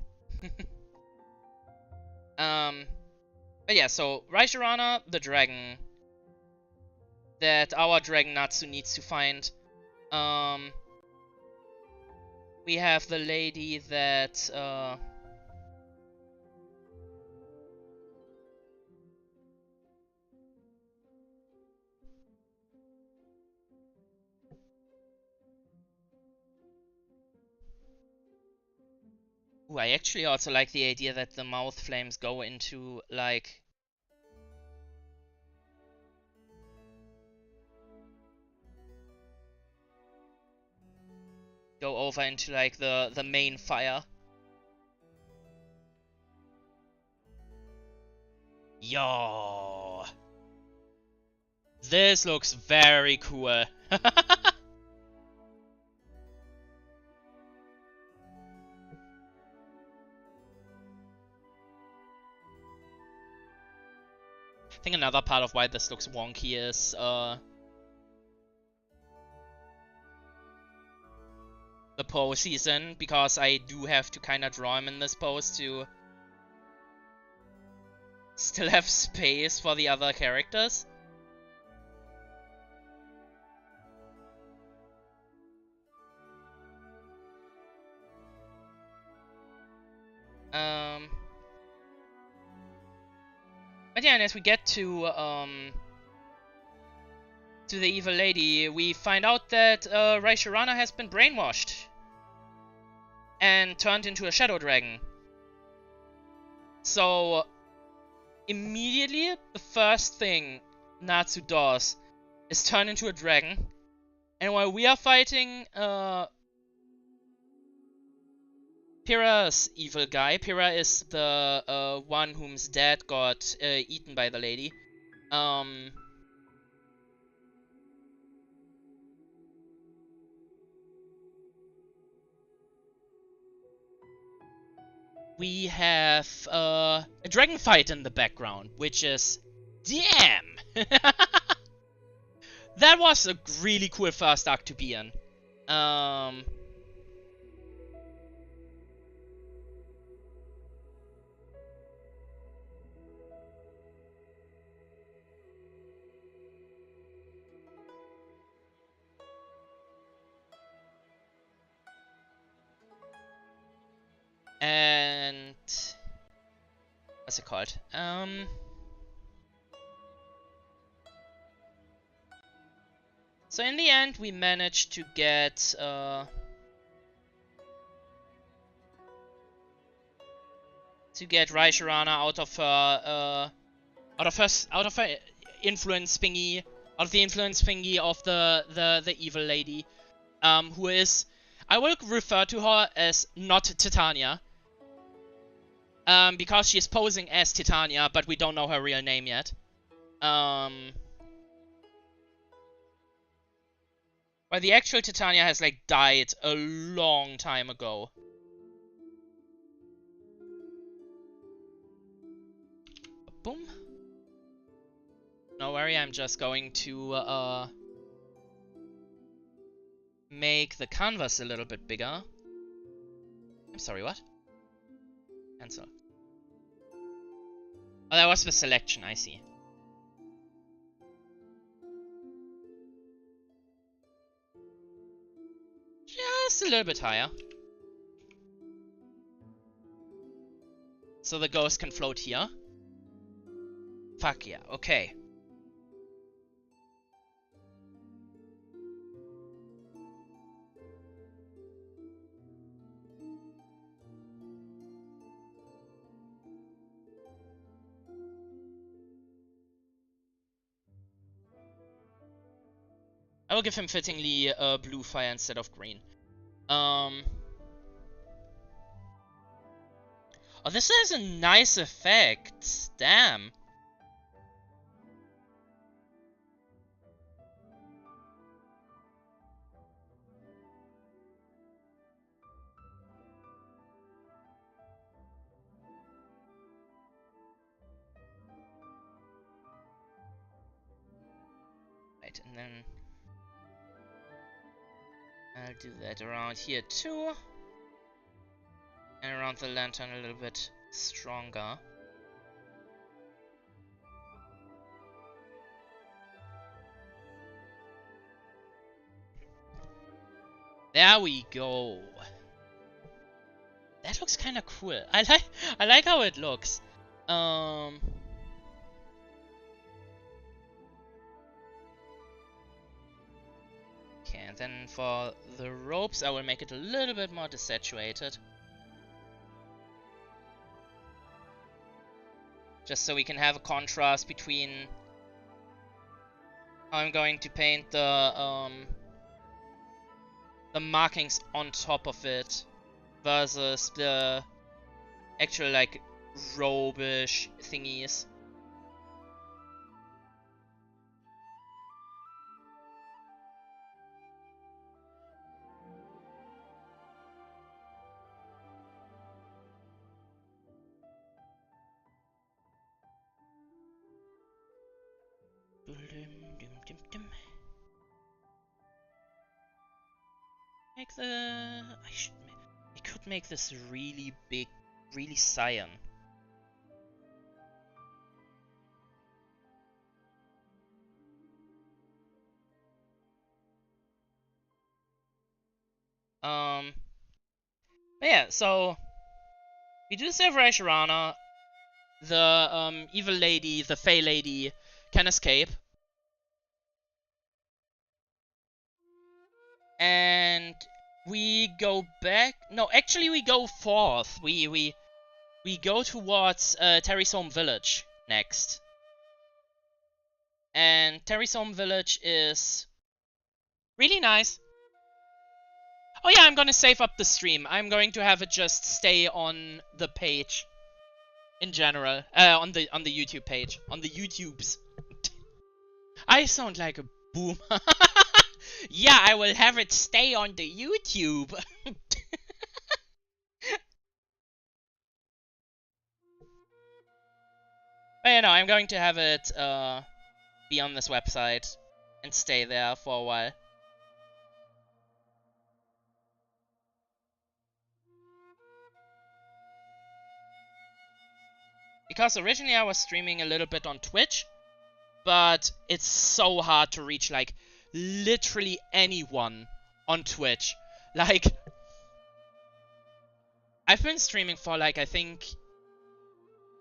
But yeah, so Raisharana, the dragon that our dragon Natsu needs to find. We have the lady that ooh, I actually also like the idea that the mouth flames go into, like, go over into, like, the main fire. Yo, this looks very cool. I think another part of why this looks wonky is the pose he's in, because I do have to kind of draw him in this pose to still have space for the other characters. But yeah, and as we get to the evil lady, we find out that Raisharana has been brainwashed and turned into a shadow dragon. So immediately, the first thing Natsu does is turn into a dragon, and while we are fighting Pyrrha's evil guy, Pyrrha is the one whom's dad got eaten by the lady. We have a dragon fight in the background, which is damn. That was a really cool first act to be in. And what's it called? So in the end, we managed to get to get Raishirana out of her influence thingy, out of the influence thingy of the evil lady, who is, I will refer to her as not Titania, because she's posing as Titania, but we don't know her real name yet. Well, the actual Titania has like died a long time ago. Boom. No worry, I'm just going to make the canvas a little bit bigger. I'm sorry, what? Cancel. Oh, that was the selection, I see. Just a little bit higher. So the ghost can float here. Fuck yeah, okay. I will give him fittingly blue fire instead of green. Oh, this has a nice effect. Damn. Right, and then I'll do that around here too. And around the lantern a little bit stronger. There we go. That looks kind of cool. I like how it looks. Okay, and then for the ropes, I will make it a little bit more desaturated. Just so we can have a contrast between how I'm going to paint the markings on top of it versus the actual like robe-ish thingies. Make the... I could make this really big, really cyan. But yeah, so we do save Raishirana. The evil lady, the Fey lady, can escape. And we go back. No, actually, we go forth. We go towards Terrysome Village next. And Terrysome Village is really nice. Oh yeah, I'm gonna save up the stream. I'm going to have it just stay on the page in general, on the YouTube page, on the YouTubes. I sound like a boomer. Yeah, I will have it stay on the YouTube. But you know, I'm going to have it be on this website and stay there for a while. Because originally I was streaming a little bit on Twitch, but it's so hard to reach like literally anyone on Twitch. Like, I've been streaming for like, I think,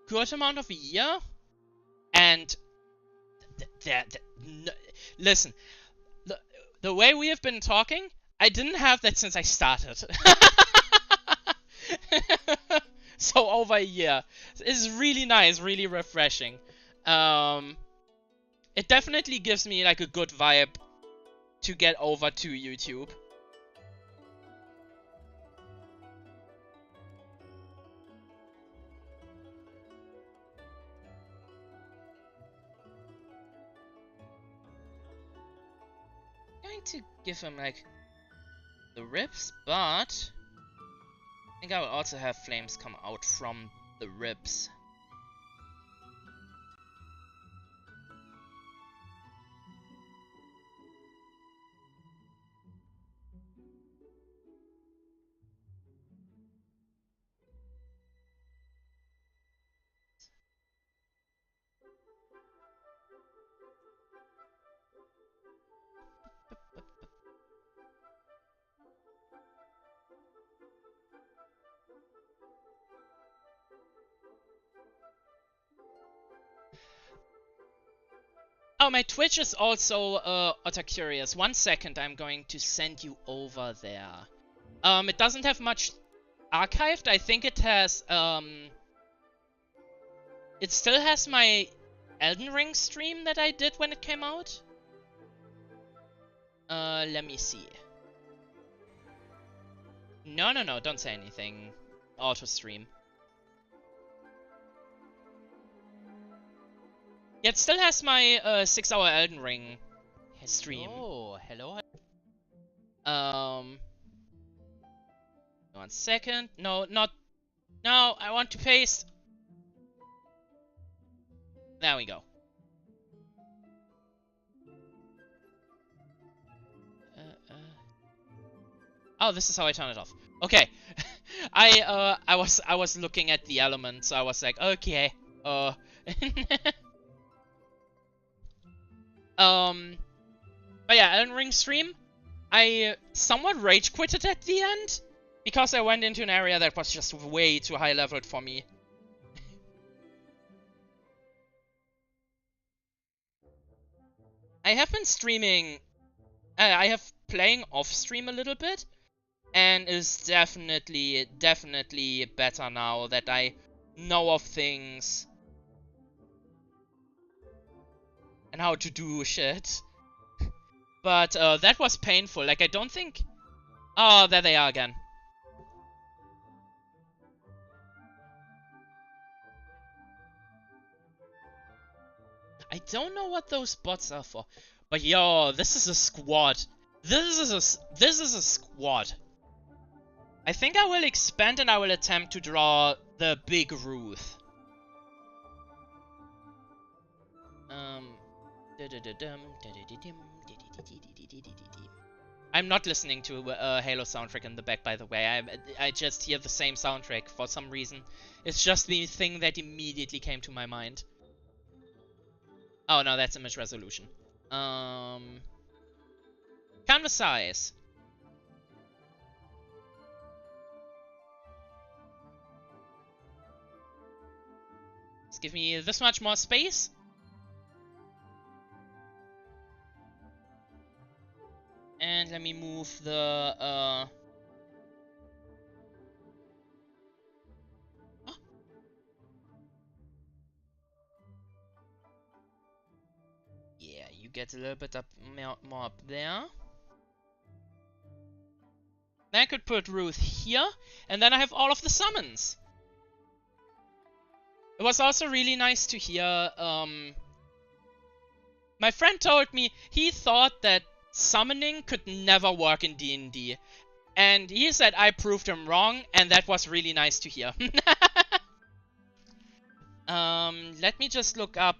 good amount of a year, and listen, the way we have been talking, I didn't have that since I started. so over a year. It's really nice, really refreshing. It definitely gives me like a good vibe to get over to YouTube. I'm going to give him like the ribs, but I think I will also have flames come out from the ribs. Oh, my Twitch is also Otakurious. 1 second, I'm going to send you over there. It doesn't have much archived. I think it has it still has my Elden Ring stream that I did when it came out. Let me see. No, don't say anything. Auto stream. Yeah, it still has my 6-hour Elden Ring stream. Oh, hello. 1 second. No, not. No, I want to paste. There we go. Oh, this is how I turn it off. Okay. I was looking at the elements, so I was like, okay. But yeah, Elden Ring stream. I somewhat rage quitted at the end because I went into an area that was just way too high leveled for me. I have been streaming. I have playing off stream a little bit, and is definitely better now that I know of things and how to do shit. But that was painful. Like, I don't think... Oh, there they are again. I don't know what those bots are for. But yo, this is a squad. This is a squad. I think I will expand and I will attempt to draw the big Ruth. I'm not listening to Halo soundtrack in the back, by the way. I just hear the same soundtrack for some reason. It's just the thing that immediately came to my mind. Oh no, that's image resolution. Canvas size. Let's give me this much more space. And let me move the oh. Yeah, you get a little bit up more up there. Then I could put Ruth here, and then I have all of the summons. It was also really nice to hear, my friend told me he thought that summoning could never work in DnD. And he said I proved him wrong, and that was really nice to hear. Let me just look up,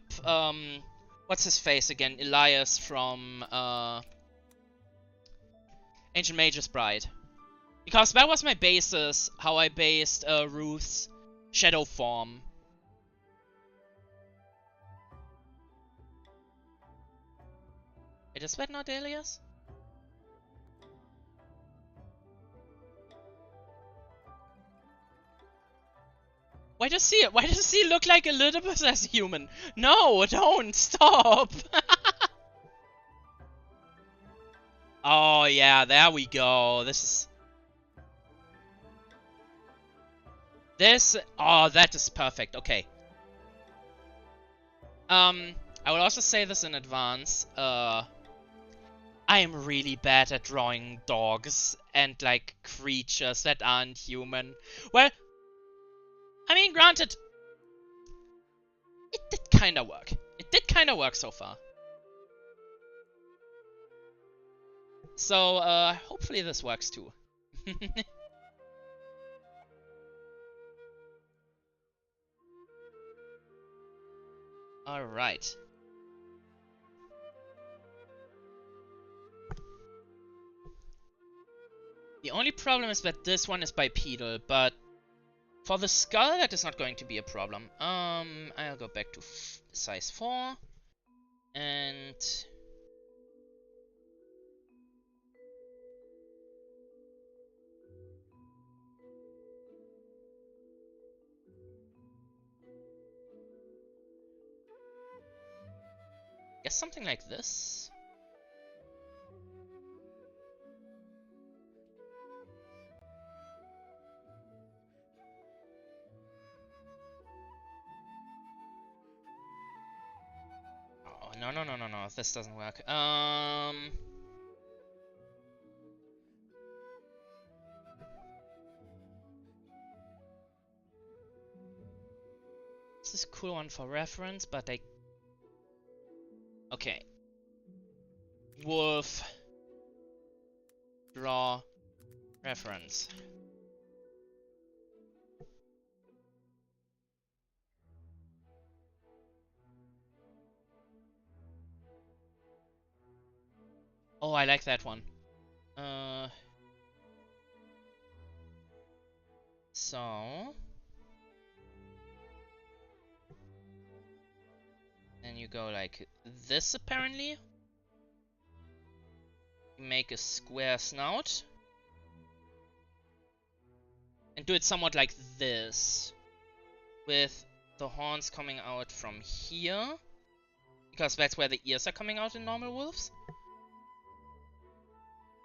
what's his face again? Elias from, Ancient Mage's Bride. Because that was my basis, how I based, Ruth's shadow form. Wait, is that not Elias? Why does he look like a little bit as human? No, don't stop. Oh yeah, there we go. This This... Oh, that is perfect. Okay. I will also say this in advance. I am really bad at drawing dogs and, like, creatures that aren't human. Well, I mean, granted, it did kinda work. It did kinda work so far. So, hopefully this works too. Alright. The only problem is that this one is bipedal, but for the skull that is not going to be a problem. I'll go back to size 4 and guess something like this. Oh, no, this doesn't work. This is a cool one for reference, but I... Okay. Wolf. Draw. Reference. Oh, I like that one. So... Then you go like this, apparently. Make a square snout. And do it somewhat like this. With the horns coming out from here. Because that's where the ears are coming out in normal wolves.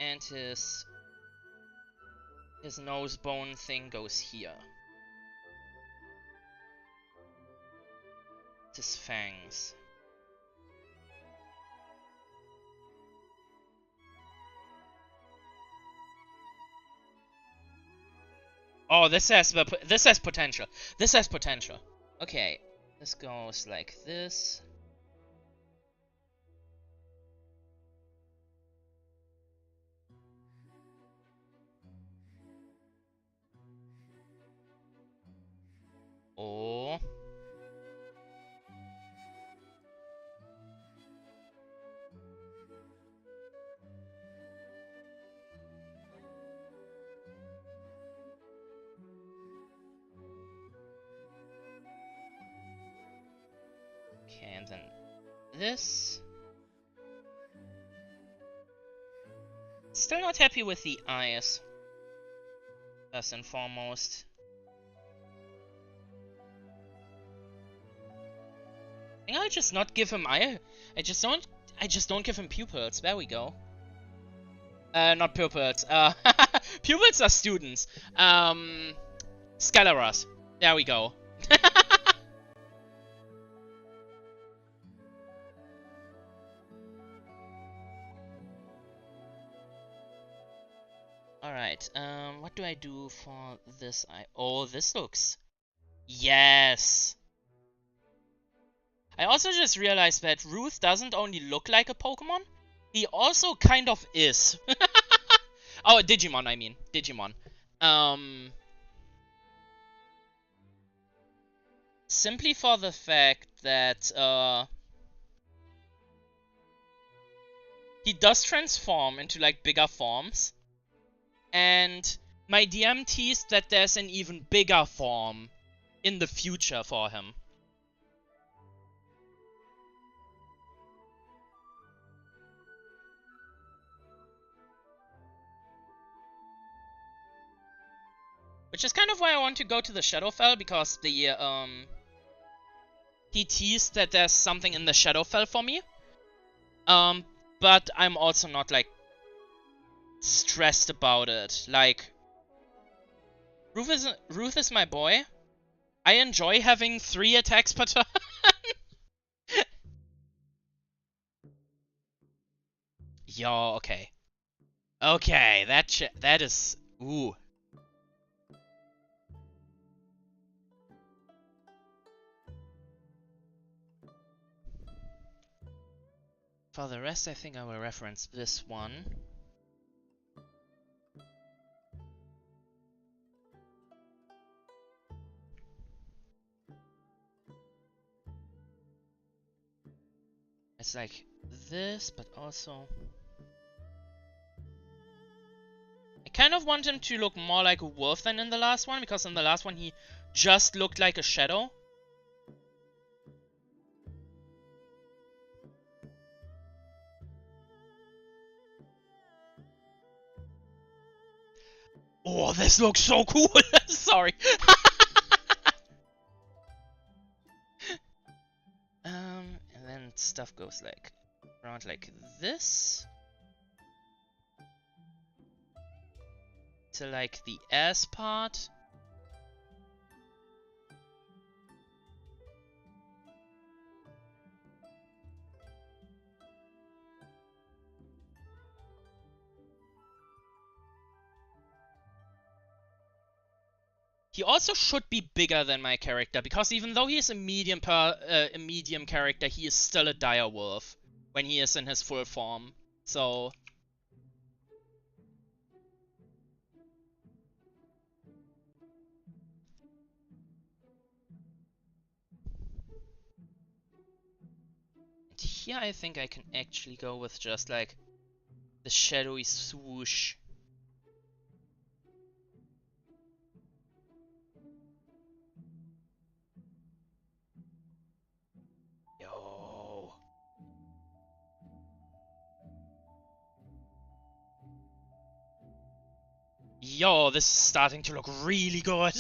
And his nose bone thing goes here. His fangs. Oh, this has potential. This has potential. Okay, this goes like this. Oh. Okay, and then this. Still not happy with the eyes. First and foremost. I think I'll just not give him eye. I just don't give him pupils. There we go. Not pupils. Pupils are students. Scalaras. There we go. Alright, what do I do for this eye? Oh, this looks... Yes! I also just realized that Ruth doesn't only look like a Pokemon, he also kind of is. Oh, Digimon, I mean. Digimon. Simply for the fact that, he does transform into, like, bigger forms. And my DM teased that there's an even bigger form in the future for him. Which is kind of why I want to go to the Shadowfell, because the, he teased that there's something in the Shadowfell for me. But I'm also not, like, stressed about it. Like, Ruth is my boy. I enjoy having 3 attacks per turn. Yo, okay. Okay, that is... Ooh. For the rest, I think I will reference this one. It's like this, but also... I kind of want him to look more like a wolf than in the last one, because in the last one he just looked like a shadow. Oh, this looks so cool! Sorry. And then stuff goes like around like this to like the ass part. He also should be bigger than my character, because even though he is a medium character, he is still a dire wolf when he is in his full form. So and here I think I can actually go with just like the shadowy swoosh. Yo. Yo, this is starting to look really good.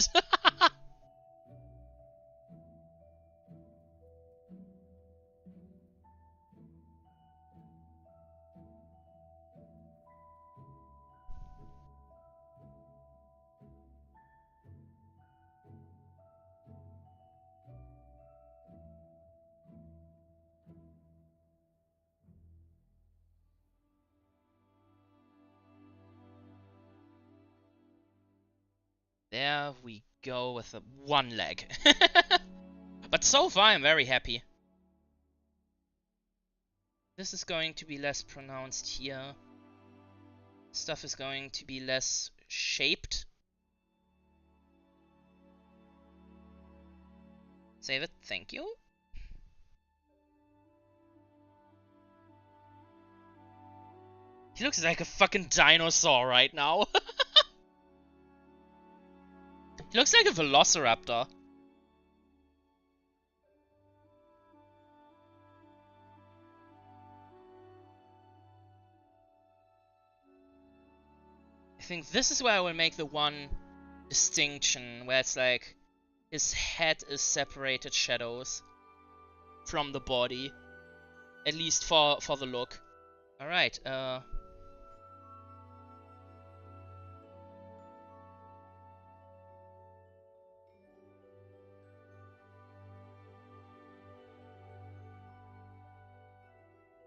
There we go with the 1 leg. But so far I'm very happy. This is going to be less pronounced here. Stuff is going to be less shaped. Save it, thank you. He looks like a fucking dinosaur right now. He looks like a velociraptor. I think this is where I will make the one distinction, where it's like his head is separated shadows from the body, at least for the look. All right.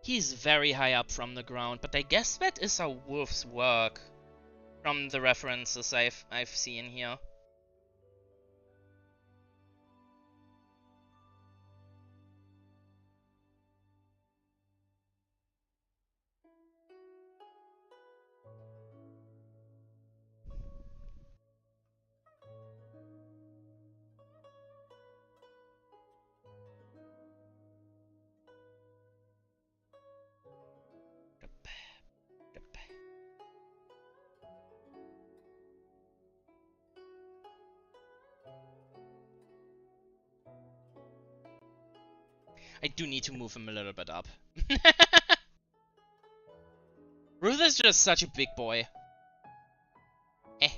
He's very high up from the ground, but I guess that is a wolf's work from the references I've seen here. I do need to move him a little bit up. Ruth is just such a big boy. Eh.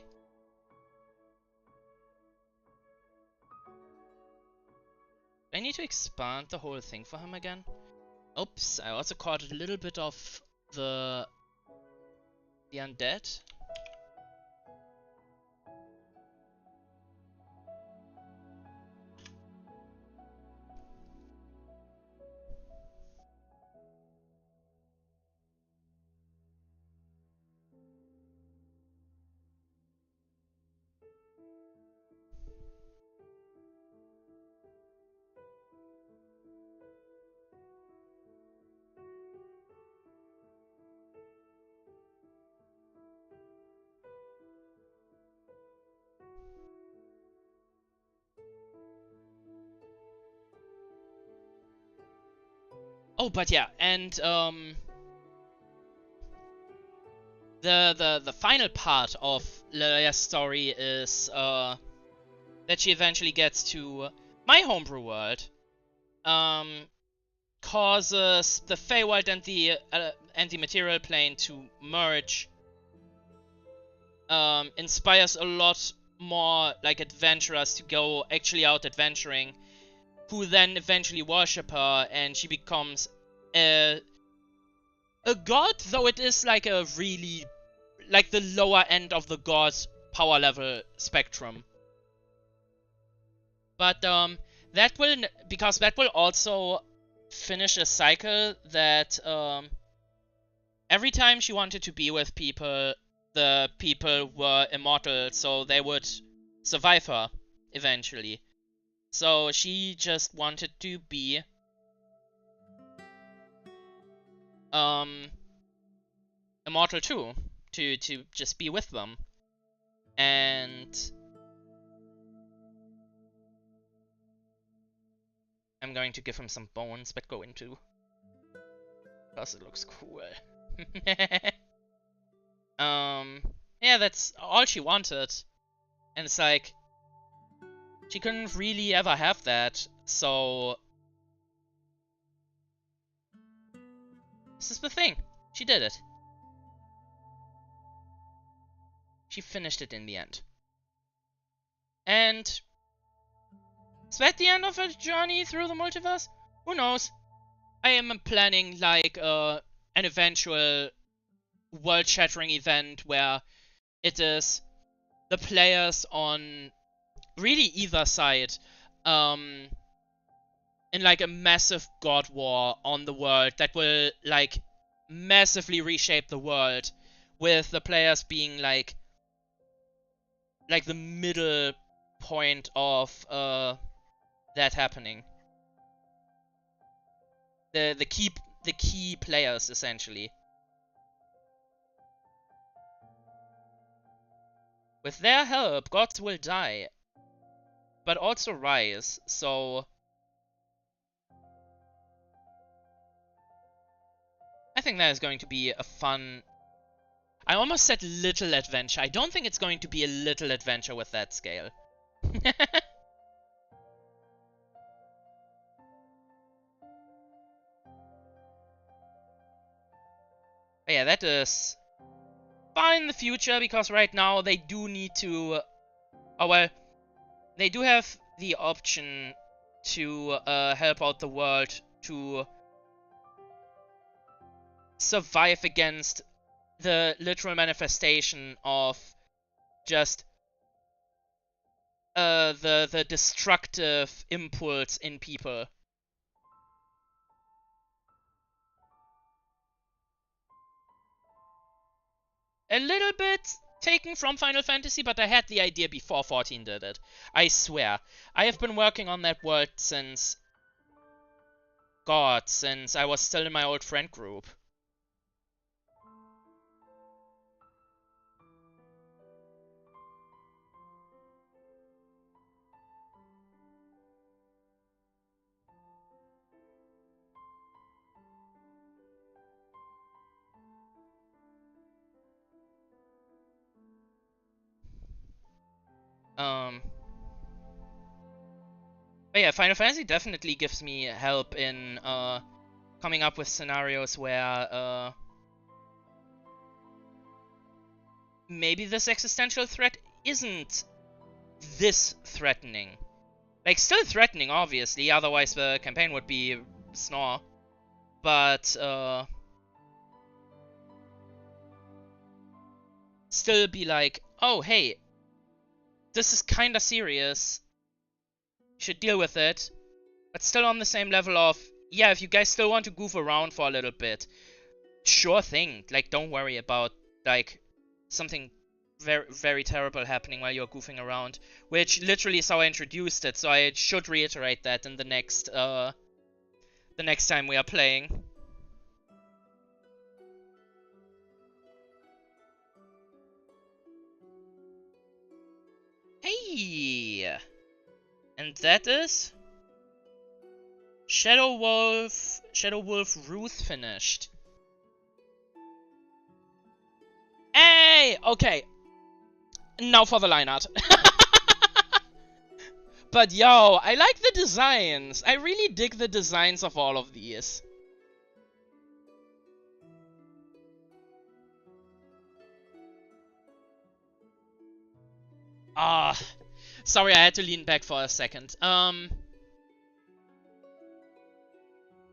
I need to expand the whole thing for him again. Oops, I also caught a little bit of the undead. Oh, but yeah, and the final part of Leia's story is that she eventually gets to my homebrew world, causes the Feywild and the anti-material plane to merge, inspires a lot more like adventurers to go actually out adventuring, who then eventually worship her, and she becomes a god, though it is like a really like the lower end of the god's power level spectrum. But that will because that will also finish a cycle that every time she wanted to be with people, the people were immortal, so they would survive her eventually. So she just wanted to be immortal too, to just be with them. And I'm going to give him some bones, but go into because it looks cool. Yeah, that's all she wanted. And it's like, she couldn't really ever have that, so this is the thing. She did it. She finished it in the end. And is that the end of her journey through the multiverse? Who knows? I am planning like an eventual world-shattering event where it is the players on really either side in like a massive god war on the world that will like massively reshape the world, with the players being like the middle point of that happening. The key players essentially. With their help, gods will die, but also rise, so I think that is going to be a fun... I almost said little adventure. I don't think it's going to be a little adventure with that scale. But yeah, that is fine in the future, because right now they do need to... oh well, they do have the option to help out the world to survive against the literal manifestation of just the destructive impulse in people. A little bit taken from Final Fantasy, but I had the idea before 14 did it. I swear. I have been working on that world since... God, since I was still in my old friend group. But yeah, Final Fantasy definitely gives me help in coming up with scenarios where maybe this existential threat isn't this threatening. Like, still threatening, obviously, otherwise the campaign would be snore. But still be like, oh hey, this is kinda serious, you should deal with it. But still on the same level of, yeah, if you guys still want to goof around for a little bit, sure thing. Like, don't worry about, like, something very, very terrible happening while you're goofing around. Which literally is how I introduced it, so I should reiterate that in the next time we are playing. Hey! And that is... Shadow Wolf Ruth finished. Hey! Okay. Now for the line art. But yo, I like the designs. I really dig the designs of all of these. Ah, sorry, I had to lean back for a second.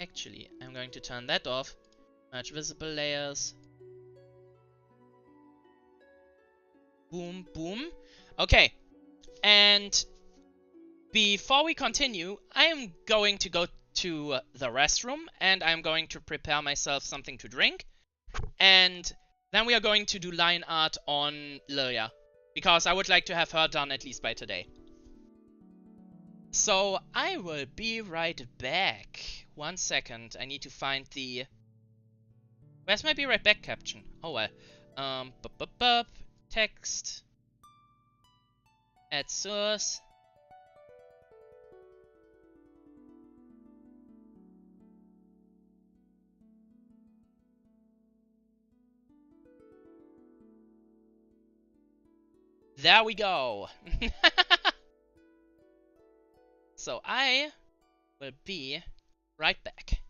Actually, I'm going to turn that off. Merge visible layers. Boom, boom. Okay, and before we continue, I am going to go to the restroom and I'm going to prepare myself something to drink. And then we are going to do line art on Lilia, because I would like to have her done at least by today. So I will be right back. 1 second, I need to find the... Where's my be right back caption? Oh well. Text. Add source. There we go. So I will be right back.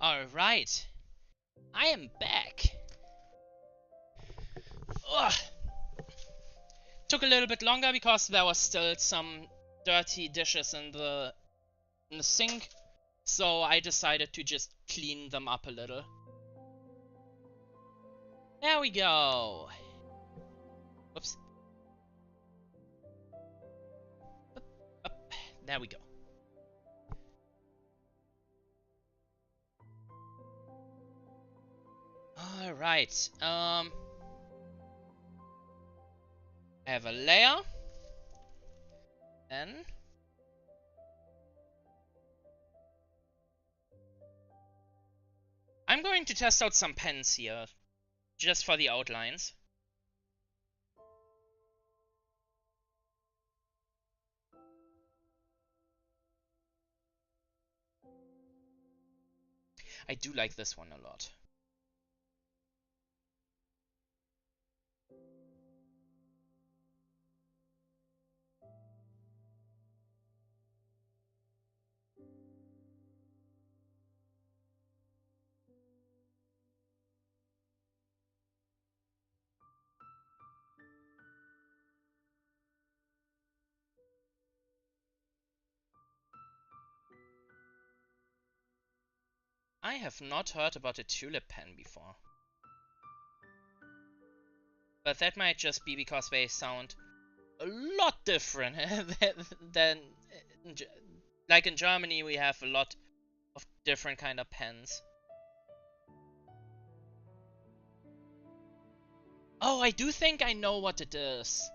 Alright. I am back. Ugh. Took a little bit longer because there was still some dirty dishes in the sink. So I decided to just clean them up a little. There we go. Whoops. Up. There we go. Alright. I have a layer. Then I'm going to test out some pens here, just for the outlines. I do like this one a lot. I have not heard about a tulip pen before. But that might just be because they sound a lot different than like in Germany we have a lot of different kind of pens. Oh, I do think I know what it is.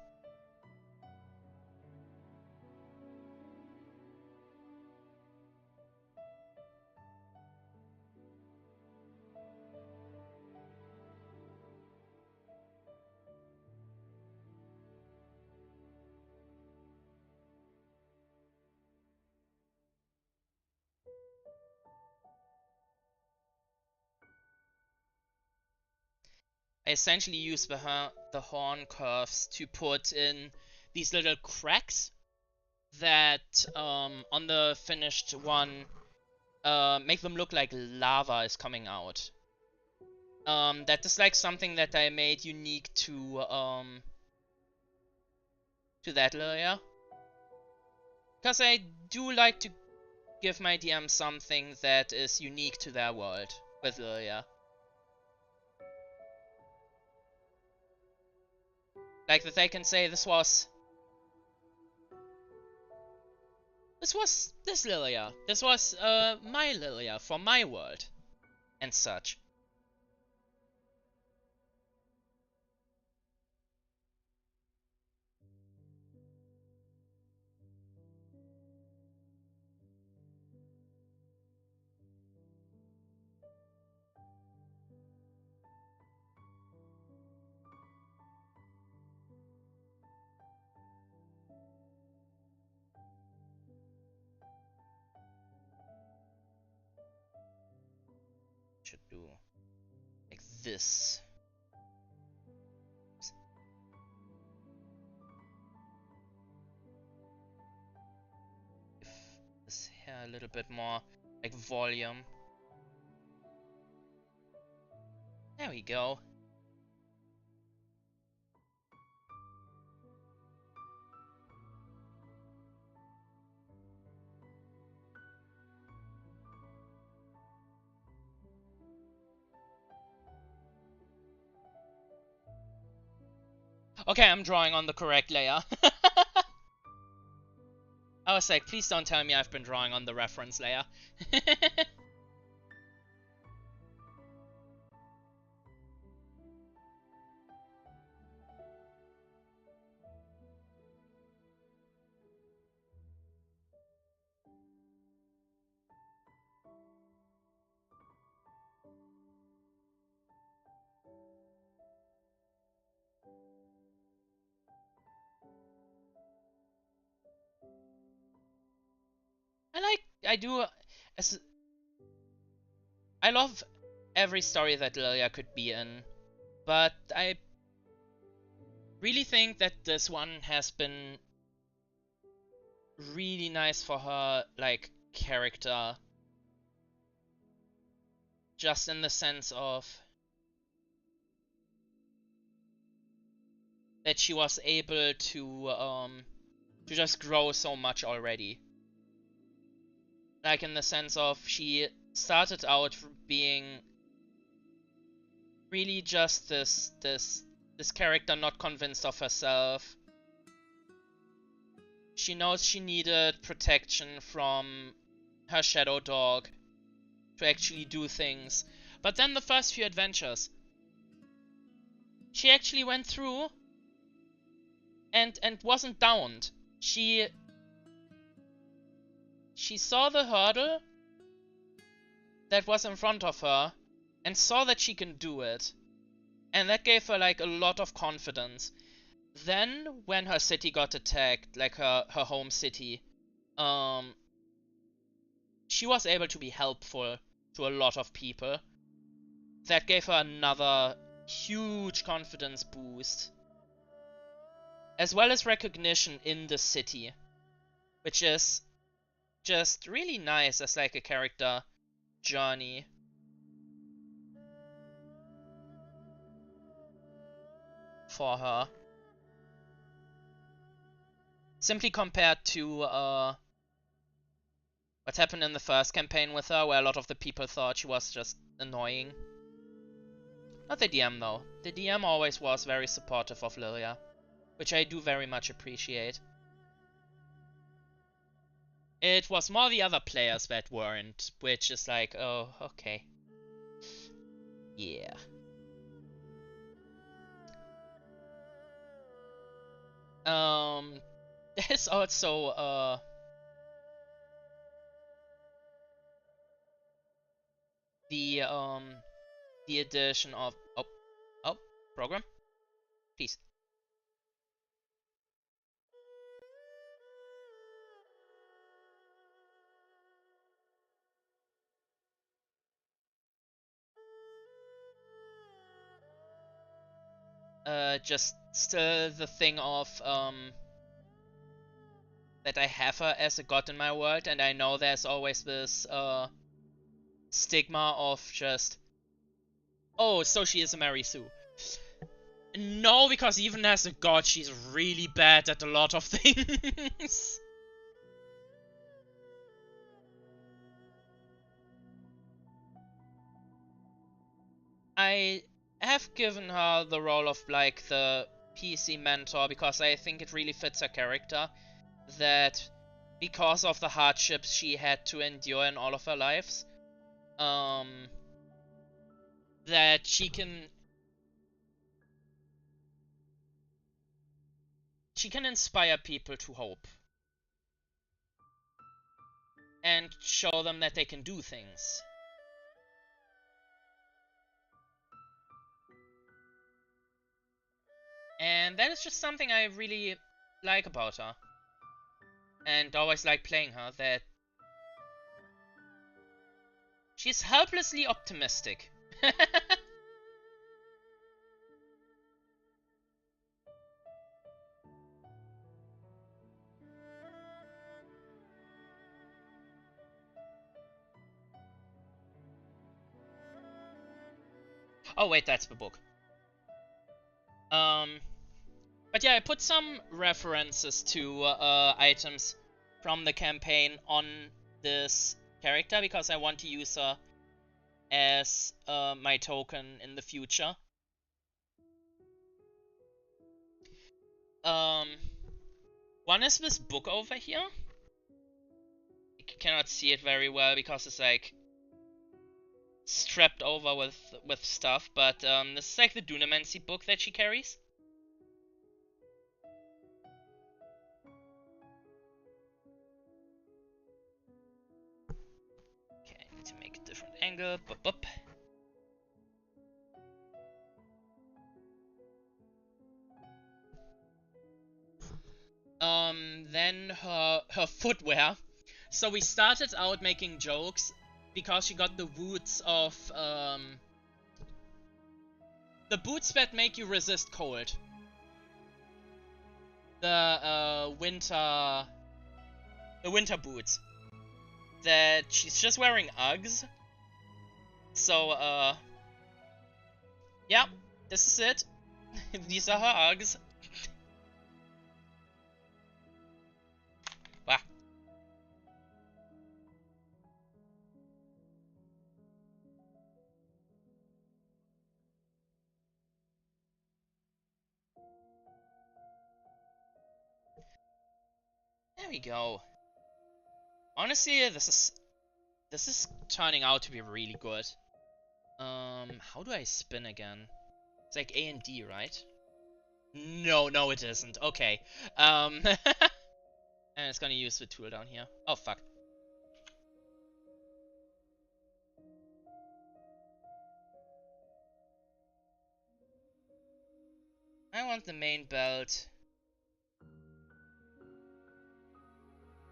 I essentially use the horn curves to put in these little cracks that on the finished one make them look like lava is coming out. That is like something that I made unique to that layer. Because I do like to give my DM something that is unique to their world with Lilia. Like that they can say this was this Lilia. This was my Lilia from my world. And such. Should do like this. Give this hair a little bit more like volume. There we go. Okay, I'm drawing on the correct layer. I was like, please don't tell me I've been drawing on the reference layer. I love every story that Lilia could be in, but I really think that this one has been really nice for her, like, character. just in the sense of that she was able to just grow so much already. Like in the sense of she started out being really just this character not convinced of herself. She knows she needed protection from her shadow dog to actually do things. But then the first few adventures, she actually went through and wasn't downed. She saw the hurdle that was in front of her and saw that she can do it. And that gave her like a lot of confidence. Then when her city got attacked, like her home city, she was able to be helpful to a lot of people. That gave her another huge confidence boost. As well as recognition in the city, which is just really nice as like a character journey. For her. Simply compared to what happened in the first campaign with her, where a lot of the people thought she was just annoying. Not the DM though. The DM always was very supportive of Lilia, which I do very much appreciate. It was more the other players that weren't, which is like, oh, okay. Yeah. There's also, the addition of, oh, program, please. Just still the thing of, that I have her as a god in my world, and I know there's always this, stigma of just, oh, so she is a Mary Sue. No, because even as a god, she's really bad at a lot of things. I have given her the role of like the PC mentor because I think it really fits her character. That because of the hardships she had to endure in all of her lives, that she can inspire people to hope and show them that they can do things. And that is just something I really like about her. And always like playing her, that she's helplessly optimistic. Oh wait, that's the book. But yeah, I put some references to items from the campaign on this character because I want to use her as my token in the future. One is this book over here. You cannot see it very well because it's like strapped over with stuff, but this is like the Dunamancy book that she carries. Okay, I need to make a different angle. Bup, bup. Then her footwear. So we started out making jokes because she got the boots of the boots that make you resist cold. The winter boots. That she's just wearing Uggs. So, yeah, this is it. These are her args. Wow. There we go. Honestly, this is turning out to be really good. How do I spin again? It's like A and D, right? No, no it isn't. Okay. And it's gonna use the tool down here. Oh, fuck. I want the main belt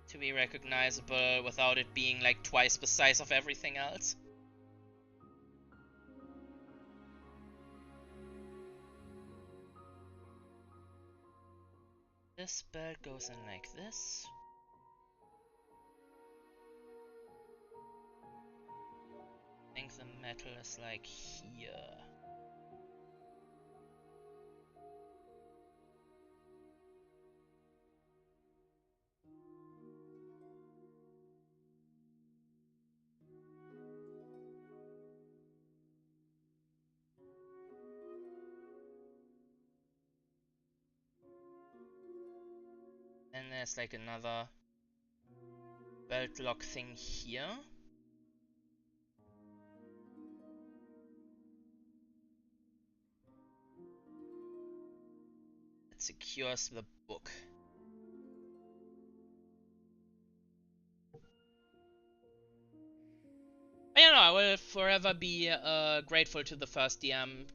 to be recognizable without it being like twice the size of everything else. This belt goes in like this. I think the metal is like here. Then there's like another belt lock thing here. It secures the book. But you know, I will forever be grateful to the first DM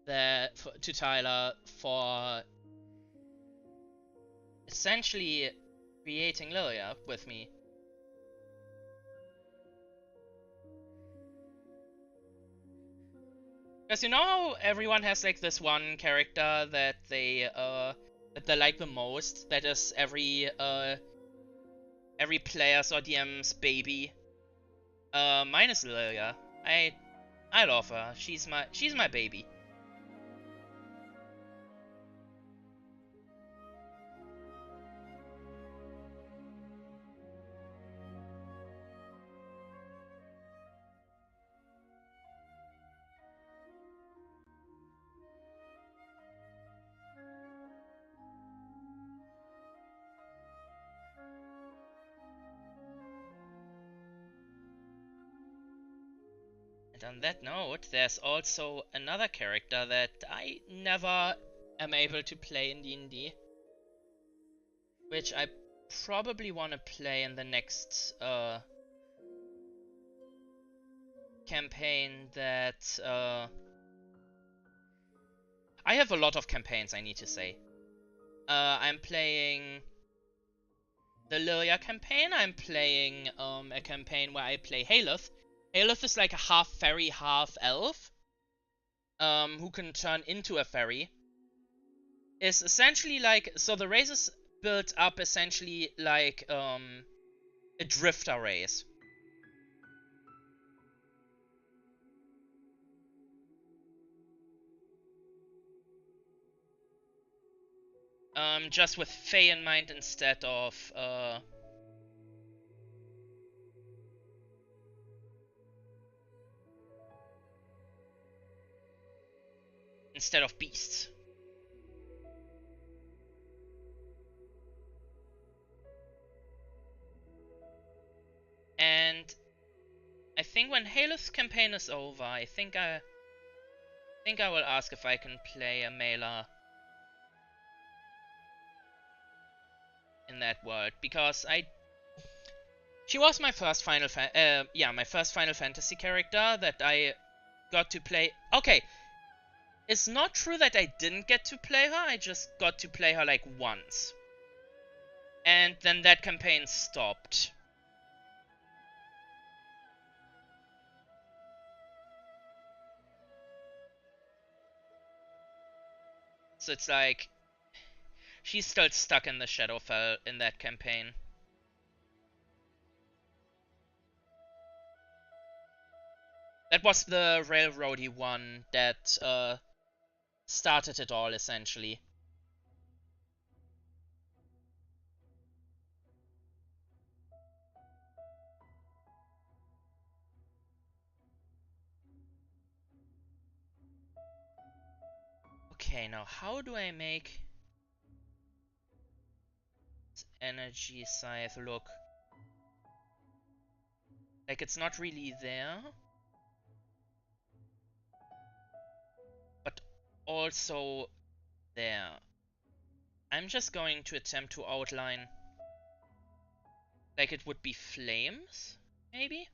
to Tyler for essentially creating Lilia with me. Because you know how everyone has like this one character that they like the most, that is every player's or DM's baby. Mine is Lilia. I love her. She's my baby. And on that note, there's also another character that I never am able to play in D&D, which I probably want to play in the next campaign that I have a lot of campaigns, I need to say. I'm playing the Lilia campaign. I'm playing a campaign where I play Haleth. Haleth is like a half fairy, half elf, who can turn into a fairy. Is essentially like, so the race is built up essentially like a drifter race. Just with Fae in mind instead of beasts. And I think when Haleth's campaign is over, I think I will ask if I can play a Mela in that world, because she was my first Final Fantasy character that I got to play. Okay, it's not true that I didn't get to play her, I just got to play her like once. And then that campaign stopped. So it's like, she's still stuck in the Shadowfell in that campaign. That was the railroady one that started it all, essentially. Okay, now how do I make this energy scythe look? Like, it's not really there, but also there. I'm just going to attempt to outline like it would be flames, maybe?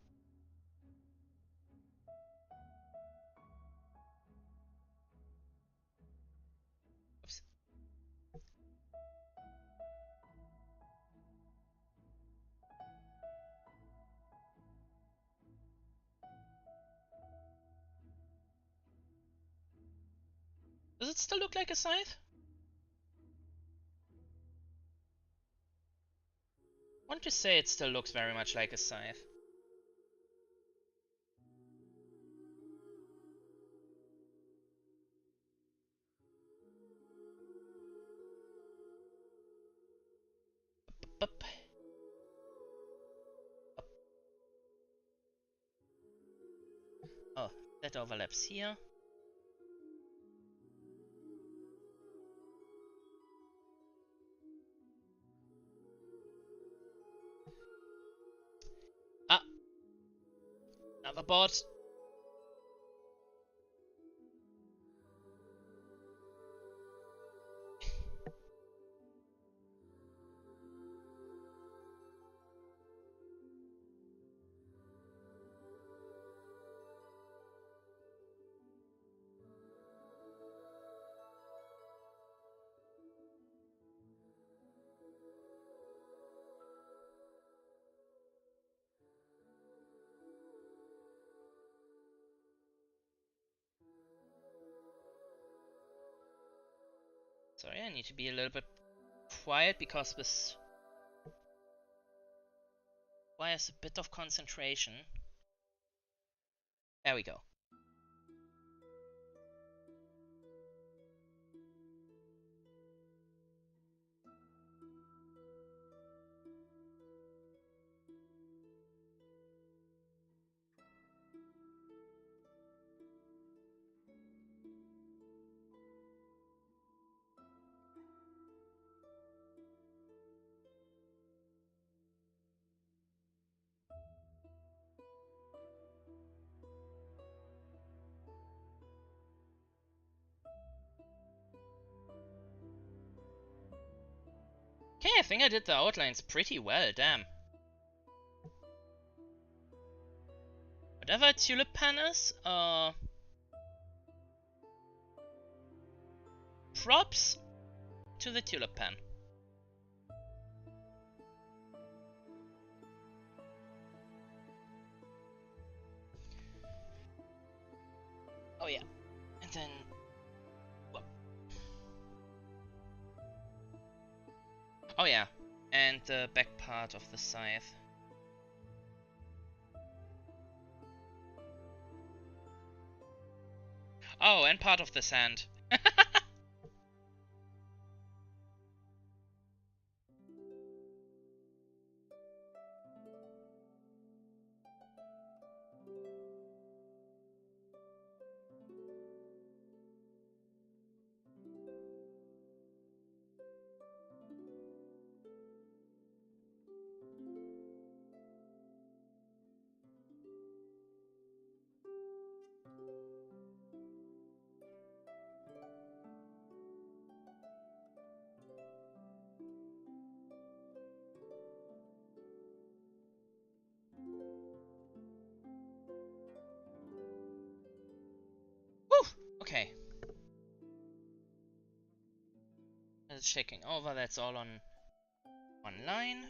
Oops. Does it still look like a scythe? I want to say it still looks very much like a scythe. Up. Oh, that overlaps here. Ah, another bot. Sorry, I need to be a little bit quiet because this requires a bit of concentration. There we go. Okay, I think I did the outlines pretty well, damn. Whatever tulip pen is, props to the tulip pen. Oh yeah, and then... Whoop. Oh yeah, and the back part of the scythe. Oh, and part of the sand. Woo! Okay. Just checking over, that's all on one line.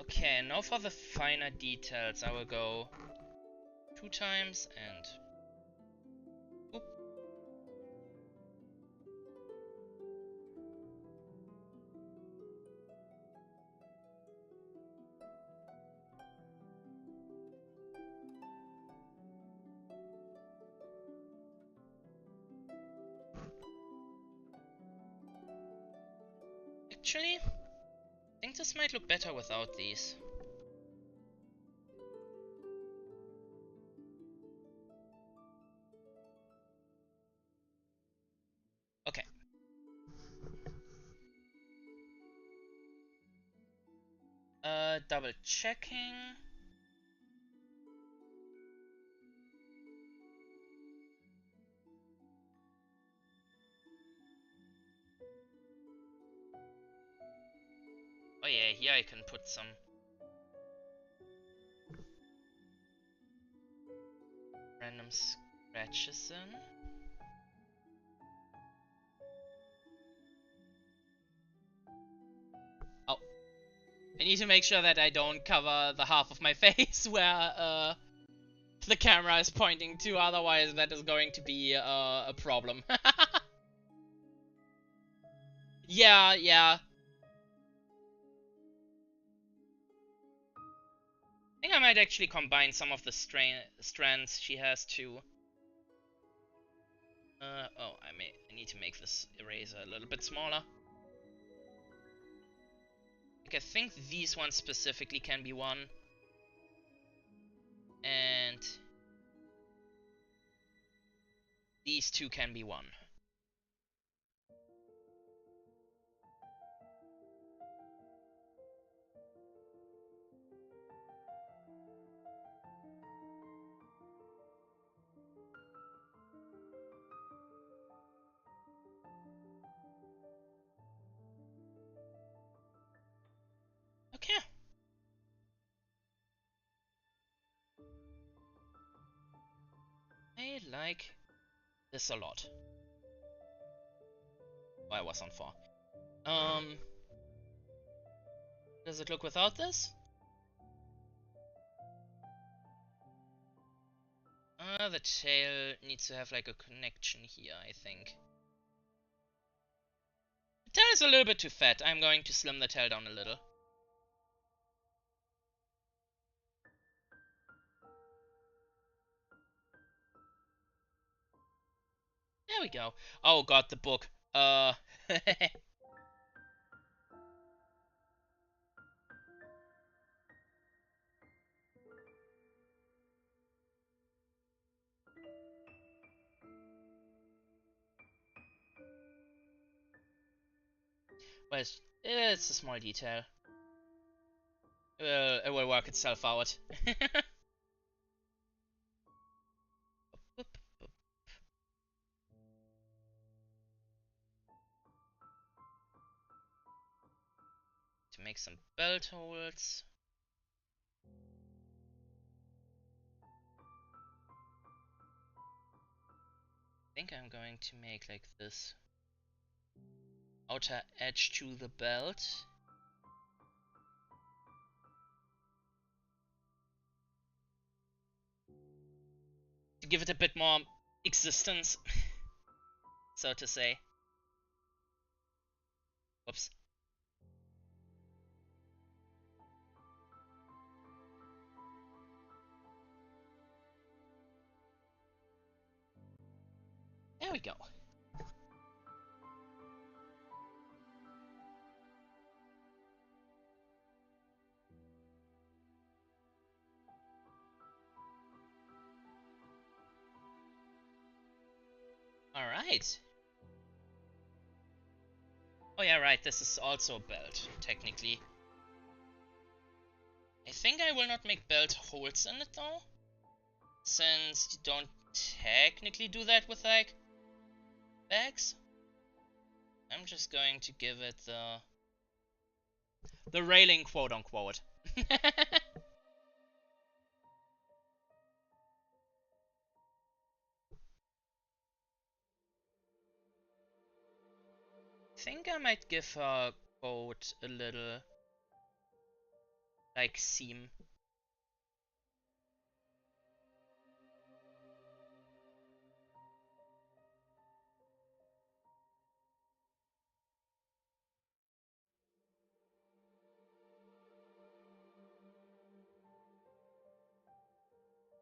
Okay, now for the finer details, I will go 2 times and... Oop. Actually, I think this might look better without these. Okay. Double checking. Oh yeah, here I can put some random scratches in. Oh. I need to make sure that I don't cover the half of my face where the camera is pointing to, otherwise that is going to be a problem. Yeah, yeah. I think I might actually combine some of the strands she has too. Oh, I need to make this eraser a little bit smaller. Like, I think these ones specifically can be one. And these two can be one. Okay. I like this a lot. Oh, I was on 4. Does it look without this? The tail needs to have like a connection here, I think. The tail is a little bit too fat. I'm going to slim the tail down a little. There we go. Oh god, the book. Well, it's a small detail. It will work itself out. To make some belt holes. I think I'm going to make like this outer edge to the belt. To give it a bit more existence, so to say. Whoops. There we go. Alright. Oh yeah, right, this is also a belt, technically. I think I will not make belt holes in it though, since you don't technically do that with like bags. I'm just going to give it the railing, quote unquote. Think I might give her coat a little like seam.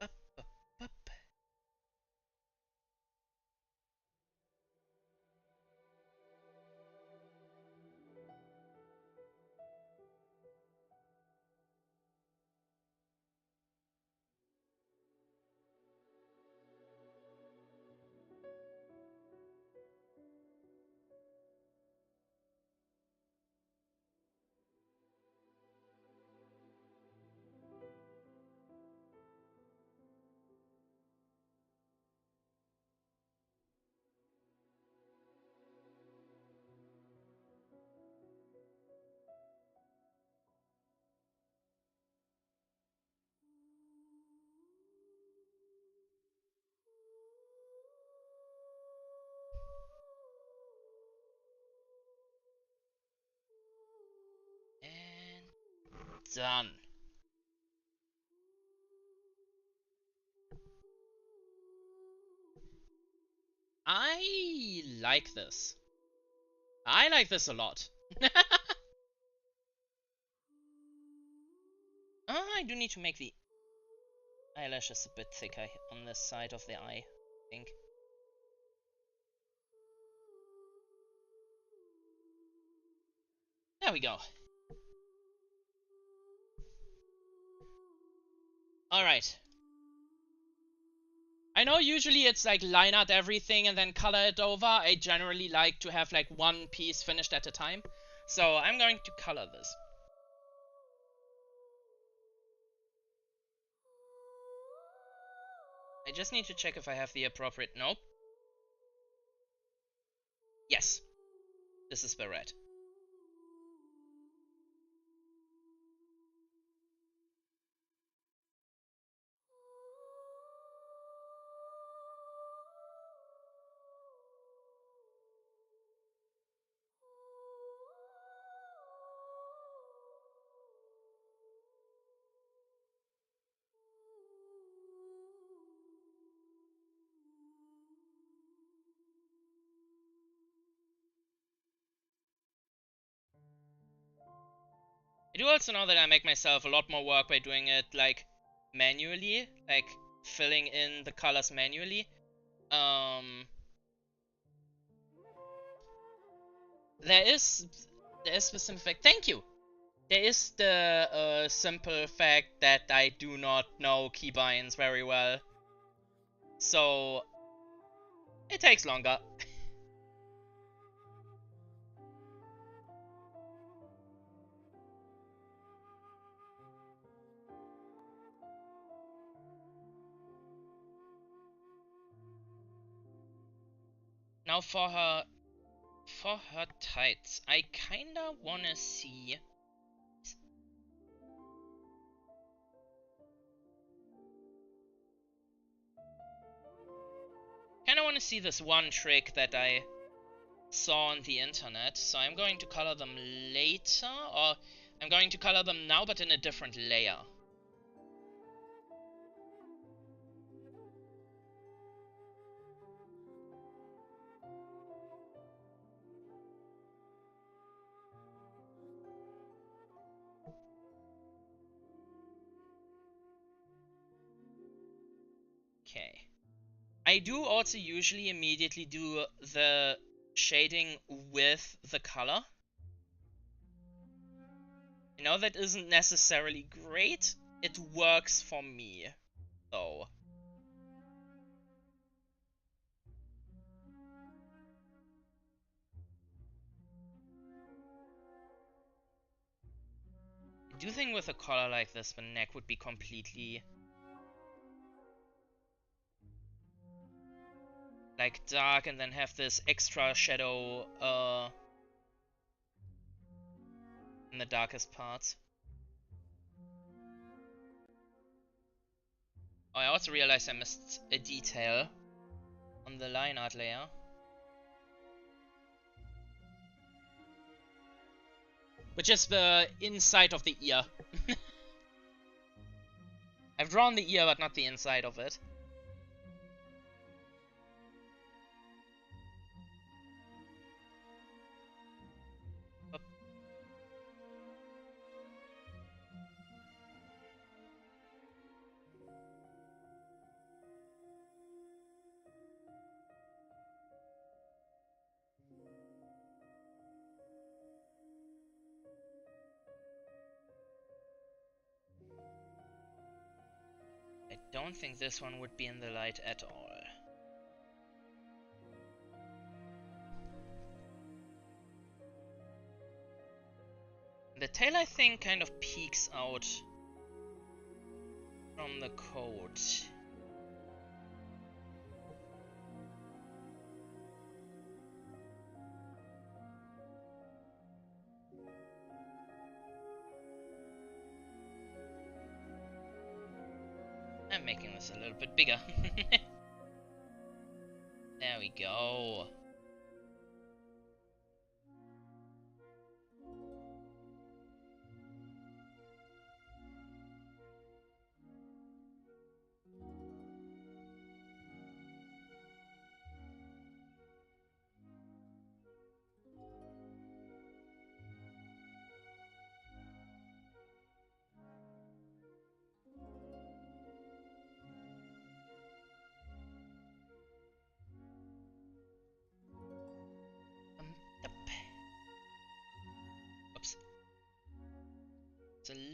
Up, up, up. Done. I like this. I like this a lot. I do need to make the eyelashes a bit thicker on this side of the eye, I think. There we go. Alright. I know usually it's like line out everything and then color it over. I generally like to have like one piece finished at a time. So I'm going to color this. I just need to check if I have the appropriate... Nope. Yes. This is the red. I do also know that I make myself a lot more work by doing it like manually, like filling in the colors manually. There is the simple fact. Thank you. There is the simple fact that I do not know keybinds very well, so it takes longer. Now for her tights, I kinda wanna see. Kinda wanna see this one trick that I saw on the internet, so I'm going to color them later, or I'm going to color them now but in a different layer. Okay. I do also usually immediately do the shading with the color. I know that isn't necessarily great. It works for me, though. I do think with a color like this, the neck would be completely like dark and then have this extra shadow in the darkest parts. Oh, I also realized I missed a detail on the line art layer. Which is the inside of the ear. I've drawn the ear, but not the inside of it. I don't think this one would be in the light at all. The tail, I think, kind of peeks out from the coat. I'm making this a little bit bigger. There we go.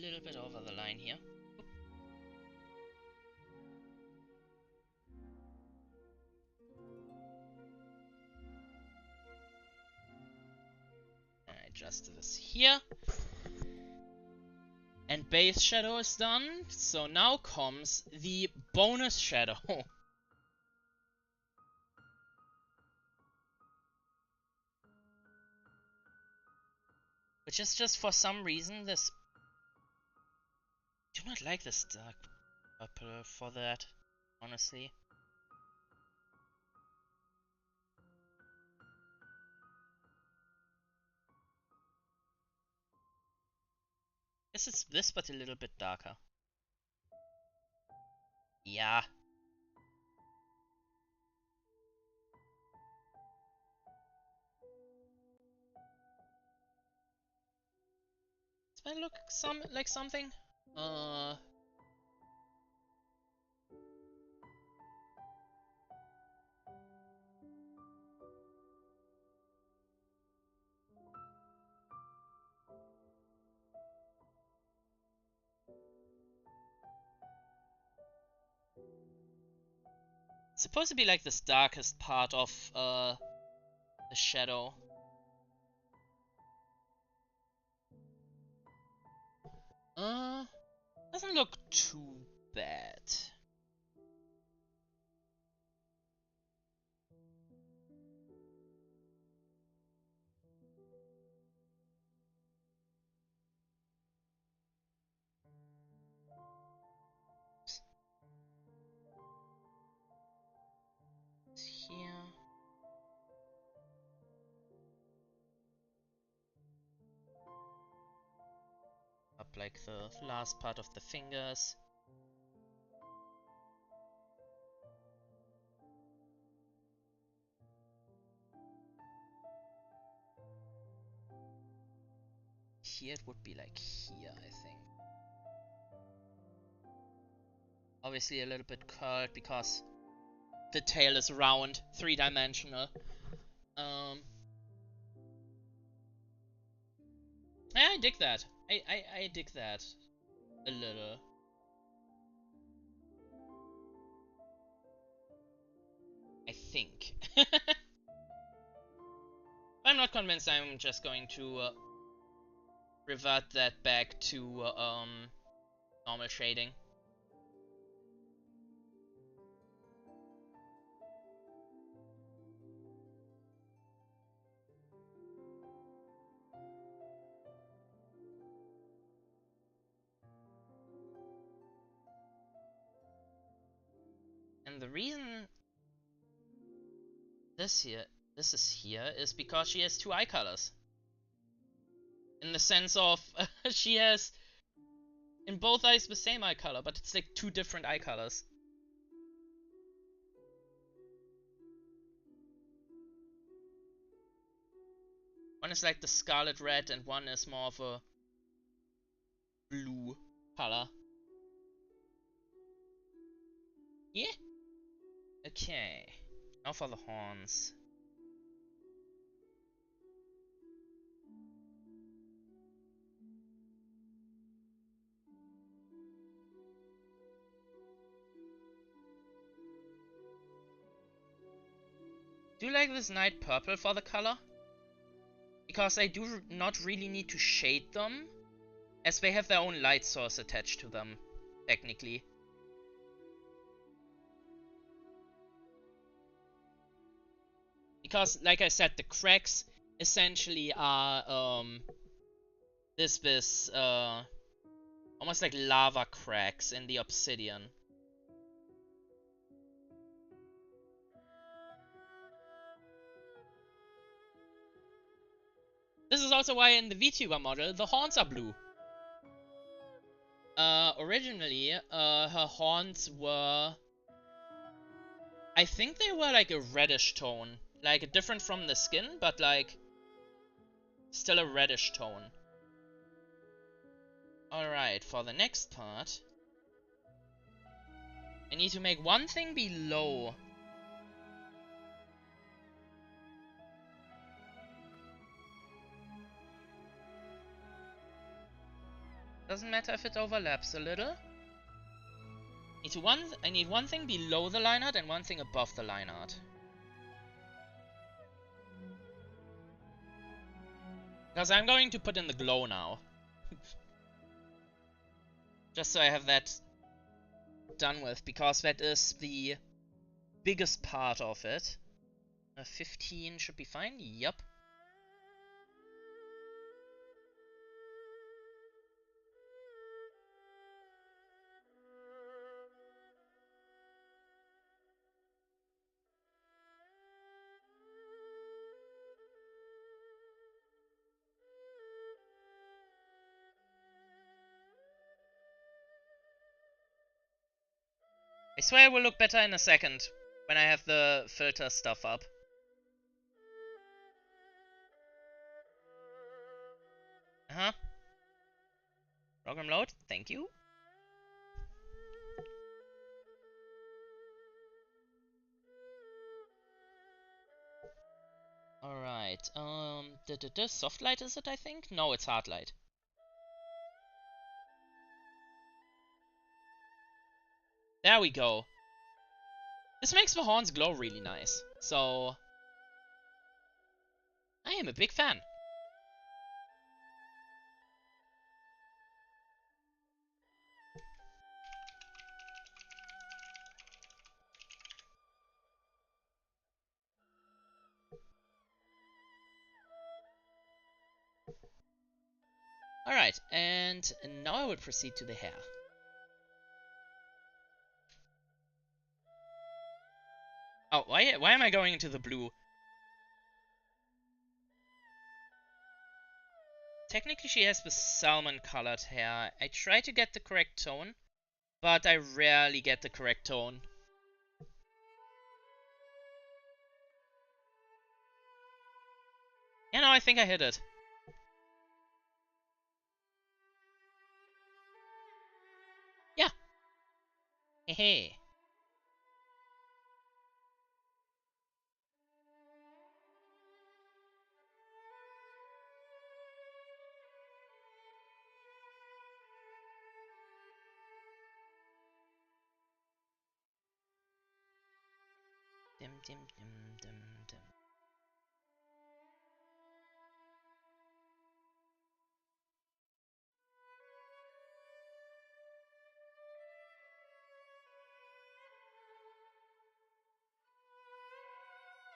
little bit over the line here. And I adjust this here. And base shadow is done. So now comes the bonus shadow. Which is just for some reason this... I do not like this dark purple for that, honestly. Guess it's this, but a little bit darker. Yeah. Does that look like something? It's supposed to be like this darkest part of the shadow. Doesn't look too bad. Here. Up like the last part of the fingers. Here it would be like here, I think. Obviously a little bit curled because the tail is round, three-dimensional. Yeah, I dig that. I dig that a little. I think. I'm not convinced. I'm just going to revert that back to normal shading. And the reason this is here is because she has two eye colors. In the sense of she has in both eyes the same eye color, but it's like two different eye colors. One is like the scarlet red and one is more of a blue color. Yeah? Okay. Now for the horns. Do you like this night purple for the color? Because I do not really need to shade them, as they have their own light source attached to them, technically. Because, like I said, the cracks essentially are this almost like lava cracks in the obsidian. This is also why in the Vtuber model the horns are blue. Originally, her horns were... I think they were like a reddish tone. Like, different from the skin, but like... still a reddish tone. Alright, for the next part... I need to make one thing below. Doesn't matter if it overlaps a little. I need one thing below the line art and one thing above the line art. Because I'm going to put in the glow now. Just so I have that done with, because that is the biggest part of it. 15 should be fine, yup. I swear it will look better in a second, when I have the filter stuff up. Program load, thank you. Alright, soft light is it, I think? No, it's hard light. There we go. This makes the horns glow really nice, so I am a big fan. Alright, and now I will proceed to the hair. Oh, why am I going into the blue? Technically she has the salmon colored hair. I try to get the correct tone, but I rarely get the correct tone. Yeah, no, I think I hit it. Yeah. Hehe. Dim dim dim dim dim.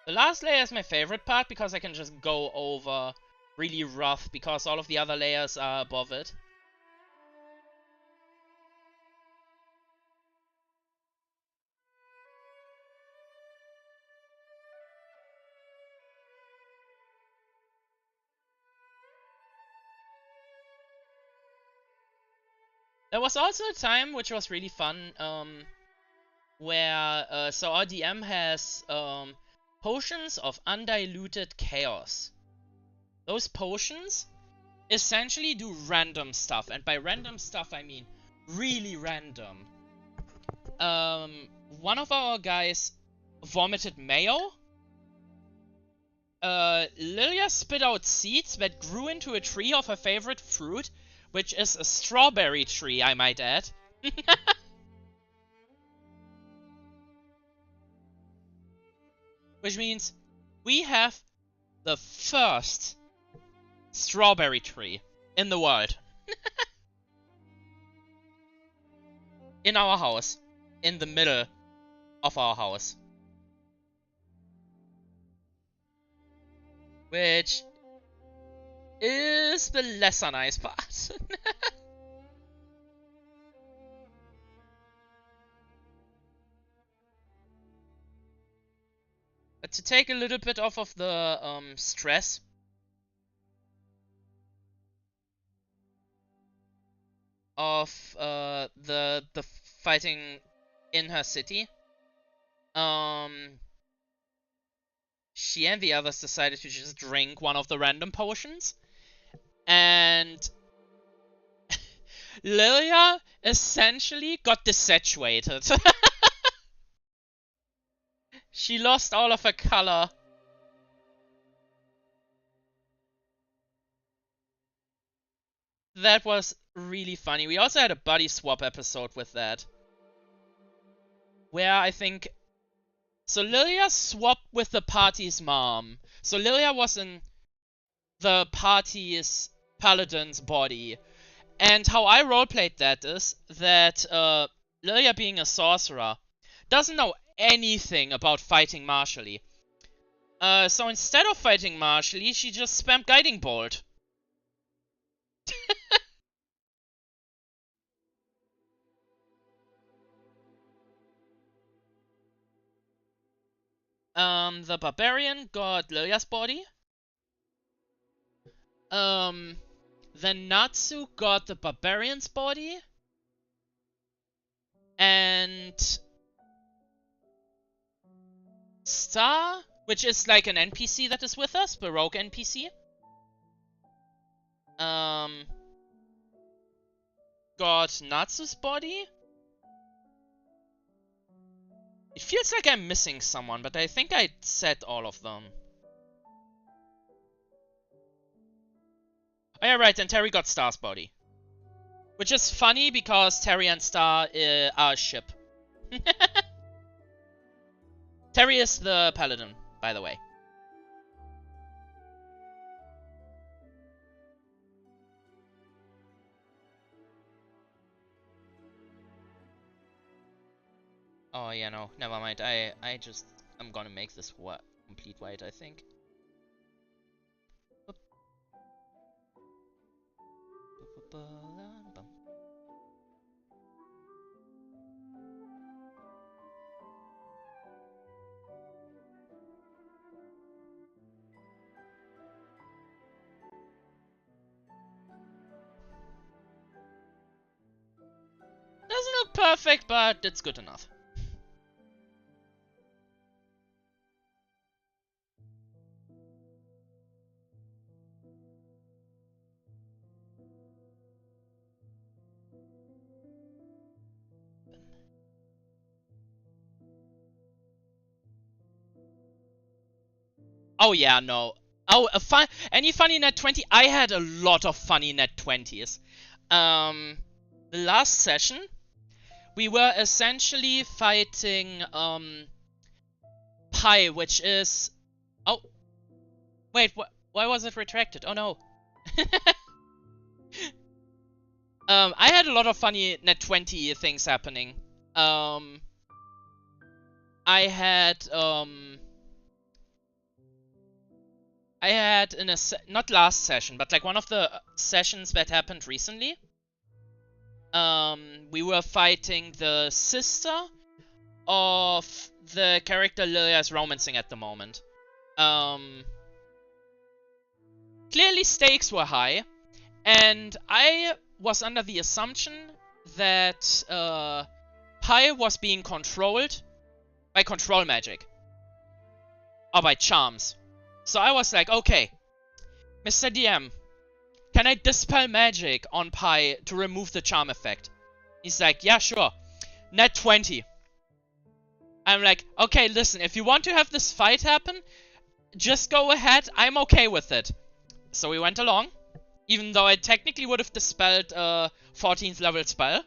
The last layer is my favorite part because I can just go over really rough because all of the other layers are above it. There was also a time which was really fun, where so our DM has potions of undiluted chaos. Those potions essentially do random stuff, and by random stuff I mean really random. One of our guys vomited mayo. Lilia spit out seeds that grew into a tree of her favorite fruit, which is a strawberry tree, I might add. Which means we have the first strawberry tree in the world. In our house. In the middle of our house. Which is the lesser nice part. But to take a little bit off of the stress, of the fighting in her city, she and the others decided to just drink one of the random potions, and Lilia essentially got desaturated. She lost all of her color. That was really funny. We also had a buddy swap episode with that. Where I think... So Lilia swapped with the party's mom. So Lilia was in the party's paladin's body. And how I roleplayed that is that Lilia, being a sorcerer, doesn't know anything about fighting martially. So instead of fighting martially, she just spammed Guiding Bolt. The barbarian got Lilia's body. Then Natsu got the barbarian's body. And Star, which is like an NPC that is with us, Baroque NPC. Got Natsu's body. It feels like I'm missing someone, but I think I said all of them. Oh yeah, right, and Terry got Star's body. Which is funny because Terry and Star are a ship. Terry is the paladin, by the way. Oh yeah, no, never mind. I'm gonna make this complete white, I think. Doesn't look perfect, but it's good enough. Oh yeah, no. Oh, any funny net 20? I had a lot of funny net 20s. The last session, we were essentially fighting Pi, which is... Oh, wait, why was it retracted? Oh no. I had a lot of funny net 20 things happening. I had in a not last session, but like one of the sessions that happened recently. We were fighting the sister of the character Lilia is romancing at the moment. Clearly stakes were high, and I was under the assumption that Pi was being controlled by control magic. Or by charms. So I was like, okay, Mr. DM, can I dispel magic on Pi to remove the charm effect? He's like, yeah, sure. Net 20. I'm like, okay, listen, if you want to have this fight happen, just go ahead, I'm okay with it. So we went along, even though I technically would have dispelled a 14th level spell.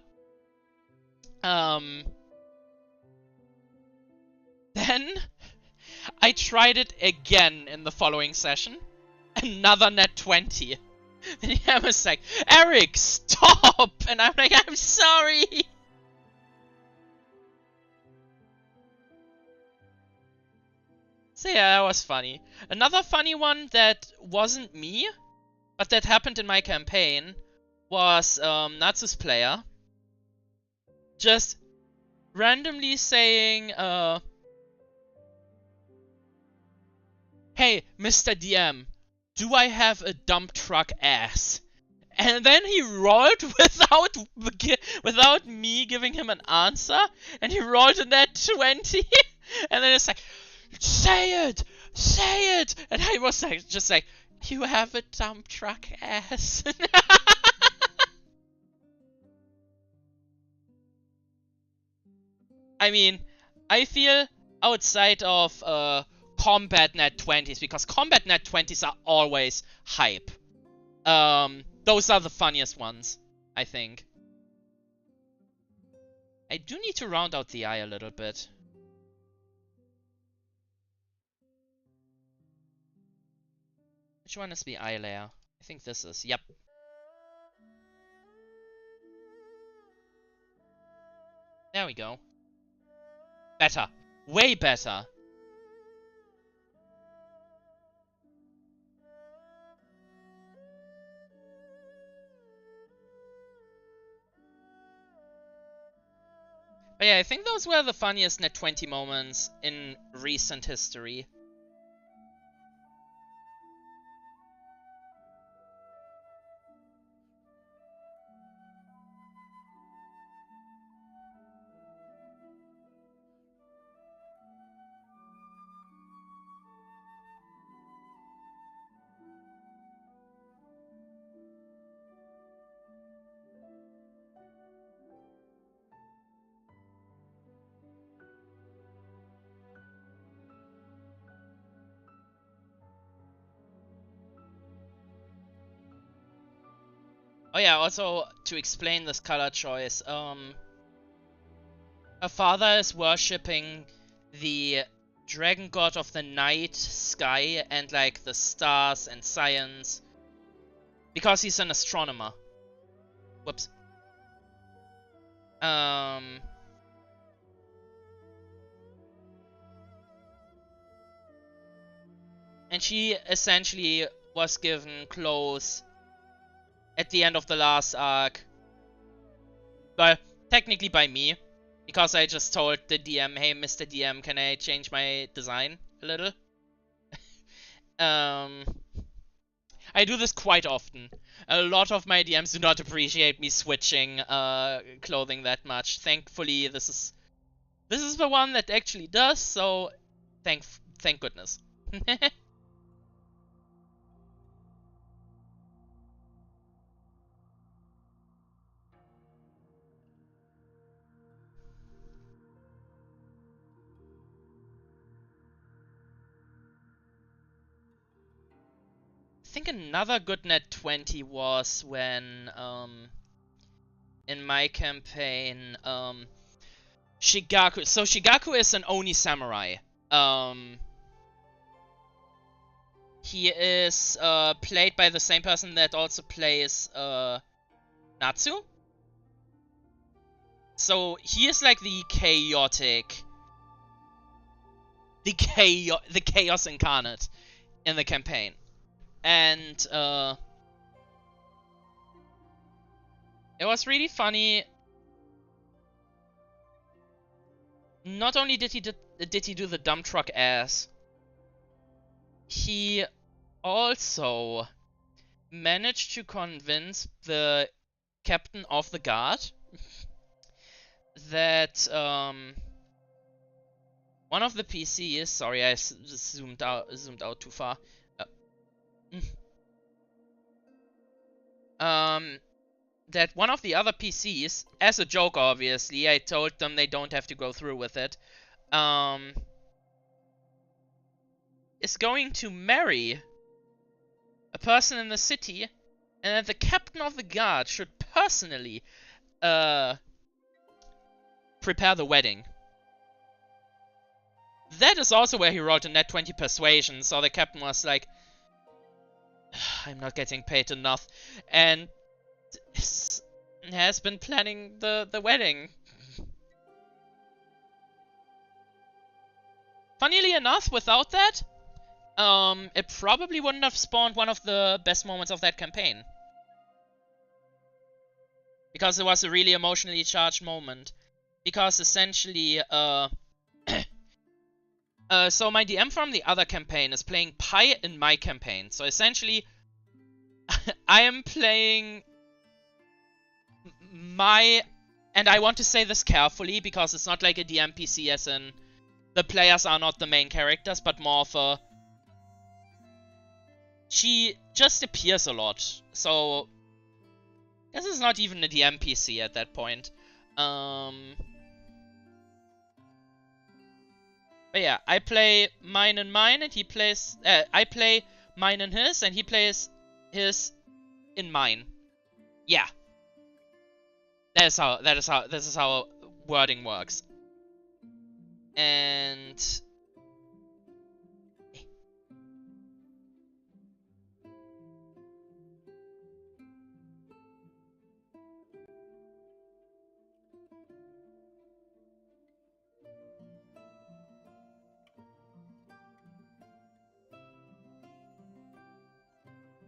Then I tried it again in the following session. Another net 20. And he was like, Eric, stop! And I'm like, I'm sorry! So yeah, that was funny. Another funny one that wasn't me, but that happened in my campaign, was Natsu's player just randomly saying, hey, Mr. DM, do I have a dump truck ass? And then he rolled without me giving him an answer, and he rolled a net 20, and then it's like, say it! Say it! And I was like, just like, you have a dump truck ass. I mean, I feel outside of combat net 20s, because combat net 20s are always hype. Those are the funniest ones, I think. I do need to round out the eye a little bit. Which one is the eye layer? I think this is. Yep. There we go. Better. Way better. But yeah, I think those were the funniest net 20 moments in recent history. Oh yeah, also to explain this color choice, her father is worshipping the dragon god of the night sky and like the stars and science because he's an astronomer. Whoops. And she essentially was given clothes at the end of the last arc. Well, technically by me. Because I just told the DM, hey Mr. DM, can I change my design a little? I do this quite often. A lot of my DMs do not appreciate me switching clothing that much. Thankfully, this is the one that actually does, so thank goodness. I think another good net 20 was when, in my campaign, Shigaku. So Shigaku is an Oni samurai. He is played by the same person that also plays Natsu. So he is like the chaotic, the chaos incarnate in the campaign. And it was really funny. Not only did he do the dump truck ass, he also managed to convince the captain of the guard that one of the PCs, sorry, I zoomed out too far. That one of the other PCs, as a joke obviously, I told them they don't have to go through with it, is going to marry a person in the city, and that the captain of the guard should personally prepare the wedding. That is also where he rolled a net 20 persuasion, so the captain was like, I'm not getting paid enough, and has been planning the wedding. Funnily enough, without that, it probably wouldn't have spawned one of the best moments of that campaign. Because it was a really emotionally charged moment. Because essentially, so my DM from the other campaign is playing Pi in my campaign. So essentially, I am playing my... And I want to say this carefully, because it's not like a DM PC as in... The players are not the main characters, but more of a... She just appears a lot, so... This is not even a DM PC at that point. But yeah, I play mine and mine, and he plays... I play mine and his, and he plays his in mine. Yeah. This is how wording works. And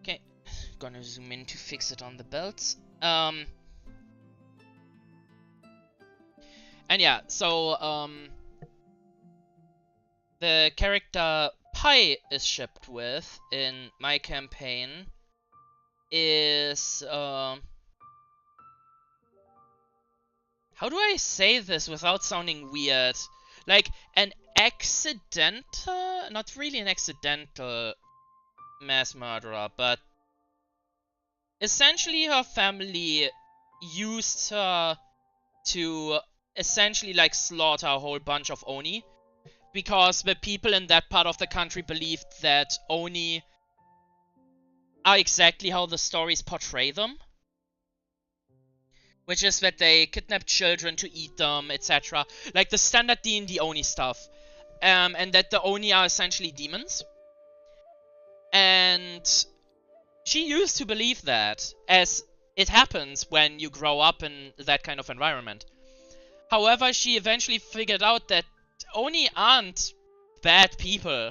okay, gonna zoom in to fix it on the belts. And yeah, so the character Pi is shipped with in my campaign is how do I say this without sounding weird? Like an accidental, not really an accidental mass murderer, but essentially her family used her to essentially like slaughter a whole bunch of Oni, because the people in that part of the country believed that Oni are exactly how the stories portray them, which is that they kidnap children to eat them, etc. Like the standard D&D Oni stuff. And that the Oni are essentially demons. And she used to believe that, as it happens when you grow up in that kind of environment. However, she eventually figured out that Oni aren't bad people.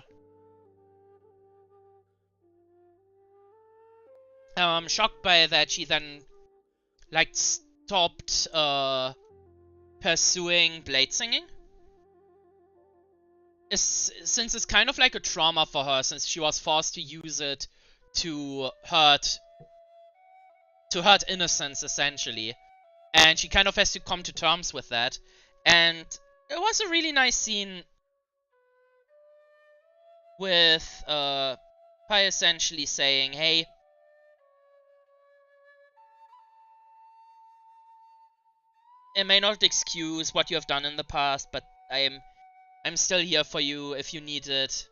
Shocked by that, she then like stopped pursuing blade singing. Since it's kind of like a trauma for her, since she was forced to use it to hurt innocence, essentially. And she kind of has to come to terms with that. And it was a really nice scene with Pi essentially saying, hey, it may not excuse what you have done in the past, but I'm still here for you if you need it.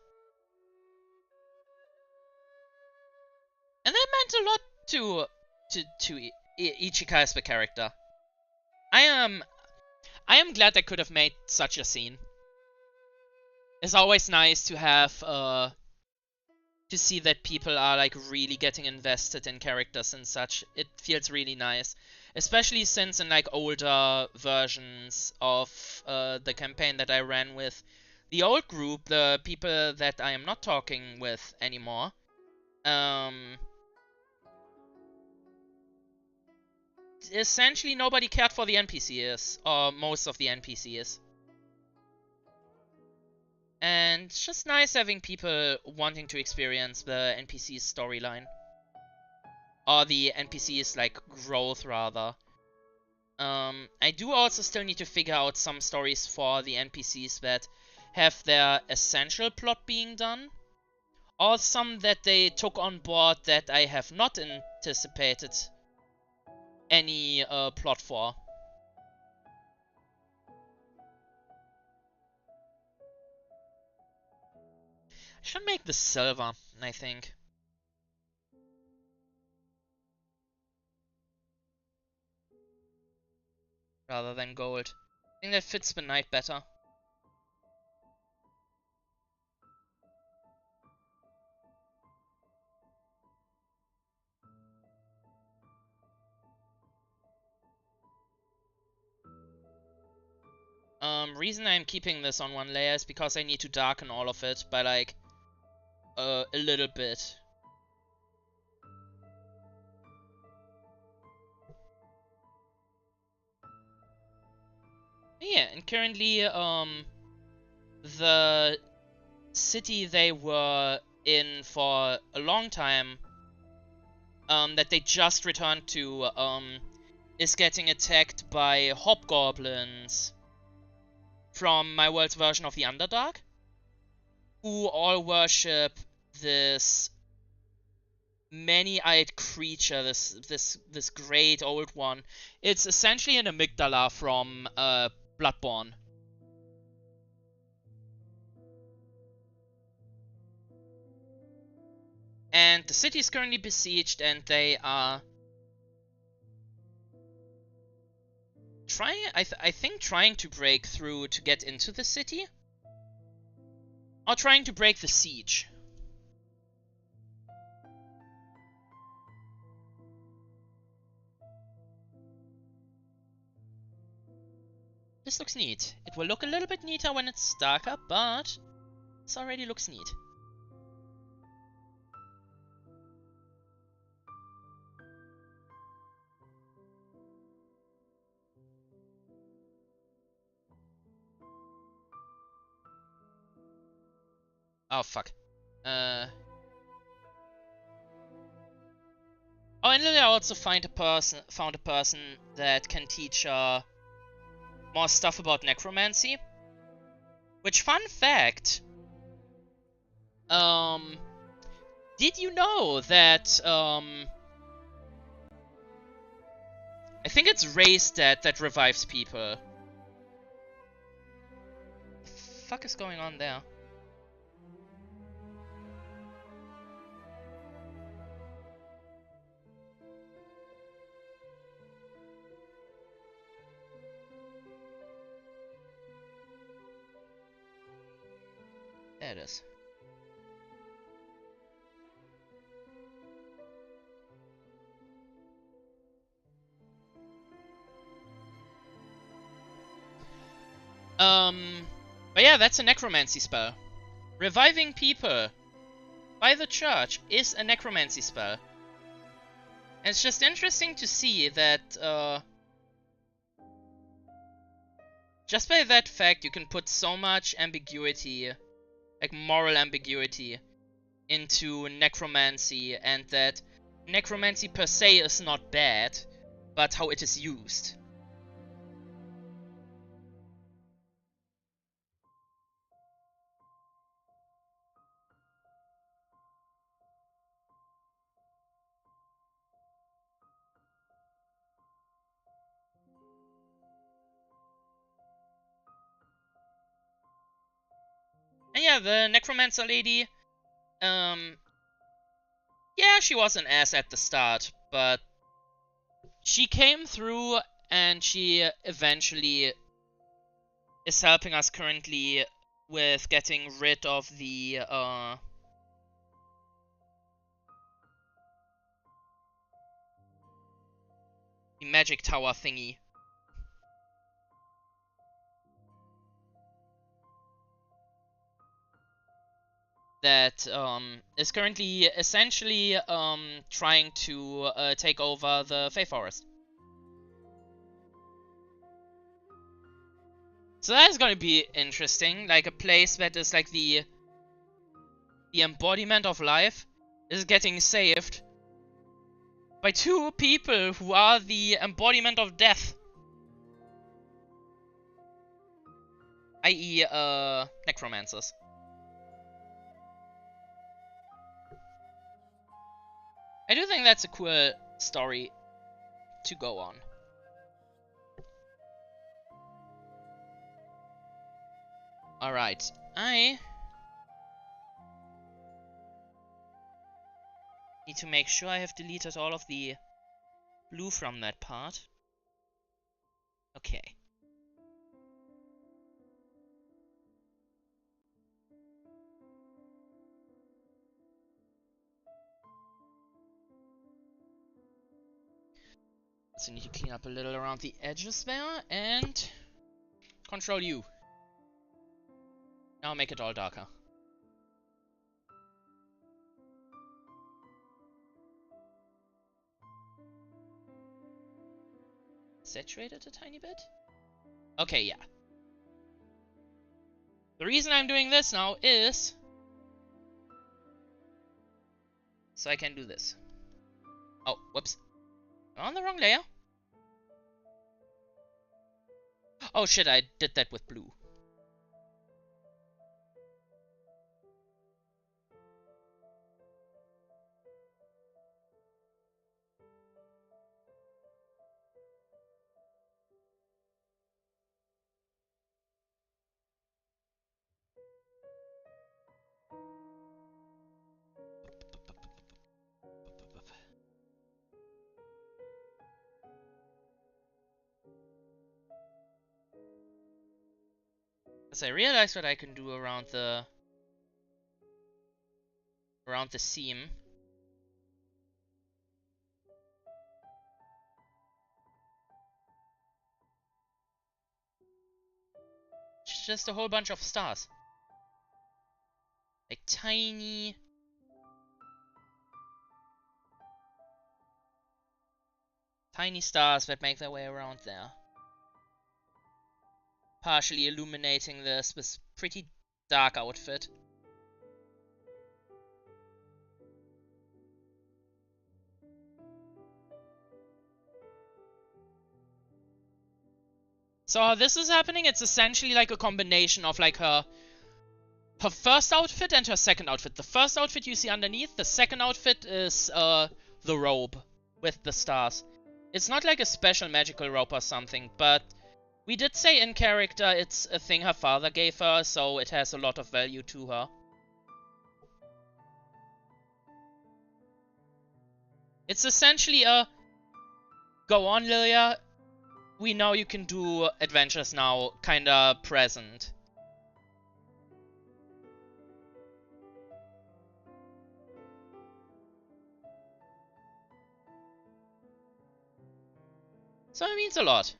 And that meant a lot to Ichika as the character. I am glad I could have made such a scene. It's always nice to have to see that people are like really getting invested in characters and such. It feels really nice, especially since in like older versions of the campaign that I ran with the old group, the people that I am not talking with anymore, essentially nobody cared for the NPCs, or most of the NPCs. And it's just nice having people wanting to experience the NPC's storyline. Or the NPC's, like, growth, rather. I do also still need to figure out some stories for the NPCs that have their essential plot being done. Or some that they took on board that I have not anticipated any plot for. I should make this silver, I think. Rather than gold. I think that fits the knight better. Reason I'm keeping this on one layer is because I need to darken all of it by like a little bit. Yeah, and currently the city they were in for a long time, that they just returned to, is getting attacked by hobgoblins from my world's version of the Underdark, who all worship this many-eyed creature, this great old one. It's essentially an amygdala from Bloodborne. And the city is currently besieged, and they are trying, I think trying to break through to get into the city. Or trying to break the siege. This looks neat. It will look a little bit neater when it's darker, but this already looks neat. Oh, fuck. Oh, and then I also found a person that can teach more stuff about necromancy. Which, fun fact, did you know that I think it's race that revives people. The fuck is going on there? There it is. But yeah, that's a necromancy spell. Reviving people by the church is a necromancy spell. And it's just interesting to see that, just by that fact, you can put so much ambiguity, like moral ambiguity, into necromancy, and that necromancy per se is not bad, but how it is used. And yeah, the necromancer lady, yeah, she was an ass at the start, but she came through, and she eventually is helping us currently with getting rid of the magic tower thingy. That is currently essentially trying to take over the Fae Forest. So that is going to be interesting, like a place that is like the embodiment of life is getting saved by two people who are the embodiment of death. I.e. necromancers. I do think that's a cool story to go on. Alright, I need to make sure I have deleted all of the blue from that part. Okay. So I need to clean up a little around the edges there, and Control U. Now make it all darker. Saturate it a tiny bit? Okay, yeah. The reason I'm doing this now is so I can do this. Oh, whoops. I'm on the wrong layer. Oh shit, I did that with blue. Once I realize what I can do around the seam. It's just a whole bunch of stars. Like tiny stars that make their way around there. Partially illuminating this pretty dark outfit. So how this is happening, it's essentially like a combination of like her first outfit and her second outfit. The first outfit you see underneath, the second outfit is the robe with the stars. It's not like a special magical robe or something, but we did say in character it's a thing her father gave her, so it has a lot of value to her. It's essentially a, go on Lilia, we know you can do adventures now, kinda present. So it means a lot.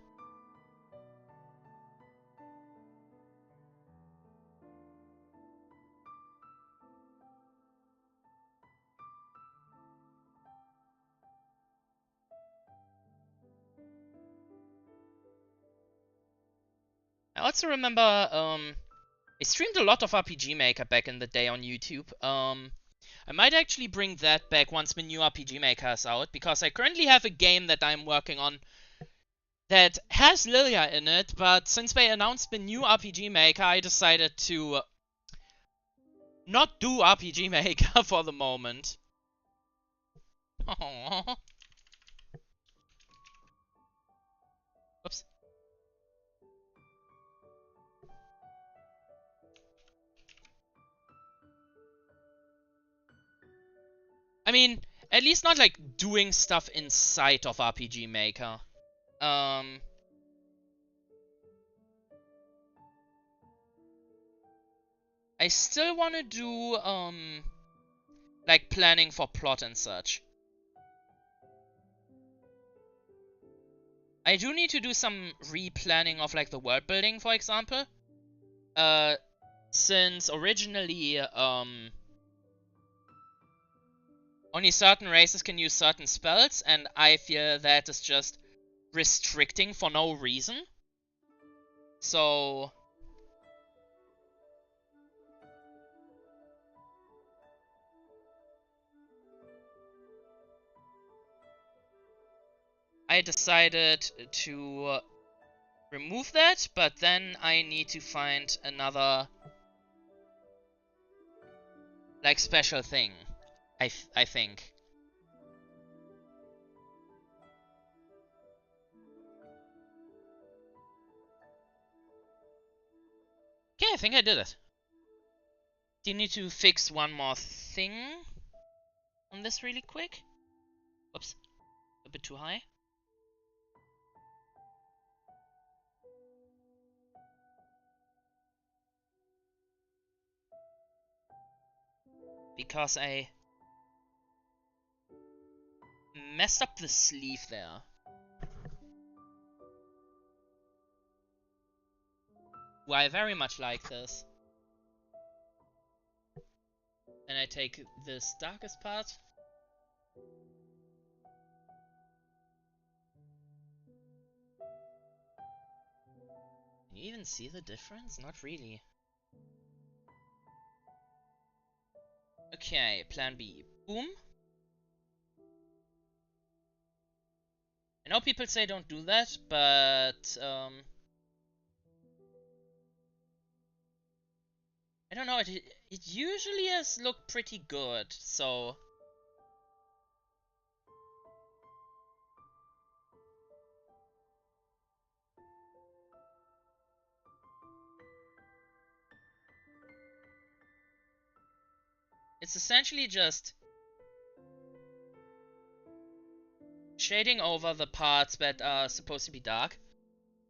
I also remember, I streamed a lot of RPG Maker back in the day on YouTube. I might actually bring that back once the new RPG Maker is out, because I currently have a game that I'm working on that has Lilia in it, but since they announced the new RPG Maker, I decided to not do RPG Maker for the moment. Aww. Oops. I mean, at least not like doing stuff inside of RPG Maker. I still want to do, like planning for plot and such. I do need to do some replanning of like the world building, for example. Since originally, only certain races can use certain spells, and I feel that is just restricting for no reason. So I decided to remove that, but then I need to find another like special thing, I think. Okay, I think I did it. Do you need to fix one more thing on this really quick? Whoops, a bit too high. Because I messed up the sleeve there. Well, I very much like this. And I take this darkest part. Can you even see the difference? Not really. Okay, plan B. Boom. I know people say don't do that, but I don't know, it usually has looked pretty good, so it's essentially just shading over the parts that are supposed to be dark,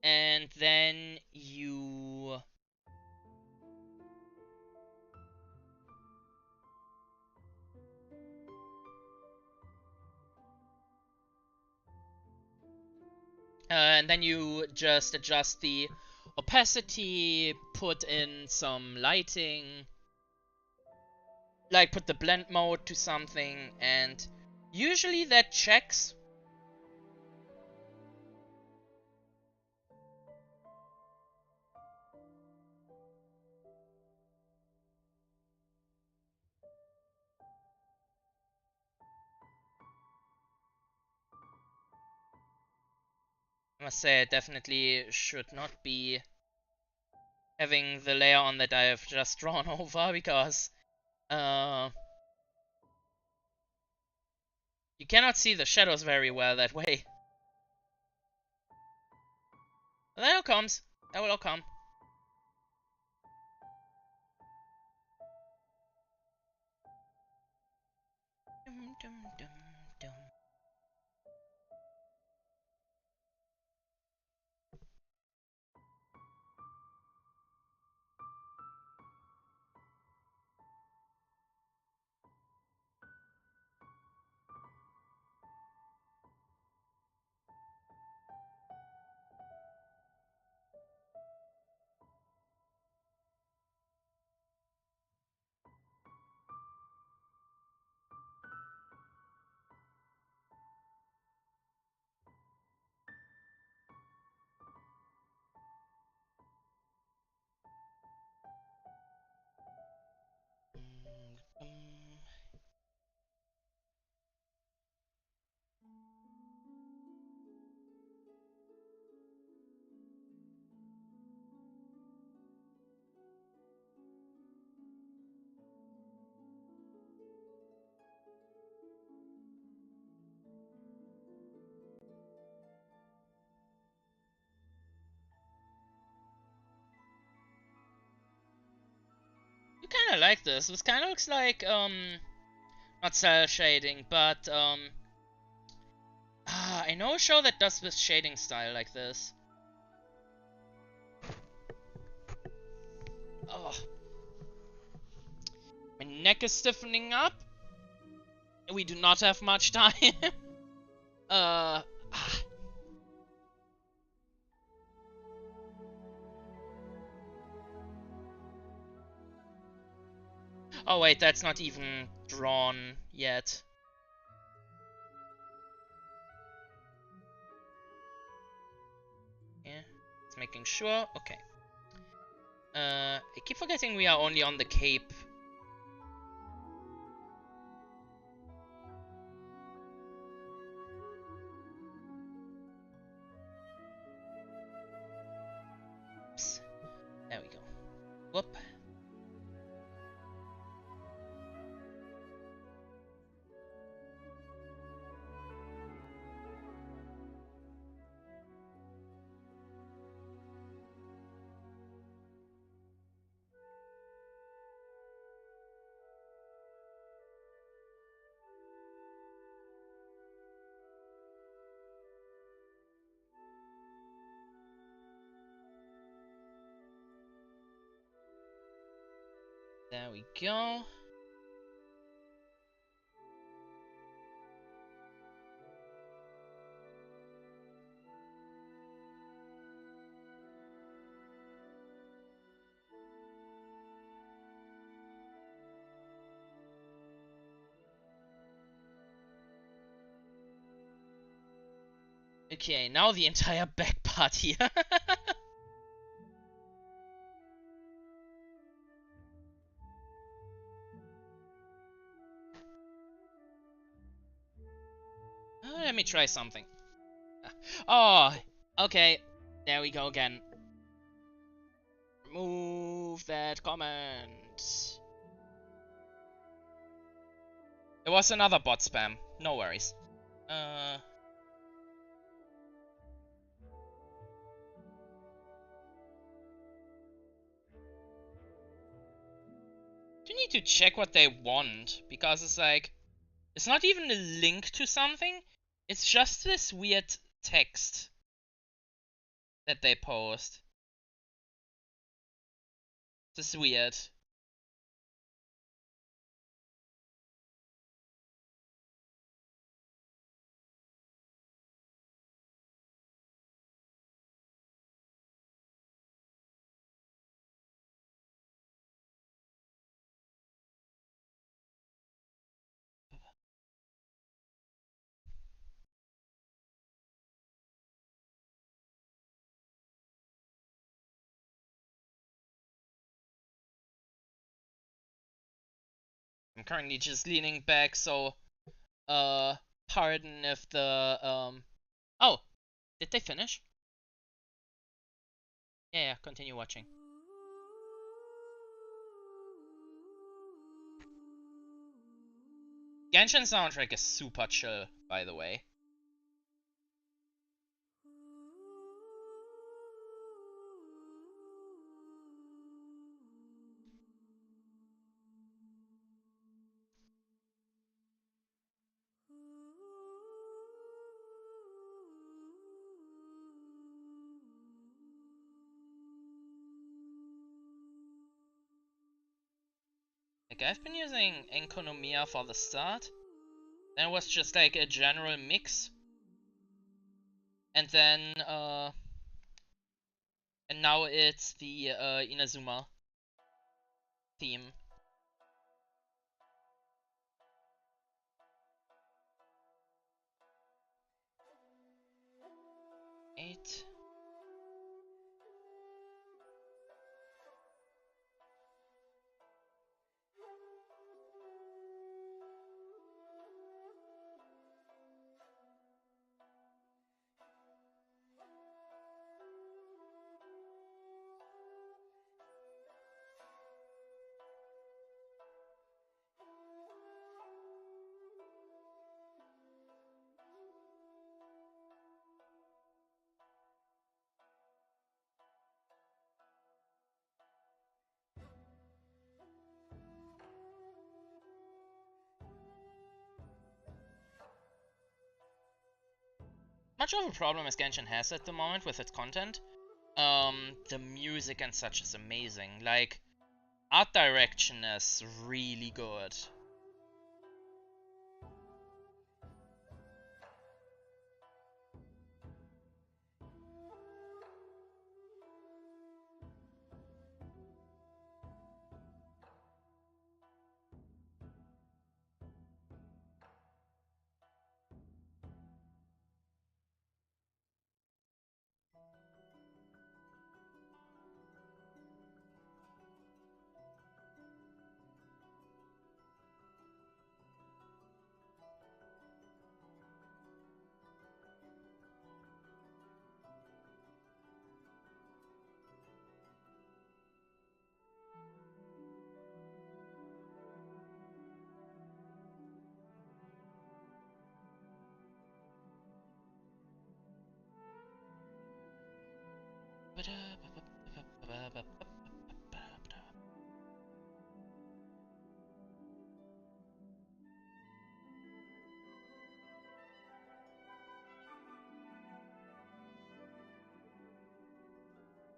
and then you And then you just adjust the opacity, put in some lighting, like put the blend mode to something, and usually that checks. I must say, I definitely should not be having the layer on that I have just drawn over, because you cannot see the shadows very well that way. That all comes. That will all come. Dum, dum, dum, dum. You kind of like this. This kind of looks like not cell shading, but I know a show that does this shading style like this. Oh, my neck is stiffening up. We do not have much time. uh. Oh wait, that's not even drawn yet. Yeah, it's making sure. Okay. I keep forgetting we are only on the cape. Oops. There we go. Whoop. There we go. Okay, now the entire back part here. Let me try something. Oh, okay. There we go again. Remove that comment. It was another bot spam. No worries. You need to check what they want, because it's like, it's not even a link to something. It's just this weird text that they post. This is weird. I'm currently just leaning back, so pardon if the oh, did they finish? Yeah, continue watching. Genshin soundtrack is super chill, by the way. Like, I've been using Enkonomiya for the start. Then it was just like a general mix. And then, and now it's the Inazuma theme. Eight. Much of a problem as Genshin has at the moment with its content. The music and such is amazing. Like, art direction is really good.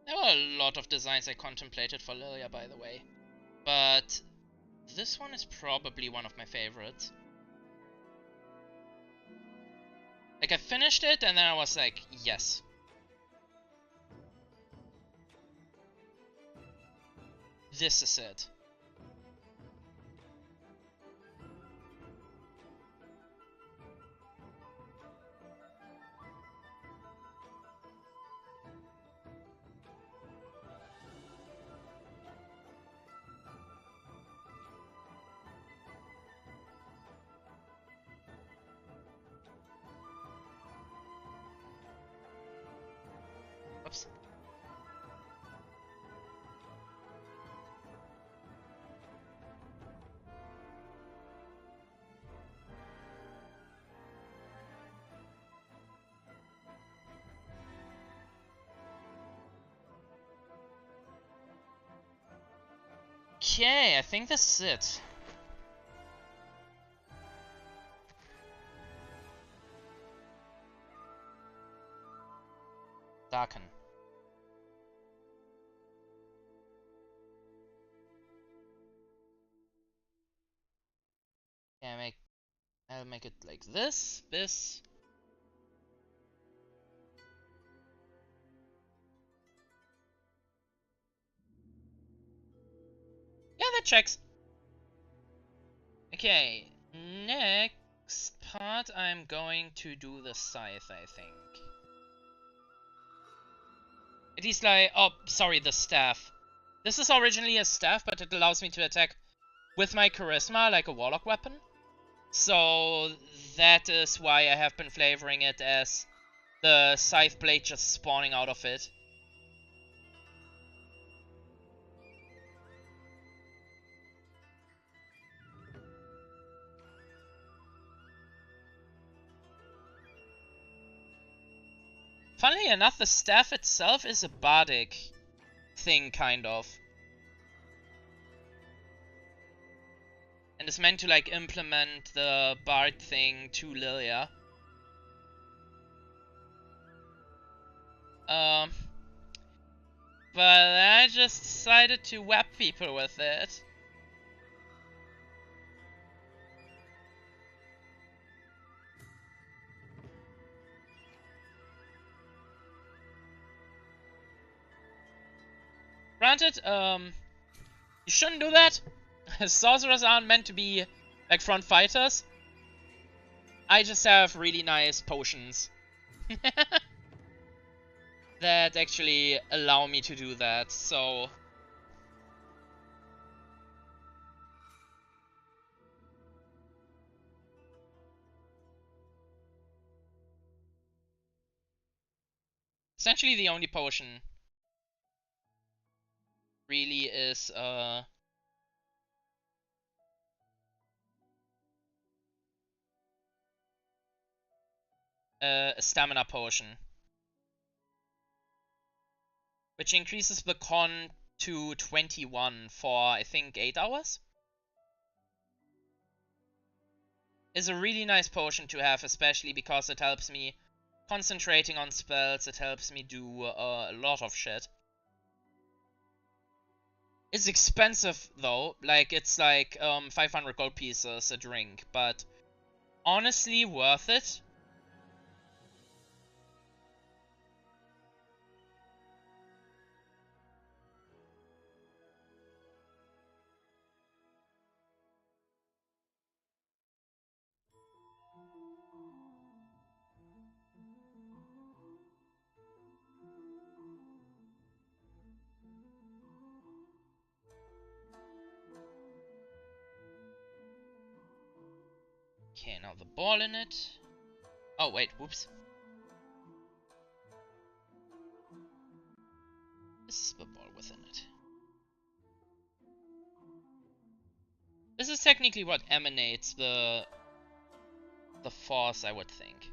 There were a lot of designs I contemplated for Lilia, by the way. But this one is probably one of my favorites. Like, I finished it and then I was like, yes. This is it. Oops. Okay, I think this is it. Darken. Yeah, I'll make it like this. Yeah, that checks. Okay, next part I'm going to do the scythe, I think. At least like, oh, sorry, the staff. This is originally a staff, but it allows me to attack with my charisma like a warlock weapon. So that is why I have been flavoring it as the scythe blade just spawning out of it. Funnily enough, the staff itself is a bardic thing, kind of. And is meant to, like, implement the bard thing to Lilia. But I just decided to whap people with it. Granted, you shouldn't do that. Sorcerers aren't meant to be, like, front fighters. I just have really nice potions. That actually allow me to do that, so... Essentially the only potion really is, a stamina potion. Which increases the con to 21 for, I think, 8 hours? Is a really nice potion to have, especially because it helps me concentrating on spells, it helps me do a lot of shit. It's expensive though, like it's like 500 gold pieces a drink, but honestly worth it. Okay, now the ball in it. Oh wait, whoops. This is the ball within it. This is technically what emanates the force, I would think.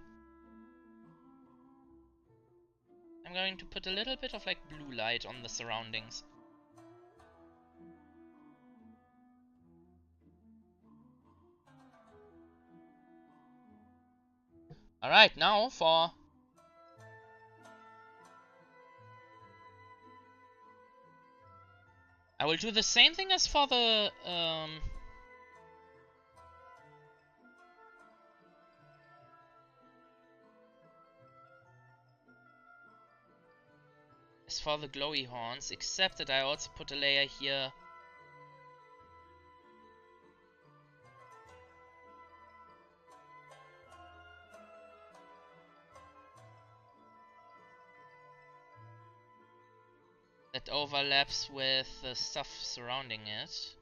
I'm going to put a little bit of like blue light on the surroundings. Alright, now for... I will do the same thing as for the... as for the glowy horns, except that I also put a layer here. That overlaps with the stuff surrounding it.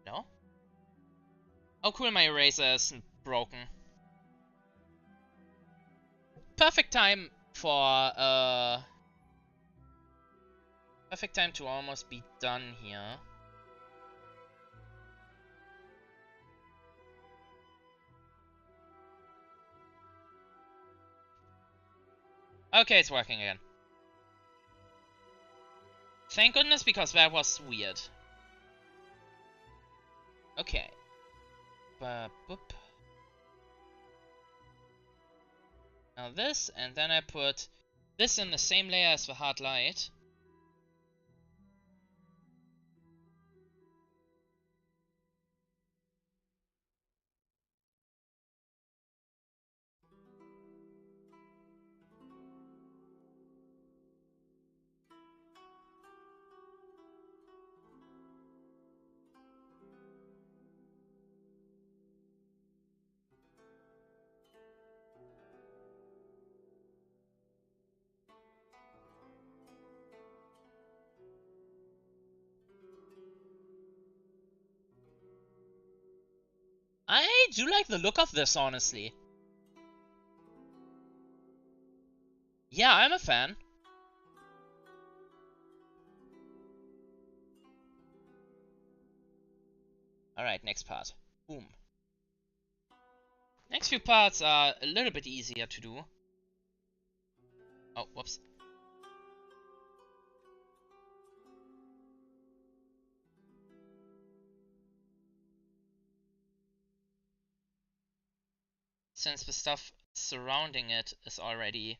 No? Oh cool, my eraser isn't broken. Perfect time for, perfect time to almost be done here. Okay, it's working again. Thank goodness, because that was weird. Okay. Boop. Now this, and then I put this in the same layer as the hard light. I do like the look of this, honestly. Yeah, I'm a fan. Alright, next part. Boom. Next few parts are a little bit easier to do. Oh, whoops. Since the stuff surrounding it is already...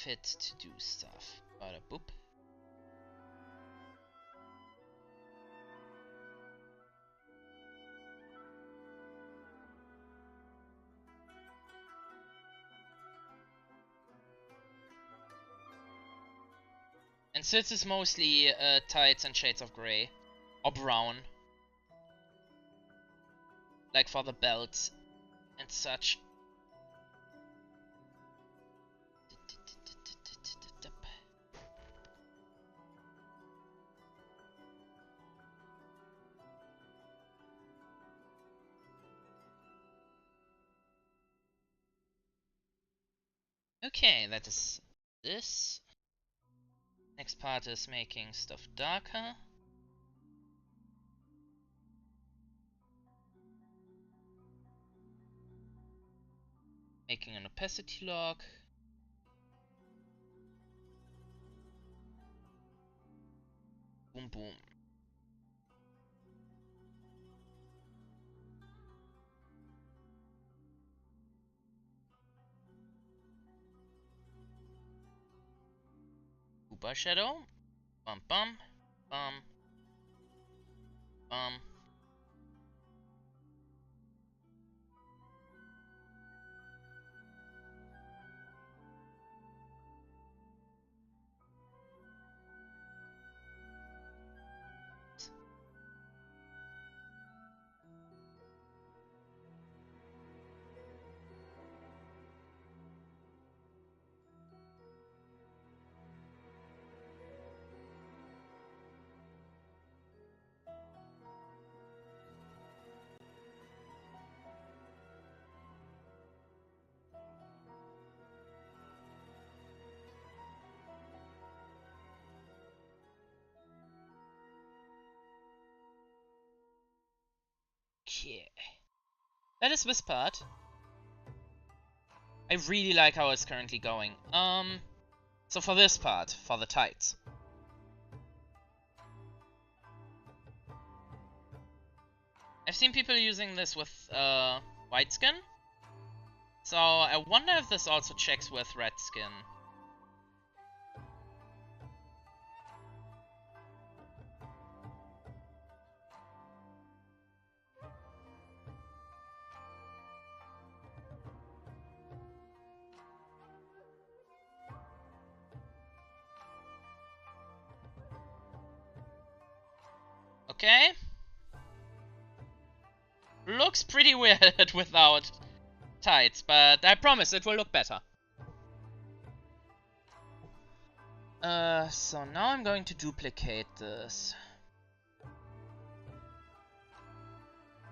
fit to do stuff. Bada boop. And since it's mostly tights and shades of grey. Or brown. Like for the belt and such. Okay, that is this. Next part is making stuff darker. Making an opacity log. Boom boom. Uber shadow. Bum bum. Bum. Bum. Okay. That is this part. I really like how it's currently going. So for this part, for the tights. I've seen people using this with white skin. So I wonder if this also checks with red skin. Okay. Looks pretty weird without tights, but I promise it will look better. So now I'm going to duplicate this.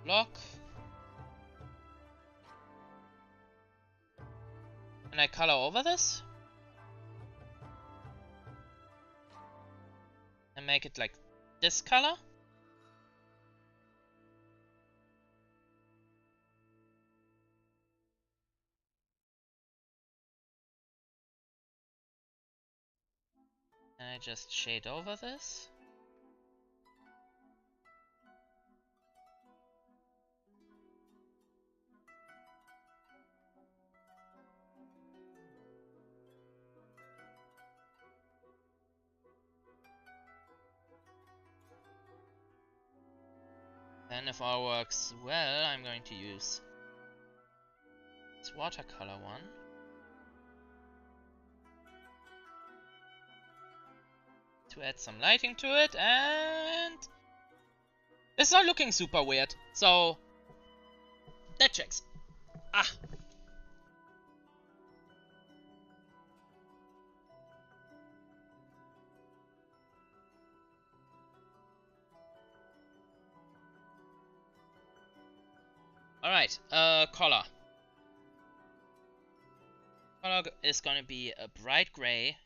Block. And I color over this. And make it like this color. And I just shade over this. Then if all works well, I'm going to use this watercolor one. to add some lighting to it, and it's not looking super weird, so that checks. Ah. Alright, color. Color is gonna be a bright gray.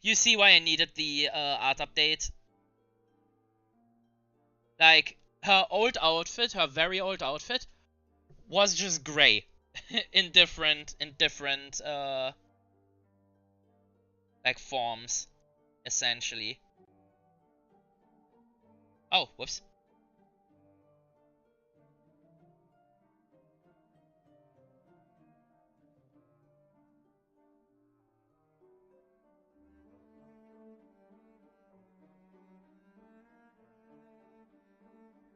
You see why I needed the art update? Like, her old outfit, her very old outfit, was just gray. in different, like, forms, essentially. Oh, whoops.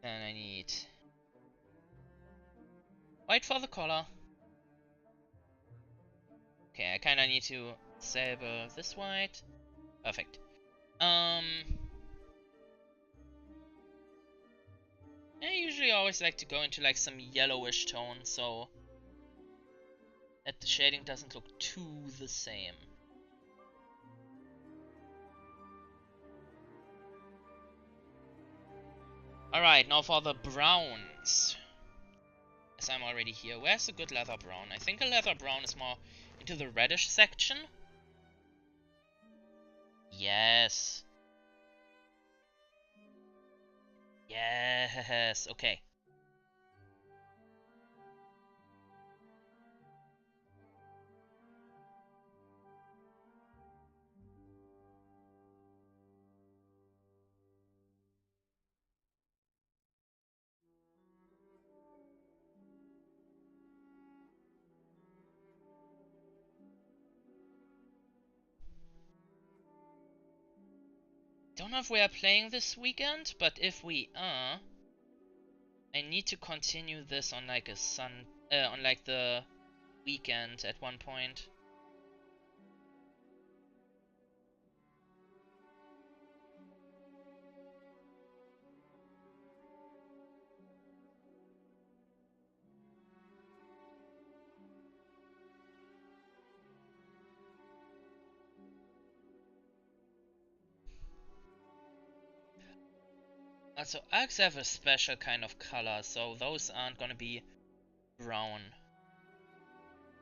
Then I need white for the collar. Okay, I kinda need to disable this white. Perfect. I usually always like to go into like some yellowish tone, so that the shading doesn't look too the same. Alright, now for the browns. As I'm already here, where's a good leather brown? I think a leather brown is more into the reddish section. Yes. Yes, okay. Don't know if we are playing this weekend, but if we are, I need to continue this on like on like the weekend at one point. Also, Arcs have a special kind of color, so those aren't gonna be brown.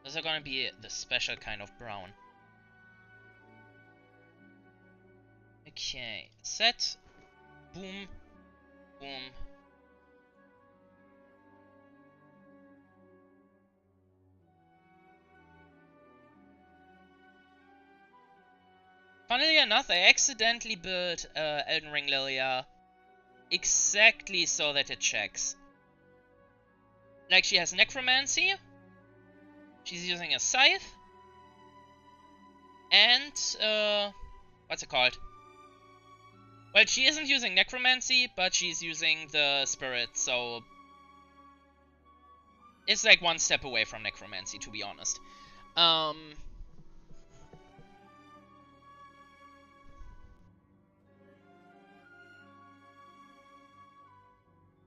Those are gonna be the special kind of brown. Okay, set. Boom. Boom. Funnily enough, I accidentally built Elden Ring Lilia exactly so that it checks. Like, she has Necromancy, she's using a Scythe, and, what's it called? Well, she isn't using Necromancy, but she's using the Spirit, so it's like one step away from Necromancy, to be honest.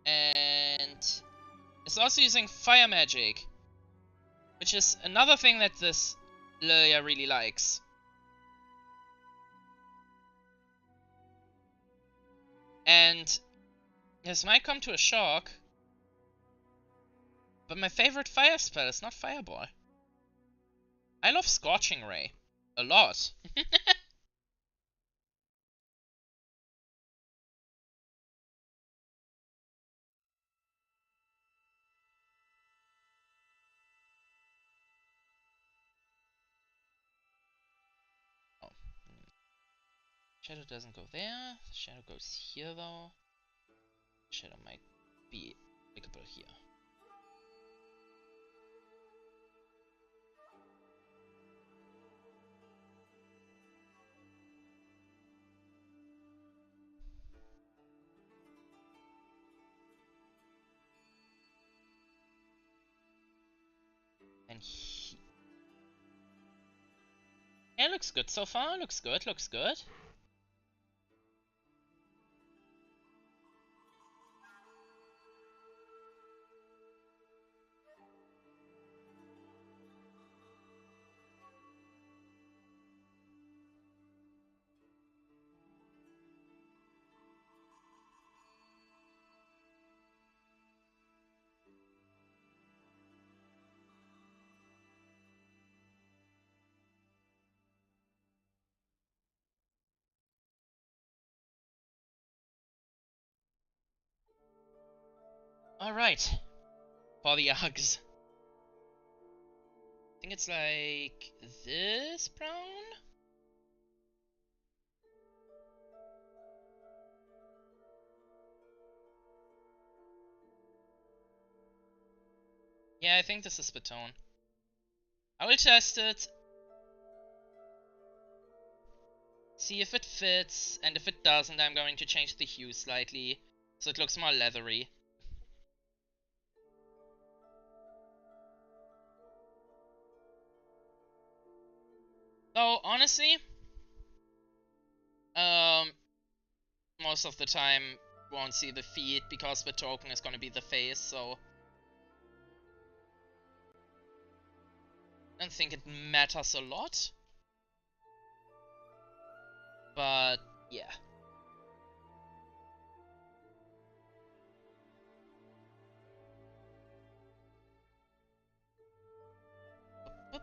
And it's also using Fire Magic, which is another thing that this Lilia really likes. And this might come to a shock, but my favorite fire spell is not Fireball. I love Scorching Ray. A lot. Oh. Shadow doesn't go there. Shadow goes here, though. Shadow might be applicable here. And Yeah, looks good so far. Looks good, looks good. Alright. For the Uggs. I think it's like this brown? Yeah, I think this is the tone. I will test it. See if it fits, and if it doesn't, I'm going to change the hue slightly, so it looks more leathery. Though, honestly, most of the time won't see the feet because the token is gonna be the face, so I don't think it matters a lot. But yeah. Oop, oop.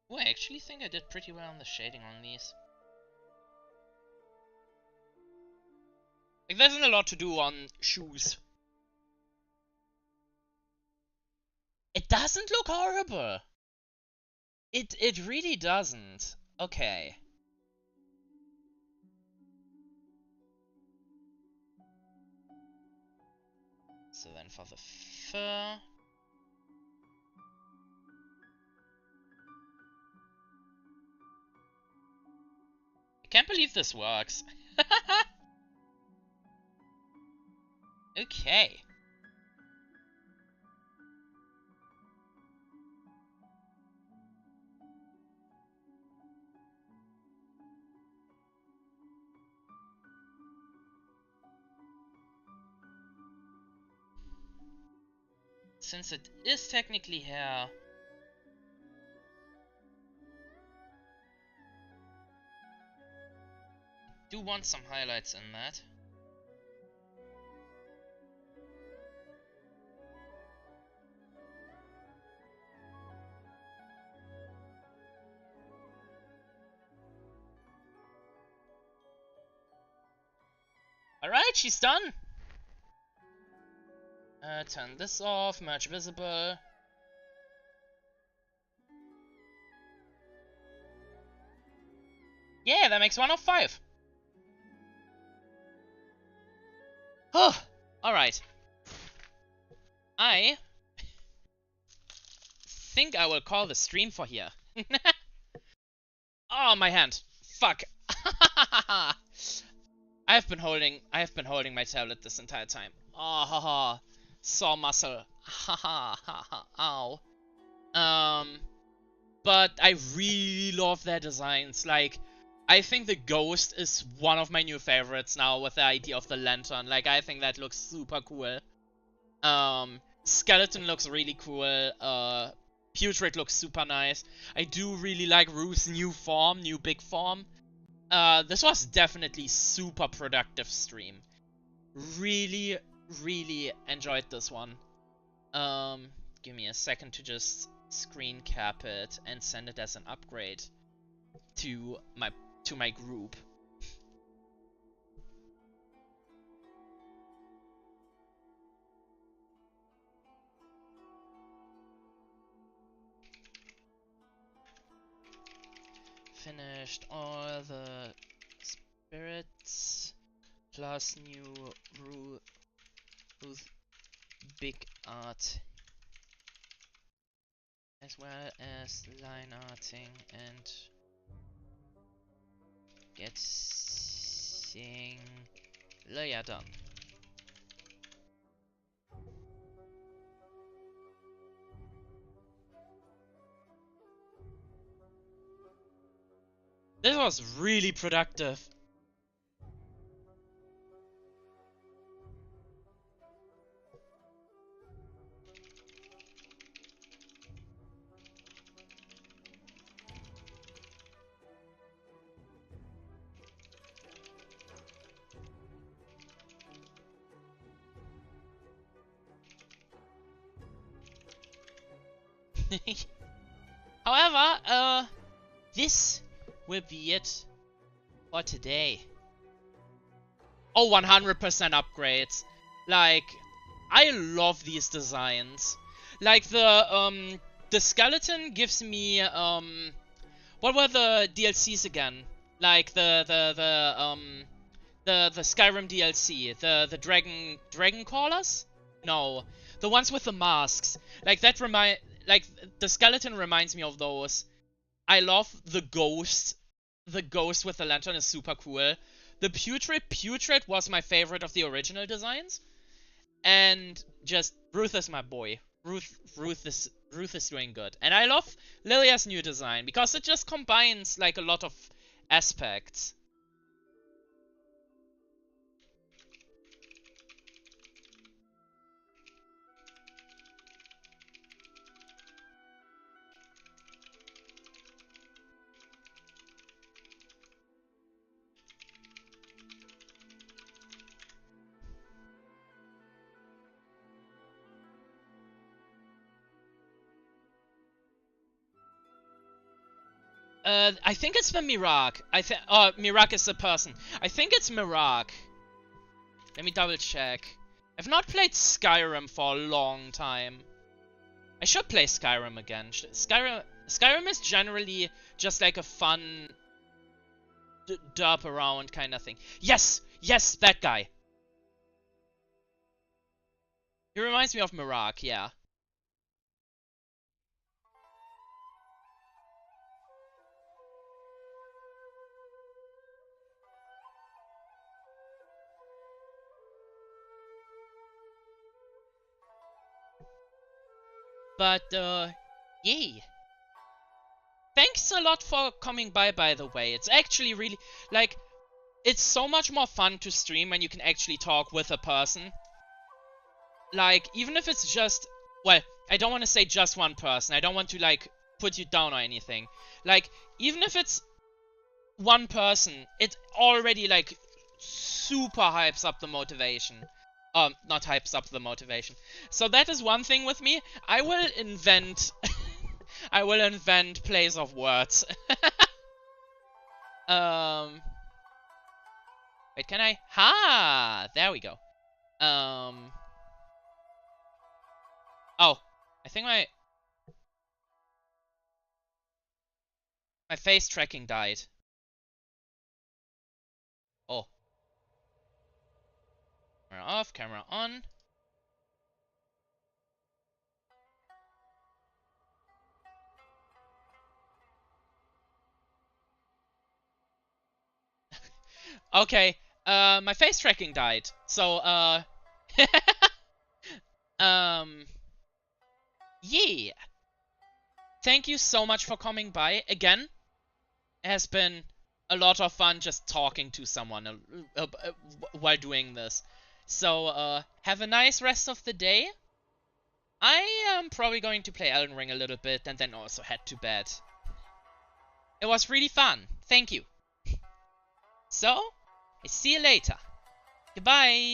Oh, I actually think I did pretty well on the shading on these. Like, there isn't a lot to do on shoes. It doesn't look horrible. It really doesn't. Okay. So then for the fur. I can't believe this works. Okay. Since it is technically hair, I do want some highlights in that. Alright, she's done! Turn this off, merge visible. Yeah, that makes 1 of 5. Oh, alright. I think I will call the stream for here. Oh, my hand. Fuck. I've been holding my tablet this entire time. Oh, haha. Sore muscle. Haha, haha, ow. But I really love their designs. Like, I think the ghost is one of my new favorites now with the idea of the lantern. Like, I think that looks super cool. Skeleton looks really cool. Putrid looks super nice. I do really like Rue's new form, new big form. This was definitely super productive stream. Really, really enjoyed this one. Give me a second to just screen cap it and send it as an upgrade to my group. Finished all the spirits plus new Ruth big art as well as line arting and getting layer done. This was really productive. However, this will be it for today. Oh, 100% upgrades. Like, I love these designs. Like the skeleton gives me what were the DLCs again? Like the Skyrim DLC, the dragon callers? No, the ones with the masks. Like that like the skeleton reminds me of those. I love the ghost. The ghost with the lantern is super cool. The putrid was my favorite of the original designs. And just Ruth is my boy. Ruth is doing good. And I love Lilia's new design because it just combines like a lot of aspects. I think it's the Mirak. Mirak is the person. I think it's Mirak. Let me double check. I've not played Skyrim for a long time. I should play Skyrim again. Skyrim is generally just like a fun derp around kind of thing. Yes! Yes, that guy. He reminds me of Mirak, yeah. But, yay. Thanks a lot for coming by the way. It's actually really, like, it's so much more fun to stream when you can actually talk with a person. Like, even if it's just, well, I don't want to say just one person. I don't want to, like, put you down or anything. Like, even if it's one person, it already, like, super hypes up the motivation. Not hypes up the motivation. So that is one thing with me. I will invent... I will invent plays of words. Wait, can I? Ha! There we go. Oh, I think my face tracking died. Oh. Camera off, camera on. Okay, my face tracking died. So, yeah. Thank you so much for coming by. Again, it has been a lot of fun just talking to someone while doing this. So, have a nice rest of the day. I am probably going to play Elden Ring a little bit and then also head to bed. It was really fun. Thank you. So, I see you later. Goodbye.